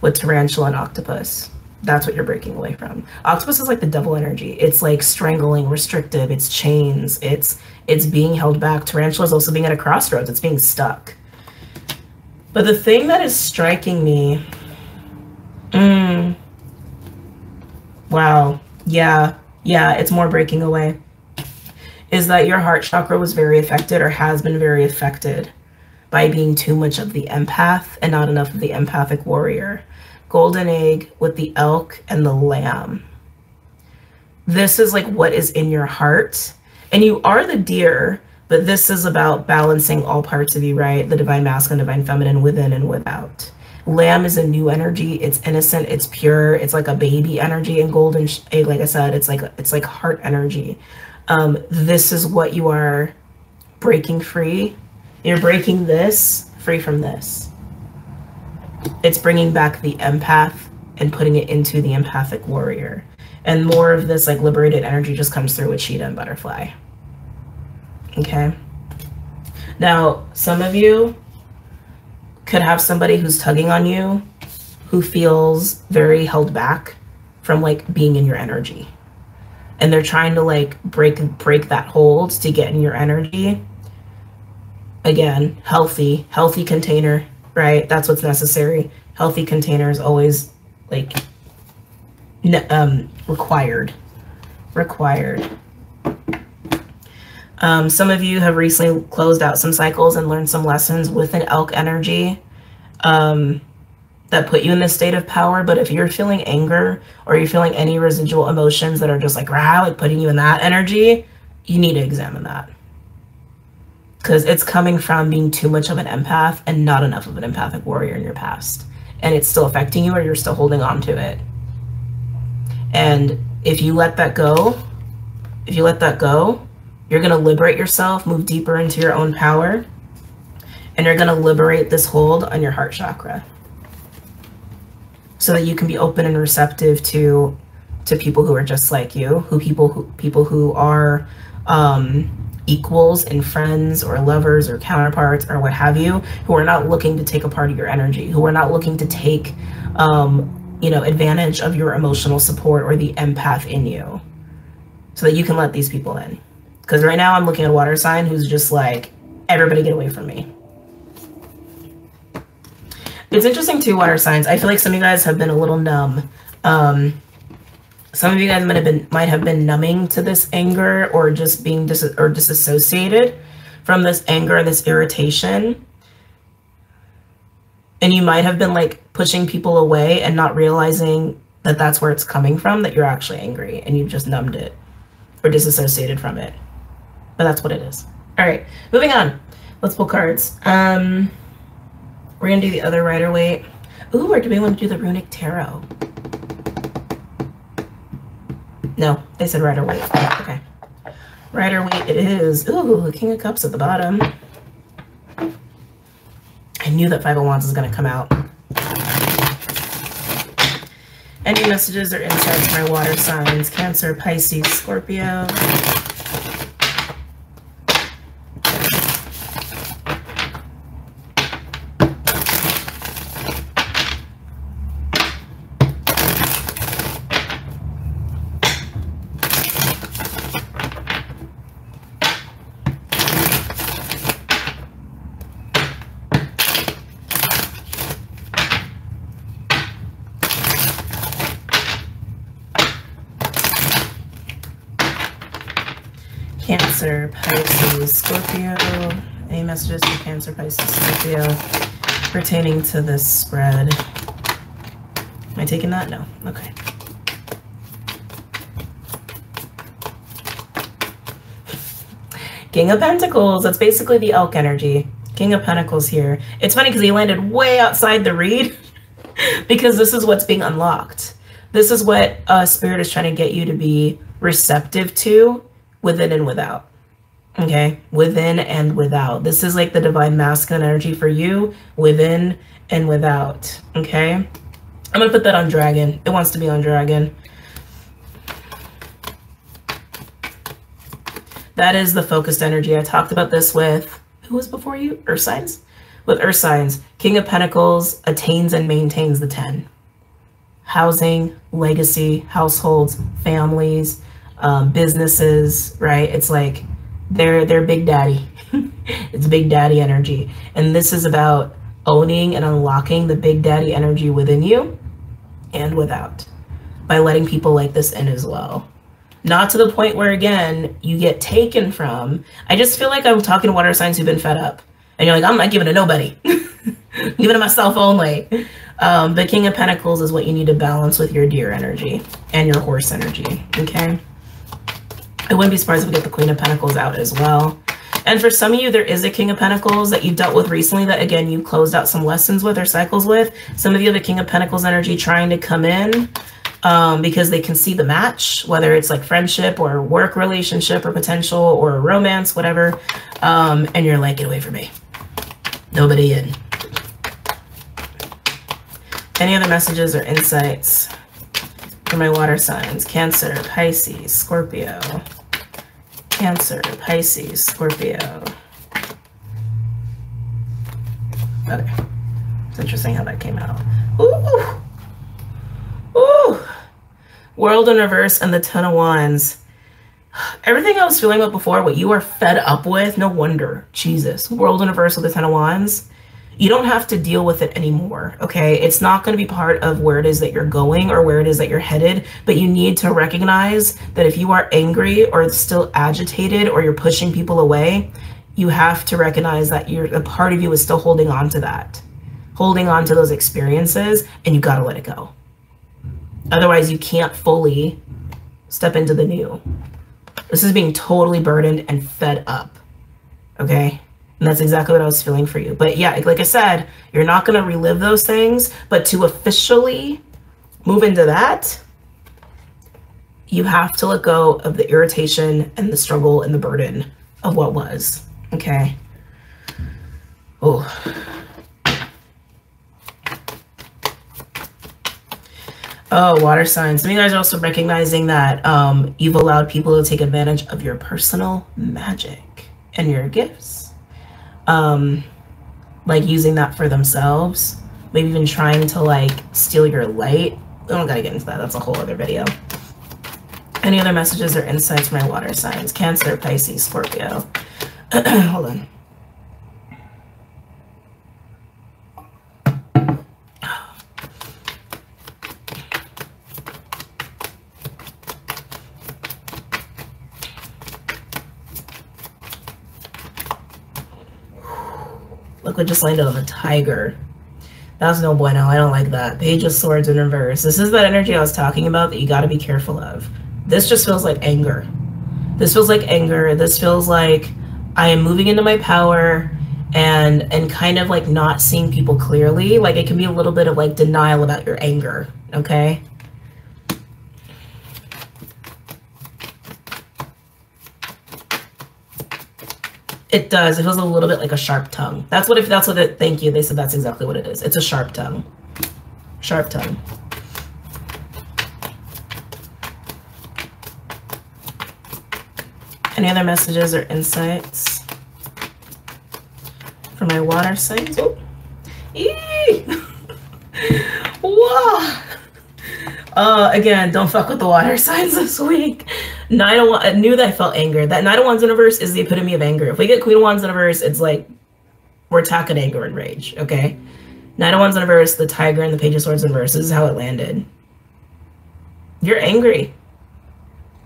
with Tarantula and Octopus. That's what you're breaking away from. Octopus is like the devil energy. It's like strangling, restrictive, it's chains, it's being held back. Tarantula is also being at a crossroads. It's being stuck. But the thing that is striking me, wow, yeah, it's more breaking away, is that your heart chakra was very affected or has been very affected by being too much of the empath and not enough of the empathic warrior. Golden Egg with the elk and the lamb. This is like what is in your heart. And you are the deer, but this is about balancing all parts of you, right? The divine masculine, divine feminine, within and without. Lamb is a new energy. It's innocent. It's pure. It's like a baby energy. And Golden Egg, like I said, it's like heart energy. This is what you are breaking free. You're breaking this free from this. It's bringing back the empath and putting it into the empathic warrior. And more of this like liberated energy just comes through with cheetah and butterfly. Okay. Now, some of you could have somebody who's tugging on you who feels very held back from like being in your energy. And they're trying to like break that hold to get in your energy. Again, healthy container, right? That's what's necessary. Healthy container is always like required. Some of you have recently closed out some cycles and learned some lessons with an elk energy that put you in this state of power. But if you're feeling anger or you're feeling any residual emotions that are just like, rah, like putting you in that energy, you need to examine that. Because it's coming from being too much of an empath and not enough of an empathic warrior in your past. And it's still affecting you or you're still holding on to it. And if you let that go, you're going to liberate yourself, move deeper into your own power, and you're going to liberate this hold on your heart chakra so that you can be open and receptive to people who are just like you, people who are equals and friends or lovers or counterparts or what have you, who are not looking to take a part of your energy, who are not looking to take advantage of your emotional support or the empath in you, so that you can let these people in. Because right now I'm looking at a water sign who's just like, everybody get away from me. It's interesting too, water signs. I feel like some of you guys have been a little numb. Some of you guys might have been numbing to this anger or just being disassociated from this anger and this irritation. And you might have been like pushing people away and not realizing that that's where it's coming from, that you're actually angry and you've just numbed it or disassociated from it. But that's what it is. All right, moving on. Let's pull cards. We're gonna do the other Rider-Waite. Ooh, or do we want to do the Runic Tarot? No, they said Rider Waite. Okay. Rider Waite it is. Ooh, the King of Cups at the bottom. I knew that Five of Wands was going to come out. Any messages or insights for my water signs? Cancer, Pisces, Scorpio. Cancer, Pisces, Scorpio. Any messages for Cancer, Pisces, Scorpio pertaining to this spread? Am I taking that? No. Okay. King of Pentacles. That's basically the elk energy. King of Pentacles here. It's funny because he landed way outside the read because this is what's being unlocked. This is what Spirit is trying to get you to be receptive to. Within and without. Okay, within and without. This is like the divine masculine energy for you, within and without. Okay, I'm gonna put that on Dragon. It wants to be on Dragon. That is the focused energy. I talked about this with, who was before you? Earth signs? With Earth signs, King of Pentacles attains and maintains the 10. Housing, legacy, households, families, businesses, right? It's like they're big daddy. It's big daddy energy. And this is about owning and unlocking the big daddy energy within you and without by letting people like this in as well. Not to the point where, again, you get taken from. I just feel like I'm talking to water signs who've been fed up. And you're like, I'm not giving to nobody. I'm giving to myself only. The King of Pentacles is what you need to balance with your deer energy and your horse energy, okay? I wouldn't be surprised if we get the Queen of Pentacles out as well. And for some of you, there is a King of Pentacles that you've dealt with recently that, again, you closed out some lessons with or cycles with. Some of you have the King of Pentacles energy trying to come in because they can see the match, whether it's like friendship or work relationship or potential or romance, whatever. And you're like, get away from me. Nobody in. Any other messages or insights for my water signs? Cancer, Pisces, Scorpio. Cancer, Pisces, Scorpio. Okay. It's interesting how that came out. Ooh. Ooh. World in reverse and the Ten of Wands. Everything I was feeling about before, what you are fed up with, no wonder. Jesus. World in reverse with the Ten of Wands. You don't have to deal with it anymore, okay? It's not going to be part of where it is that you're going or where it is that you're headed, but you need to recognize that if you are angry or still agitated or you're pushing people away, you have to recognize that a part of you is still holding on to that, holding on to those experiences, and you got to let it go. Otherwise, you can't fully step into the new. This is being totally burdened and fed up, okay? And that's exactly what I was feeling for you. But yeah, like I said, you're not going to relive those things, but to officially move into that, you have to let go of the irritation and the struggle and the burden of what was, okay? Oh. Oh, water signs. Some of you guys are also recognizing that you've allowed people to take advantage of your personal magic and your gifts. Like using that for themselves, maybe even trying to like steal your light. I don't gotta get into that. That's a whole other video. Any other messages or insights for my water signs? Cancer, Pisces, Scorpio. Hold on. Look what just landed on the Tiger. That's no bueno. I don't like that. Page of Swords in reverse. This is that energy I was talking about that you got to be careful of. This just feels like anger. This feels like anger. This feels like I am moving into my power and kind of like not seeing people clearly. Like it can be a little bit of like denial about your anger. Okay. It does. It feels a little bit like a sharp tongue. That's what it, thank you. They said that's exactly what it is. It's a sharp tongue. Sharp tongue. Any other messages or insights for my water signs? Oh. Eee! Whoa! Again, don't fuck with the water signs this week. Nine of Wands, I knew that I felt anger. That Nine of Wands in reverse is the epitome of anger. If we get Queen of Wands in reverse, it's like we're attacking anger and rage, okay? Nine of Wands in reverse, the Tiger and the Page of Swords in reverse. This is how it landed. You're angry.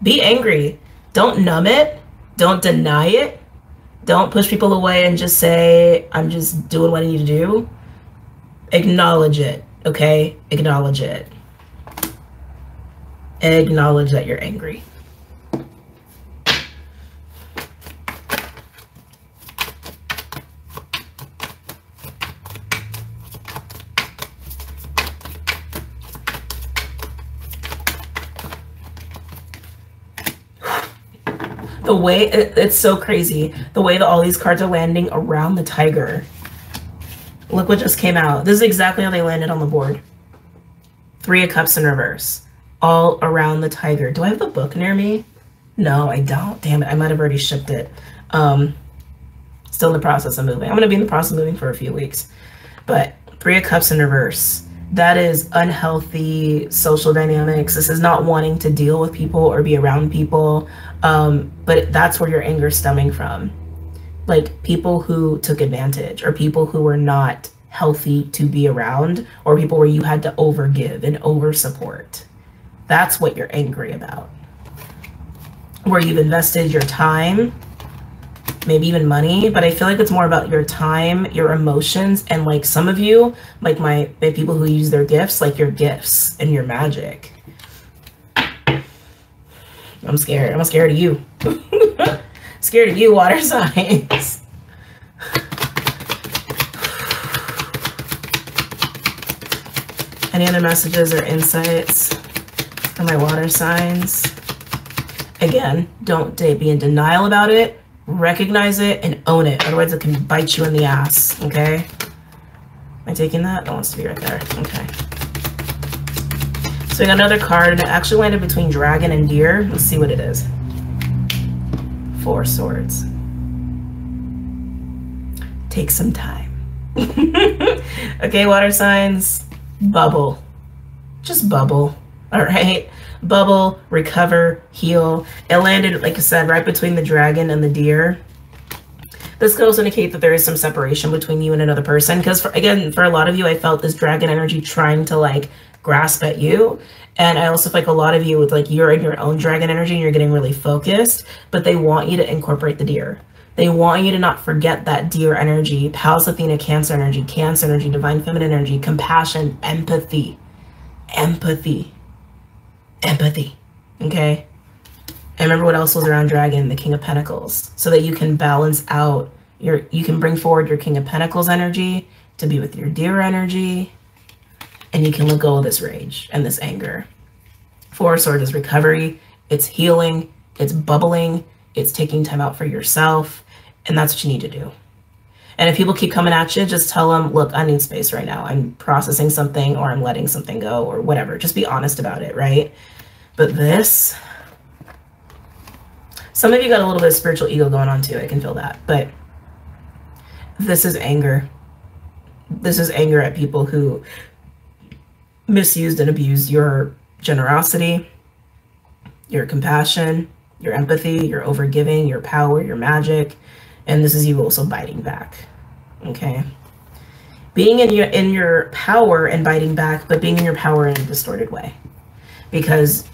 Be angry. Don't numb it. Don't deny it. Don't push people away and just say, I'm just doing what I need to do. Acknowledge it, okay? Acknowledge it. Acknowledge that you're angry. The way, it's so crazy. The way that all these cards are landing around the Tiger. Look what just came out. This is exactly how they landed on the board. Three of Cups in reverse. All around the Tiger. Do I have the book near me? No, I don't. Damn it. I might have already shipped it. Still in the process of moving. I'm going to be in the process of moving for a few weeks. But Three of Cups in reverse. That is unhealthy social dynamics. This is not wanting to deal with people or be around people. But that's where your anger is stemming from. Like people who took advantage or people who were not healthy to be around or people where you had to overgive and over support. That's what you're angry about. Where you've invested your time, maybe even money, but I feel like it's more about your time, your emotions, and like some of you, like my people who use their gifts, like your gifts and your magic. I'm scared. I'm scared of you. Scared of you, water signs. Any other messages or insights for my water signs? Again, don't be in denial about it. Recognize it and own it. Otherwise, it can bite you in the ass. Okay? Am I taking that? That wants to be right there. Okay. So we got another card, and it actually landed between Dragon and Deer. Let's see what it is. Four Swords. Take some time. Okay, water signs. Bubble. Just bubble. All right? Bubble, recover, heal. It landed, like I said, right between the Dragon and the Deer. This could also indicate that there is some separation between you and another person. Because, again, for a lot of you, I felt this Dragon energy trying to, like, grasp at you. And I also feel like a lot of you with, like, you're in your own Dragon energy and you're getting really focused. But they want you to incorporate the Deer. They want you to not forget that Deer energy, Pallas Athena, Cancer energy, Divine Feminine energy, compassion, empathy. Empathy. Empathy. Okay? And remember what else was around Dragon? The King of Pentacles. So that you can balance out you can bring forward your King of Pentacles energy to be with your Deer energy. And you can let go of this rage and this anger. Four of Swords is recovery. It's healing. It's bubbling. It's taking time out for yourself. And that's what you need to do. And if people keep coming at you, just tell them, look, I need space right now. I'm processing something or I'm letting something go or whatever. Just be honest about it, right? But this, some of you got a little bit of spiritual ego going on too. I can feel that. But this is anger. This is anger at people who misused and abused your generosity, your compassion, your empathy, your overgiving, your power, your magic. And this is you also biting back. Okay? Being in your power and biting back, but being in your power in a distorted way. Because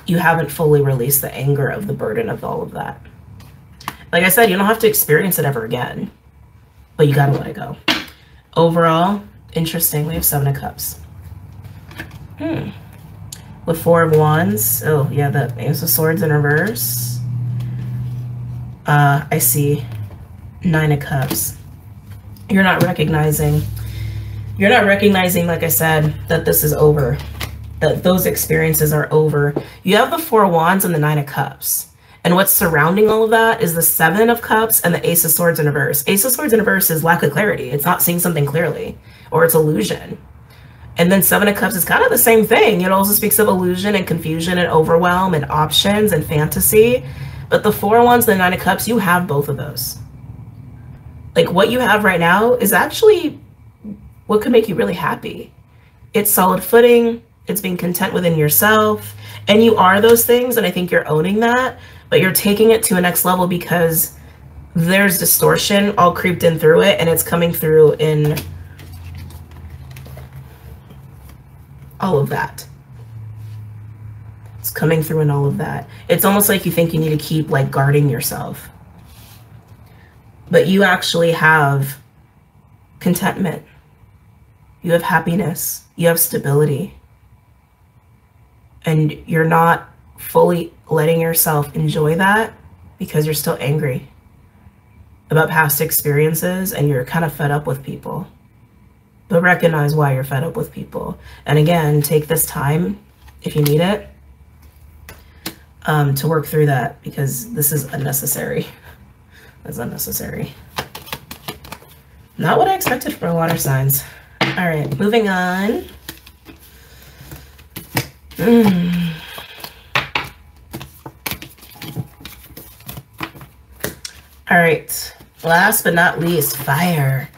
you haven't fully released the anger of the burden of all of that. Like I said, you don't have to experience it ever again. But you gotta let it go. Overall, interesting. We have Seven of Cups. With Four of Wands. Oh, yeah, the Ace of Swords in reverse. I see Nine of Cups. You're not recognizing, like I said, that this is over. That those experiences are over. You have the Four of Wands and the Nine of Cups. And what's surrounding all of that is the Seven of Cups and the Ace of Swords in reverse. Ace of Swords in reverse is lack of clarity. It's not seeing something clearly, or it's illusion. And then Seven of Cups is kind of the same thing. It also speaks of illusion and confusion and overwhelm and options and fantasy. But the Four of Wands and the Nine of Cups, you have both of those. Like what you have right now is actually what could make you really happy. It's solid footing. It's being content within yourself. And you are those things, and I think you're owning that. But you're taking it to a next level because there's distortion all creeped in through it, and it's coming through in all of that. It's coming through in all of that. It's almost like you think you need to keep like guarding yourself. But you actually have contentment. You have happiness. You have stability. And you're not fully letting yourself enjoy that because you're still angry about past experiences and you're kind of fed up with people. But recognize why you're fed up with people. And again, take this time, if you need it, to work through that, because this is unnecessary. That's unnecessary. Not what I expected for water signs. All right, moving on. All right, last but not least, fire.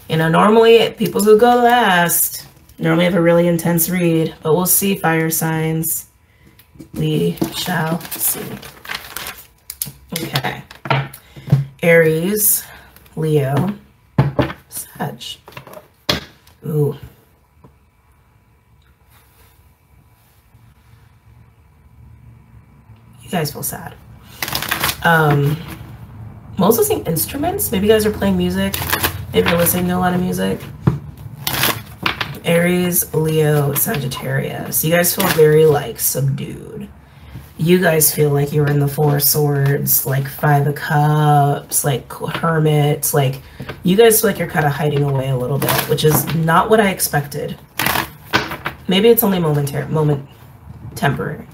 You know, normally people who go last normally have a really intense read, but we'll see, fire signs. We shall see. Okay. Aries, Leo, Sag. Ooh. You guys feel sad. I'm also seeing instruments. Maybe you guys are playing music. Maybe you're listening to a lot of music. Aries, Leo, Sagittarius. You guys feel very like subdued. You guys feel like you're in the Four of Swords, like Five of Cups, like Hermits. Like you guys feel like you're kind of hiding away a little bit, which is not what I expected. Maybe it's only temporary.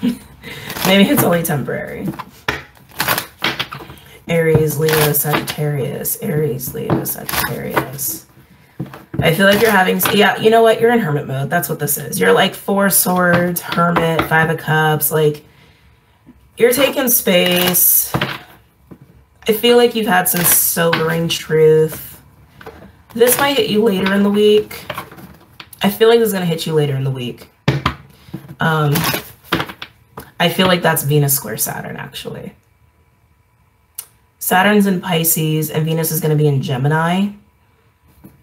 Maybe it's only temporary. Aries, Leo, Sagittarius. Aries, Leo, Sagittarius. I feel like you're having, yeah, you know what? You're in hermit mode. That's what this is. You're like Four Swords, Hermit, Five of Cups. Like, you're taking space. I feel like you've had some sobering truth. This might hit you later in the week. I feel like this is going to hit you later in the week. I feel like that's Venus square Saturn, actually. Saturn's in Pisces, and Venus is going to be in Gemini.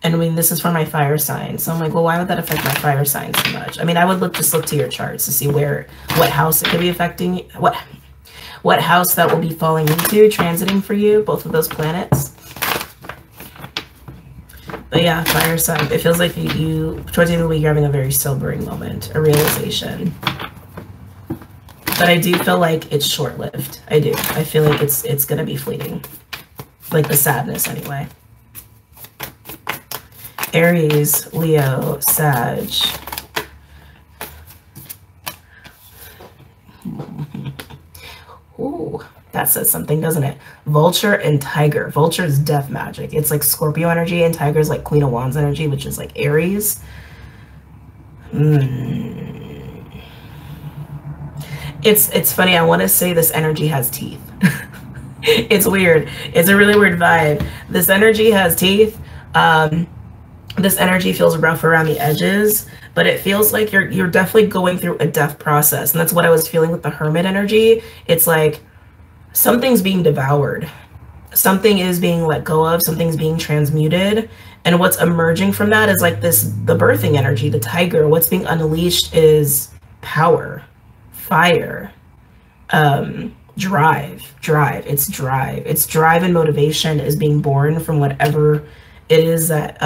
And I mean, this is for my fire sign. So I'm like, well, why would that affect my fire sign so much? I mean, I would just look to your charts to see what house it could be affecting, what house that will be falling into, transiting for you, both of those planets. But yeah, fire sign. It feels like you towards the end of the week, you're having a very sobering moment, a realization. But I do feel like it's short-lived. I do. I feel like it's gonna be fleeting. Like the sadness anyway. Aries, Leo, Sag. Ooh, that says something, doesn't it? Vulture and Tiger. Vulture is death magic. It's like Scorpio energy, and Tiger is like Queen of Wands energy, which is like Aries. It's funny. I want to say this energy has teeth. It's weird. It's a really weird vibe. This energy has teeth. This energy feels rough around the edges, but it feels like you're definitely going through a death process. And that's what I was feeling with the Hermit energy. It's like something's being devoured. Something is being let go of. Something's being transmuted. And what's emerging from that is like the birthing energy, the tiger. What's being unleashed is power, fire, drive. It's drive and motivation is being born from whatever it is that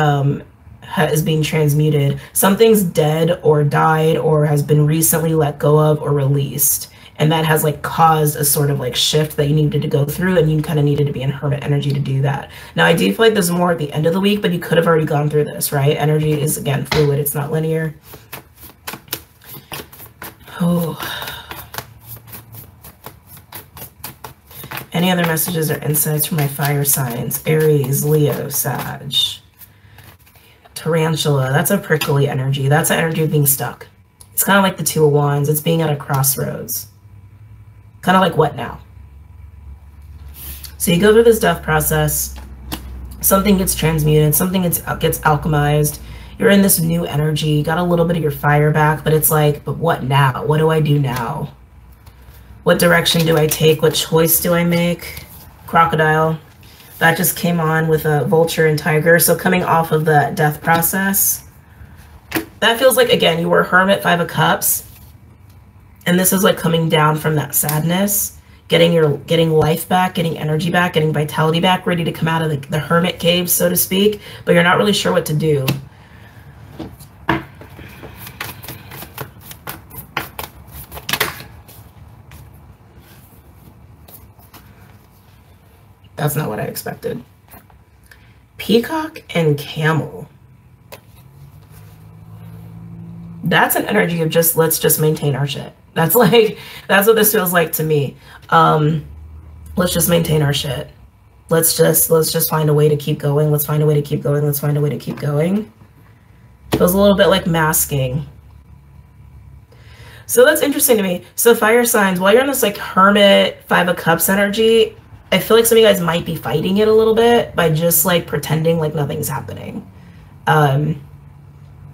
is being transmuted. Something's dead or died or has been recently let go of or released, and that has like caused a sort of like shift that you needed to go through, and you kind of needed to be in hermit energy to do that. Now I do feel like there's more at the end of the week, but you could have already gone through this, right? Energy is, again, fluid. It's not linear. Oh, Any other messages or insights from my fire signs? Aries, Leo, Sag. Tarantula, that's a prickly energy. That's an energy of being stuck. It's kind of like the Two of Wands. It's being at a crossroads. Kind of like, what now? So you go through this death process. Something gets transmuted. Something gets alchemized. You're in this new energy. You got a little bit of your fire back, but it's like, but what now? What do I do now? What direction do I take? What choice do I make? Crocodile. That just came on with a vulture and tiger. So coming off of the death process, that feels like, again, you were a hermit, 5 of Cups. And this is like coming down from that sadness, getting life back, getting energy back, getting vitality back, ready to come out of the hermit cave, so to speak, but you're not really sure what to do. That's not what I expected. Peacock and Camel. That's an energy of just, let's just maintain our shit. That's like, that's what this feels like to me. Let's just maintain our shit. Let's just find a way to keep going. Let's find a way to keep going. Let's find a way to keep going. Feels a little bit like masking. So that's interesting to me. So fire signs, while you're in this like hermit, 5 of Cups energy, I feel like some of you guys might be fighting it a little bit by just like pretending like nothing's happening.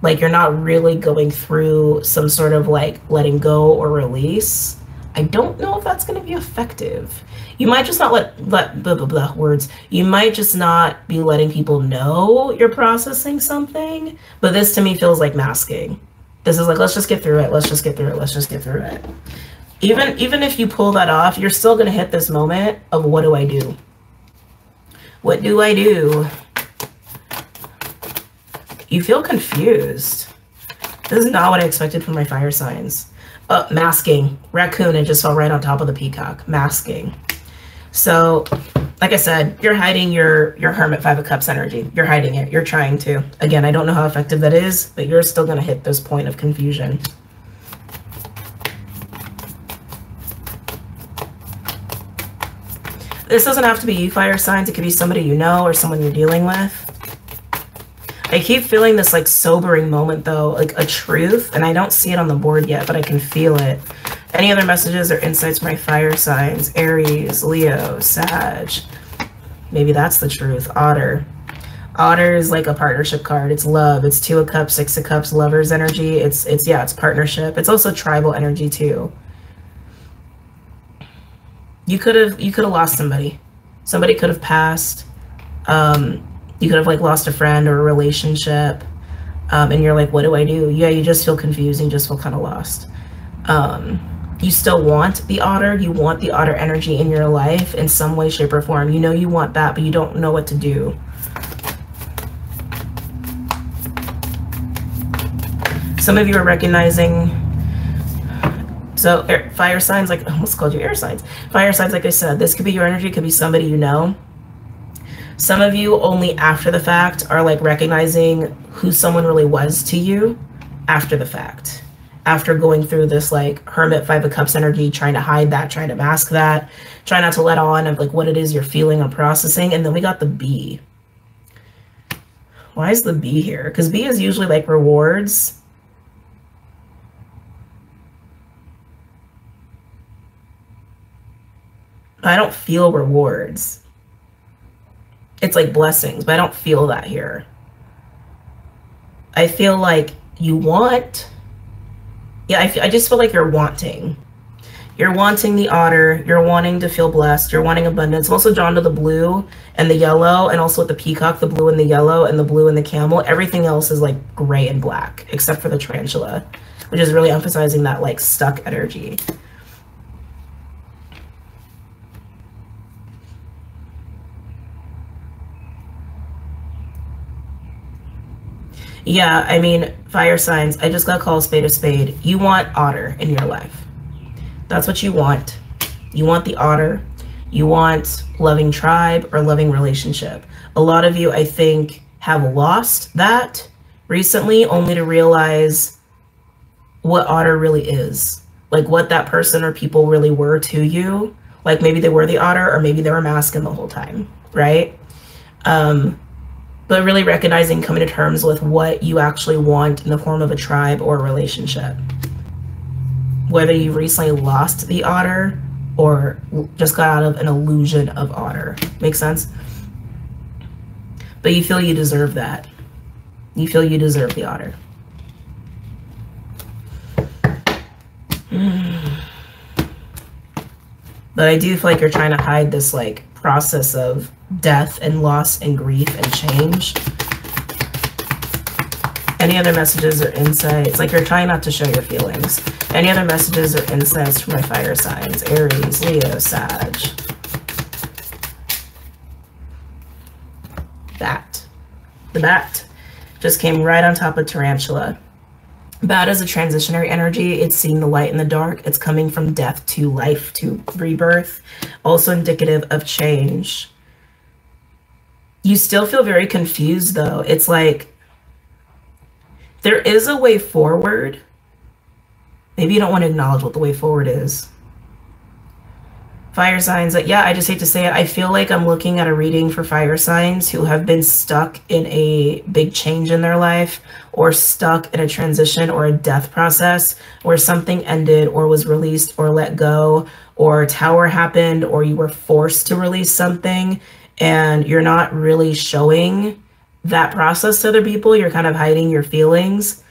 Like you're not really going through some sort of like letting go or release. I don't know if that's going to be effective. You might just not let blah, blah, blah, words. You might just not be letting people know you're processing something. But this to me feels like masking. This is like, let's just get through it. Let's just get through it. Let's just get through it. Even if you pull that off, you're still going to hit this moment of what do I do? What do I do? You feel confused. This is not what I expected from my fire signs. Masking. Raccoon, it just fell right on top of the peacock. Masking. So, like I said, you're hiding your Hermit 5 of Cups energy. You're hiding it. You're trying to. Again, I don't know how effective that is, but you're still going to hit this point of confusion. This doesn't have to be you, fire signs. It could be somebody you know or someone you're dealing with. I keep feeling this like sobering moment though, like a truth, and I don't see it on the board yet, but I can feel it. Any other messages or insights from my fire signs? Aries, Leo, Sag. Maybe that's the truth. Otter. Otter is like a partnership card. It's love. It's 2 of Cups, 6 of Cups, lovers energy. It's partnership. It's also tribal energy too. You could have lost somebody. Somebody could have passed. You could have like lost a friend or a relationship, and you're like, what do I do? Yeah, you just feel confused and you just feel kind of lost. You still want the otter. You want the otter energy in your life in some way, shape, or form. You know you want that, but you don't know what to do. Some of you are recognizing, so fire signs, like I almost called you air signs. Fire signs, like I said, this could be your energy, it could be somebody you know. Some of you only after the fact are like recognizing who someone really was to you after the fact. After going through this like Hermit 5 of Cups energy, trying to hide that, trying to mask that, try not to let on of like what it is you're feeling or processing. And then we got the B. Why is the B here? Because B is usually like rewards. I don't feel rewards. It's like blessings, but I don't feel that here. I feel like you want, yeah, I just feel like you're wanting. You're wanting the otter, you're wanting to feel blessed, you're wanting abundance. I'm also drawn to the blue and the yellow, and also with the peacock, the blue and the yellow, and the blue and the camel. Everything else is like gray and black, except for the tarantula, which is really emphasizing that like stuck energy. Yeah, I mean, fire signs, I just gotta call a spade a spade. You want otter in your life. That's what you want. You want the otter. You want loving tribe or loving relationship. A lot of you, I think, have lost that recently only to realize what otter really is. Like what that person or people really were to you, Like maybe they were the otter, or maybe they were masculine the whole time, right? But really recognizing, coming to terms with what you actually want in the form of a tribe or a relationship. Whether you recently lost the otter or just got out of an illusion of otter. Make sense? But you feel you deserve that. You feel you deserve the otter. But I do feel like you're trying to hide this like process of death and loss and grief and change. Any other messages or insights? Like you're trying not to show your feelings. Any other messages or insights for my fire signs? Aries, Leo, Sag. Bat. The bat just came right on top of Tarantula. Bat is a transitionary energy. It's seeing the light in the dark. It's coming from death to life, to rebirth. Also indicative of change. You still feel very confused though. It's like there is a way forward. Maybe you don't want to acknowledge what the way forward is. Fire signs, like, yeah, I just hate to say it. I feel like I'm looking at a reading for fire signs who have been stuck in a big change in their life, or stuck in a transition or a death process where something ended or was released or let go, or a tower happened, or you were forced to release something and you're not really showing that process to other people. You're kind of hiding your feelings.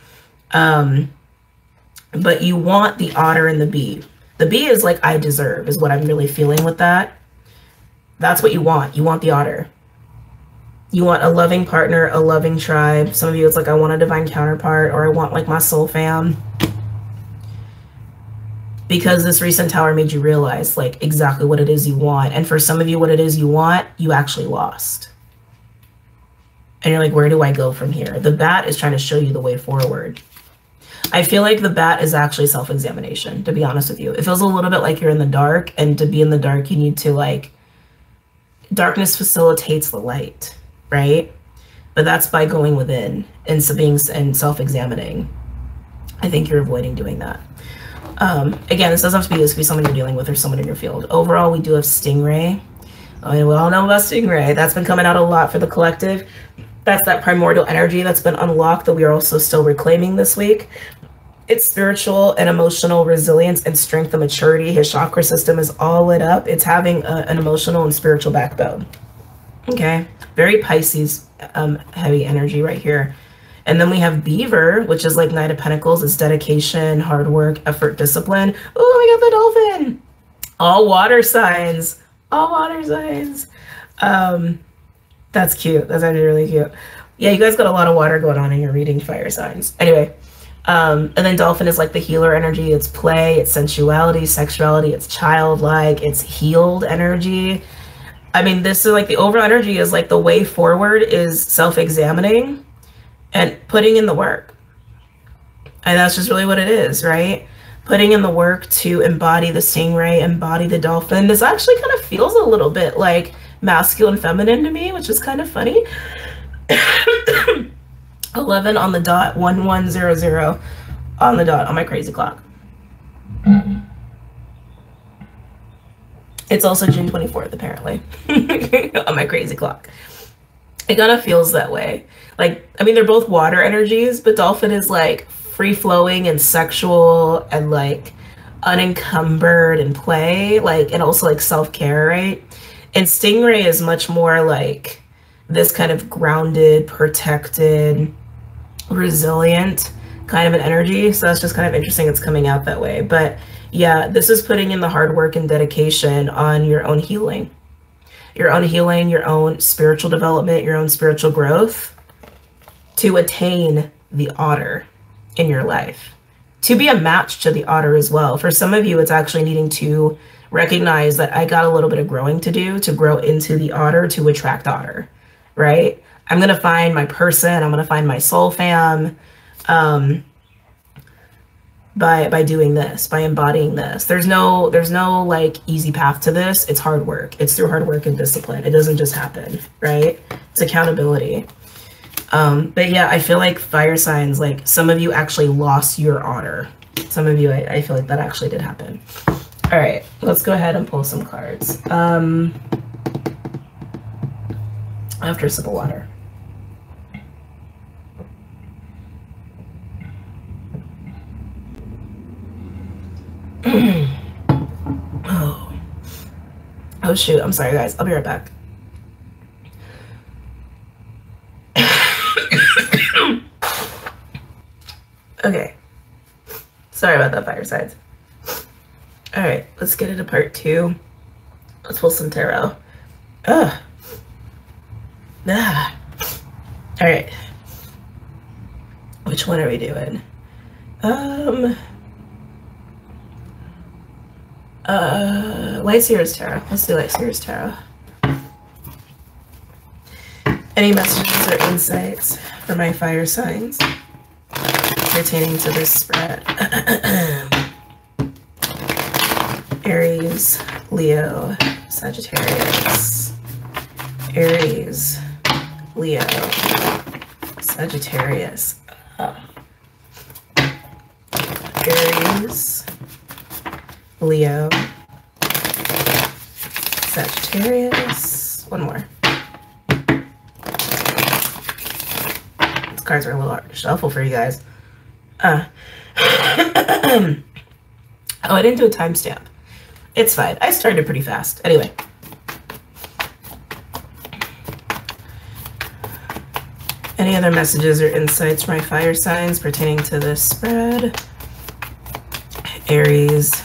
But you want the otter and the bee. The bee is like, I deserve, is what I'm really feeling with that. That's what you want. You want the otter. You want a loving partner, a loving tribe. Some of you, it's like, I want a divine counterpart, or I want like my soul fam. Because this recent tower made you realize like exactly what it is you want. And for some of you, what it is you want, you actually lost. And you're like, where do I go from here? The bat is trying to show you the way forward. I feel like the bat is actually self-examination, to be honest with you. It feels a little bit like you're in the dark, and to be in the dark, you need to like, darkness facilitates the light, right? But that's by going within and self-examining. I think you're avoiding doing that. Again, this doesn't have to be, this could be someone you're dealing with or someone in your field. Overall, we do have Stingray. I mean, we all know about Stingray. That's been coming out a lot for the collective. That's that primordial energy that's been unlocked that we are also still reclaiming this week. It's spiritual and emotional resilience and strength and maturity. His chakra system is all lit up. It's having an emotional and spiritual backbone. Okay, very Pisces heavy energy right here. And then we have Beaver, which is like Knight of Pentacles. It's dedication, hard work, effort, discipline. Oh, we got the dolphin. All water signs. All water signs. That's cute. That's actually really cute. Yeah, you guys got a lot of water going on in your reading, fire signs. Anyway, and then dolphin is like the healer energy. It's play, it's sensuality, sexuality, it's childlike, it's healed energy. I mean, this is like the overall energy is like the way forward is self-examining and putting in the work. And that's just really what it is, right? Putting in the work to embody the stingray, embody the dolphin. This actually kind of feels a little bit like masculine feminine to me, which is kind of funny. 11 on the dot, 1100 on the dot on my crazy clock. It's also June 24th, apparently, on my crazy clock. It kind of feels that way. Like, I mean, they're both water energies, but dolphin is like free-flowing and sexual and like unencumbered and play, like, and also like self-care, right? And stingray is much more like this kind of grounded, protected, resilient kind of an energy. So that's just kind of interesting. It's coming out that way. But yeah, this is putting in the hard work and dedication on your own healing, your own spiritual development, your own spiritual growth to attain the otter in your life, to be a match to the otter as well. For some of you, it's actually needing to recognize that I got a little bit of growing to do to grow into the otter, to attract otter, right? I'm going to find my person. I'm going to find my soul fam by doing this, by embodying this. There's no like easy path to this. It's hard work. It's through hard work and discipline. It doesn't just happen, right? It's accountability. But yeah, I feel like fire signs, like some of you actually lost your otter. Some of you, I feel like that actually did happen. All right, let's go ahead and pull some cards. After a sip of water. Oh shoot, I'm sorry guys, I'll be right back. Okay, sorry about that, firesides. All right, let's get into part 2. Let's pull some tarot. All right, which one are we doing? Light Seer's Tarot. Let's do Light Seer's Tarot. Any messages or insights for my fire signs pertaining to this spread? Aries, Leo, Sagittarius. Aries, Leo, Sagittarius. Aries, Leo, Sagittarius. One more. These cards are a little hard to shuffle for you guys. Oh, I didn't do a timestamp. It's fine. I started pretty fast. Anyway. Any other messages or insights for my fire signs pertaining to this spread? Aries,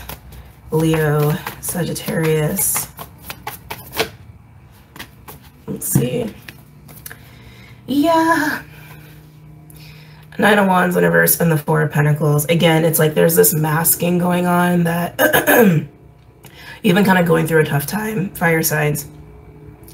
Leo, Sagittarius. Let's see. Yeah. Nine of Wands in reverse and the Four of Pentacles. Again, it's like there's this masking going on that you've been kind of going through a tough time, fire signs.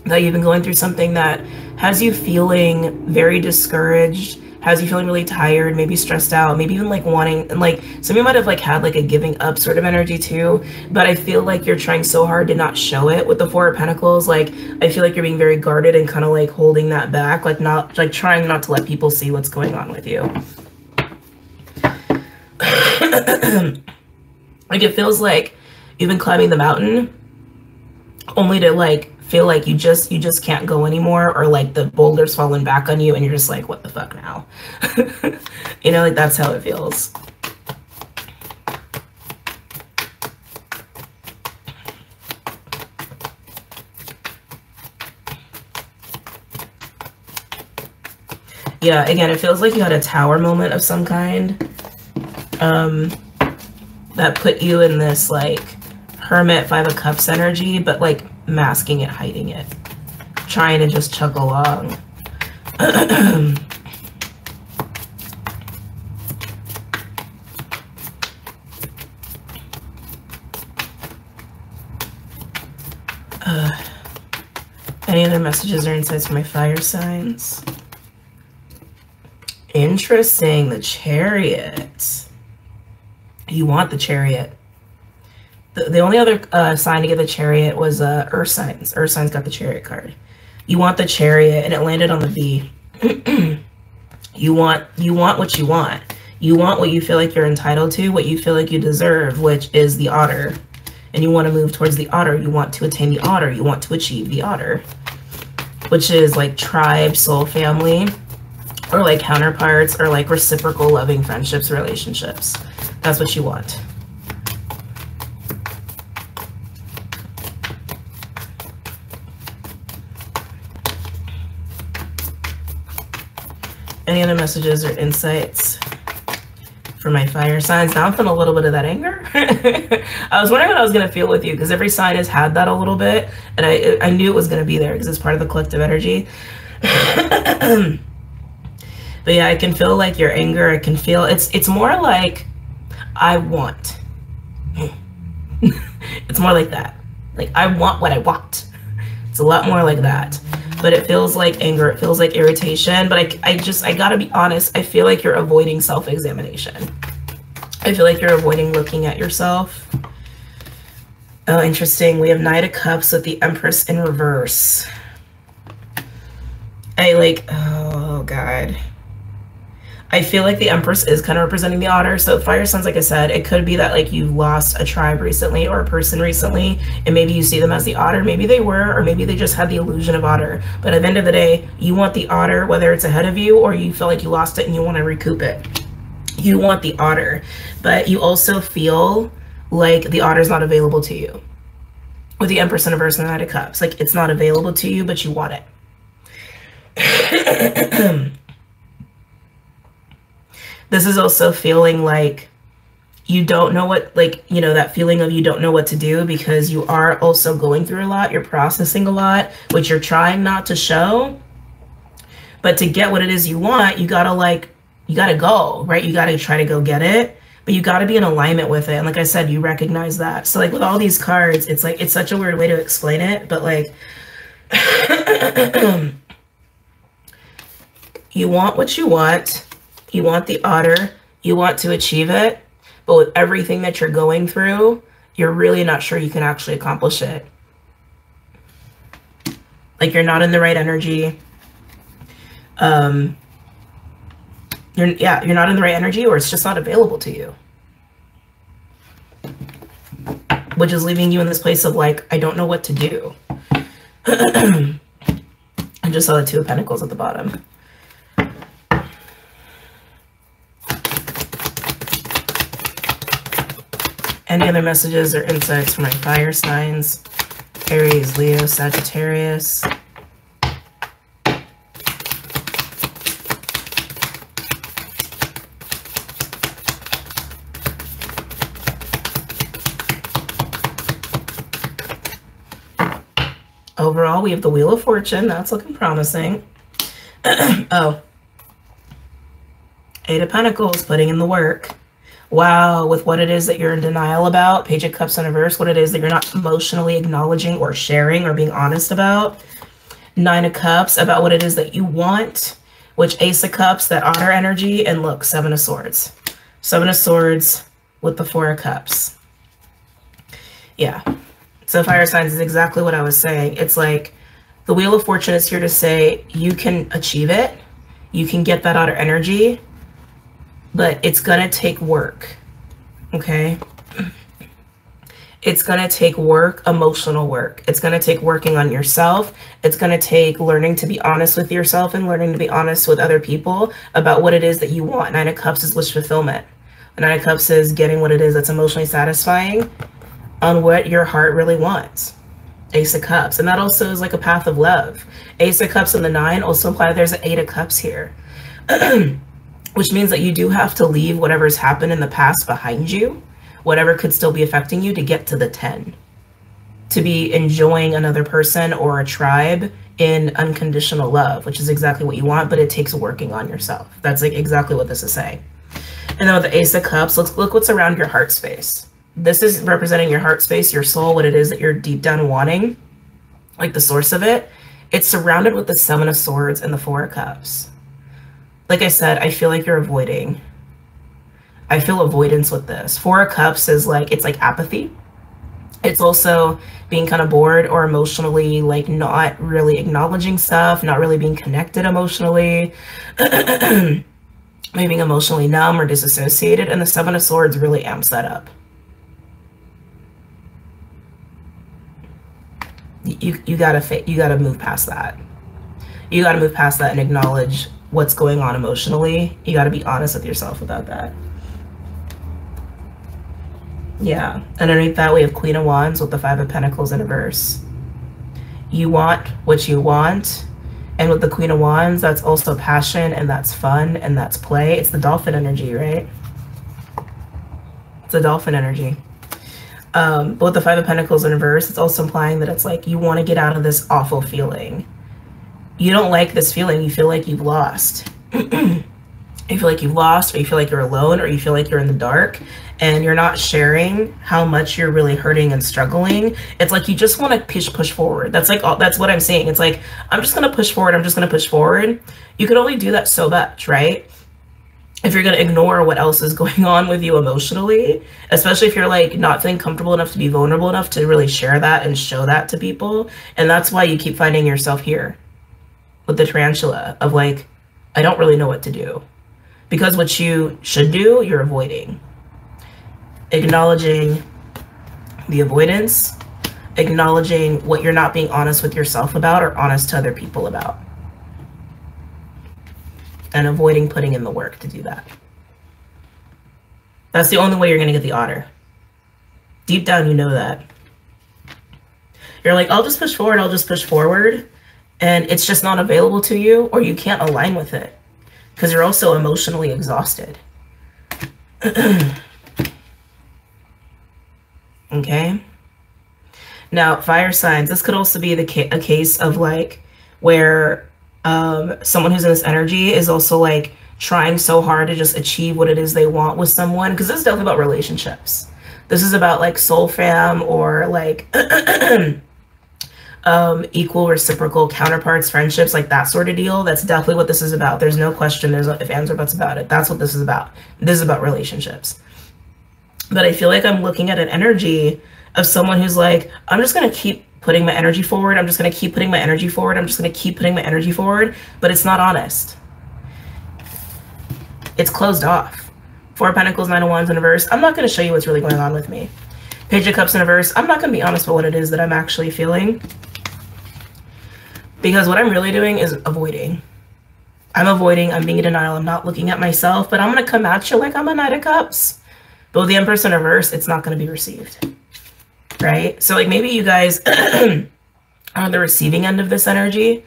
That you've been going through something that has you feeling very discouraged, has you feeling really tired, maybe stressed out, maybe even like wanting, and like some of you might have like had like a giving up sort of energy too, but I feel like you're trying so hard to not show it with the Four of Pentacles. Like I feel like you're being very guarded and kind of like holding that back, like not like trying not to let people see what's going on with you. Like it feels like you've been climbing the mountain only to like feel like you just can't go anymore, or like the boulder's falling back on you and you're just like, what the fuck now? You know, like that's how it feels. Yeah, again, it feels like you had a tower moment of some kind that put you in this like Hermit, Five of Cups energy, but like masking it, hiding it, trying to just chug along. Any other messages or insights for my fire signs? Interesting, the Chariot. You want the Chariot. The only other sign to get the Chariot was Earth signs. Earth signs got the Chariot card. You want the Chariot, and it landed on the B. You want what you want. You want what you feel like you're entitled to, what you feel like you deserve, which is the Otter. And you want to move towards the Otter. You want to attain the Otter. You want to achieve the Otter, which is like tribe, soul family, or like counterparts, or like reciprocal loving friendships, relationships. That's what you want. Any other messages or insights for my fire signs? Now I'm feeling a little bit of that anger. I was wondering what I was going to feel with you, because every sign has had that a little bit, and I knew it was going to be there because it's part of the collective energy. But yeah, I can feel like your anger. I can feel it's more like I want. It's more like that. Like I want what I want. It's a lot more like that. But it feels like anger, it feels like irritation, but I gotta be honest, I feel like you're avoiding self-examination. I feel like you're avoiding looking at yourself. Oh, interesting. We have Knight of Cups with the Empress in reverse. Oh God. I feel like the Empress is kind of representing the otter. So fire signs, like I said, it could be that like you've lost a tribe recently or a person recently, and maybe you see them as the otter. Maybe they were, or maybe they just had the illusion of otter. But at the end of the day, you want the otter, whether it's ahead of you or you feel like you lost it and you want to recoup it. You want the otter, but you also feel like the otter's not available to you. With the Empress in reverse and the Knight of Cups, like it's not available to you, but you want it. This is also feeling like you don't know what, like, you know, that feeling of you don't know what to do because you are also going through a lot. You're processing a lot, which you're trying not to show. But to get what it is you want, you gotta go, right? You gotta try to go get it, but you gotta be in alignment with it. And like I said, you recognize that. So like with all these cards, it's like, it's such a weird way to explain it, but like, you want what you want. You want the otter, you want to achieve it, but with everything that you're going through, you're really not sure you can actually accomplish it. Like you're not in the right energy. You're not in the right energy, or it's just not available to you. Which is leaving you in this place of like, I don't know what to do. I just saw the Two of Pentacles at the bottom. Any other messages or insights for my fire signs? Aries, Leo, Sagittarius. Overall, we have the Wheel of Fortune. That's looking promising. Oh. Eight of Pentacles, putting in the work. Wow, with what it is that you're in denial about, Page of Cups in reverse, what it is that you're not emotionally acknowledging or sharing or being honest about. Nine of Cups, about what it is that you want, which Ace of Cups, that otter energy, and look, Seven of Swords. Seven of Swords with the Four of Cups. Yeah, so fire signs is exactly what I was saying. It's like the Wheel of Fortune is here to say you can achieve it, you can get that otter energy, but it's gonna take work, okay? It's gonna take work, emotional work. It's gonna take working on yourself. It's gonna take learning to be honest with yourself and learning to be honest with other people about what it is that you want. Nine of Cups is wish fulfillment. Nine of Cups is getting what it is that's emotionally satisfying on what your heart really wants. Ace of Cups, and that also is like a path of love. Ace of Cups and the Nine also imply there's an Eight of Cups here. Which means that you do have to leave whatever's happened in the past behind you, whatever could still be affecting you, to get to the 10. To be enjoying another person or a tribe in unconditional love, which is exactly what you want, but it takes working on yourself. That's like exactly what this is saying. And then with the Ace of Cups, look what's around your heart space. This is representing your heart space, your soul, what it is that you're deep down wanting, like the source of it. It's surrounded with the Seven of Swords and the Four of Cups. Like I said, I feel like you're avoiding. I feel avoidance with this. Four of Cups is like, it's like apathy. It's also being kind of bored or emotionally like not really acknowledging stuff, not really being connected emotionally, maybe being emotionally numb or disassociated. And the Seven of Swords really amps that up. You gotta move past that. You gotta move past that and acknowledge what's going on emotionally. You got to be honest with yourself about that. Yeah, underneath that we have Queen of Wands with the Five of Pentacles in reverse. You want what you want, and with the Queen of Wands, that's also passion, and that's fun, and that's play. It's the dolphin energy, right? It's the dolphin energy. But with the Five of Pentacles in reverse, it's also implying that it's like you want to get out of this awful feeling. You don't like this feeling. You feel like you've lost. You feel like you've lost, or you feel like you're alone, or you feel like you're in the dark, and you're not sharing how much you're really hurting and struggling. It's like you just want to push forward. That's like that's what I'm saying. It's like, I'm just going to push forward. I'm just going to push forward. You can only do that so much, right? If you're going to ignore what else is going on with you emotionally, especially if you're like not feeling comfortable enough to be vulnerable enough to really share that and show that to people. And that's why you keep finding yourself here with the tarantula of like, I don't really know what to do. Because what you should do, you're avoiding. Acknowledging the avoidance, acknowledging what you're not being honest with yourself about or honest to other people about. And avoiding putting in the work to do that. That's the only way you're going to get the otter. Deep down, you know that. You're like, I'll just push forward, I'll just push forward. And it's just not available to you, or you can't align with it because you're also emotionally exhausted. Okay. Now, fire signs, this could also be a case of like where someone who's in this energy is also like trying so hard to just achieve what it is they want with someone, because this is definitely about relationships. This is about like soul fam or like equal reciprocal counterparts, friendships, like that sort of deal. That's definitely what this is about. There's no question, there's no if, ands, or buts about it. That's what this is about. This is about relationships. But I feel like I'm looking at an energy of someone who's like, I'm just going to keep putting my energy forward. I'm just going to keep putting my energy forward. I'm just going to keep putting my energy forward. But it's not honest. It's closed off. 4 of Pentacles, 9 of Wands in a verse. I'm not going to show you what's really going on with me. Page of Cups in a verse. I'm not going to be honest about what it is that I'm actually feeling. Because what I'm really doing is avoiding. I'm avoiding. I'm being in denial. I'm not looking at myself. But I'm going to come at you like I'm a Knight of Cups. But with the Empress in reverse, it's not going to be received, right? So like maybe you guys are on the receiving end of this energy.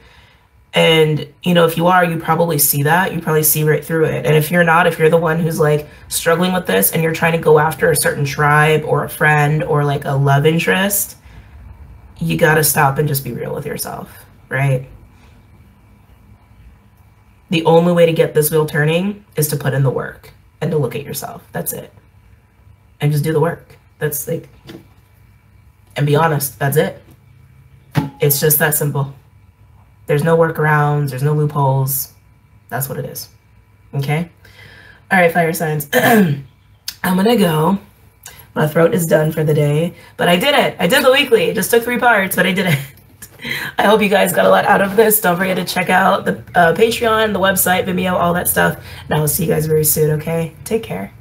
And, you know, if you are, you probably see that. You probably see right through it. And if you're not, if you're the one who's like struggling with this and you're trying to go after a certain tribe or a friend or like a love interest, you got to stop and just be real with yourself, right? The only way to get this wheel turning is to put in the work and to look at yourself. That's it. And just do the work. That's like, and be honest, that's it. It's just that simple. There's no workarounds, there's no loopholes. That's what it is. Okay? All right, fire signs. I'm gonna go. My throat is done for the day, but I did it. I did the weekly. It just took 3 parts, but I did it. I hope you guys got a lot out of this. Don't forget to check out the Patreon, the website, Vimeo, all that stuff. And I will see you guys very soon, okay? Take care.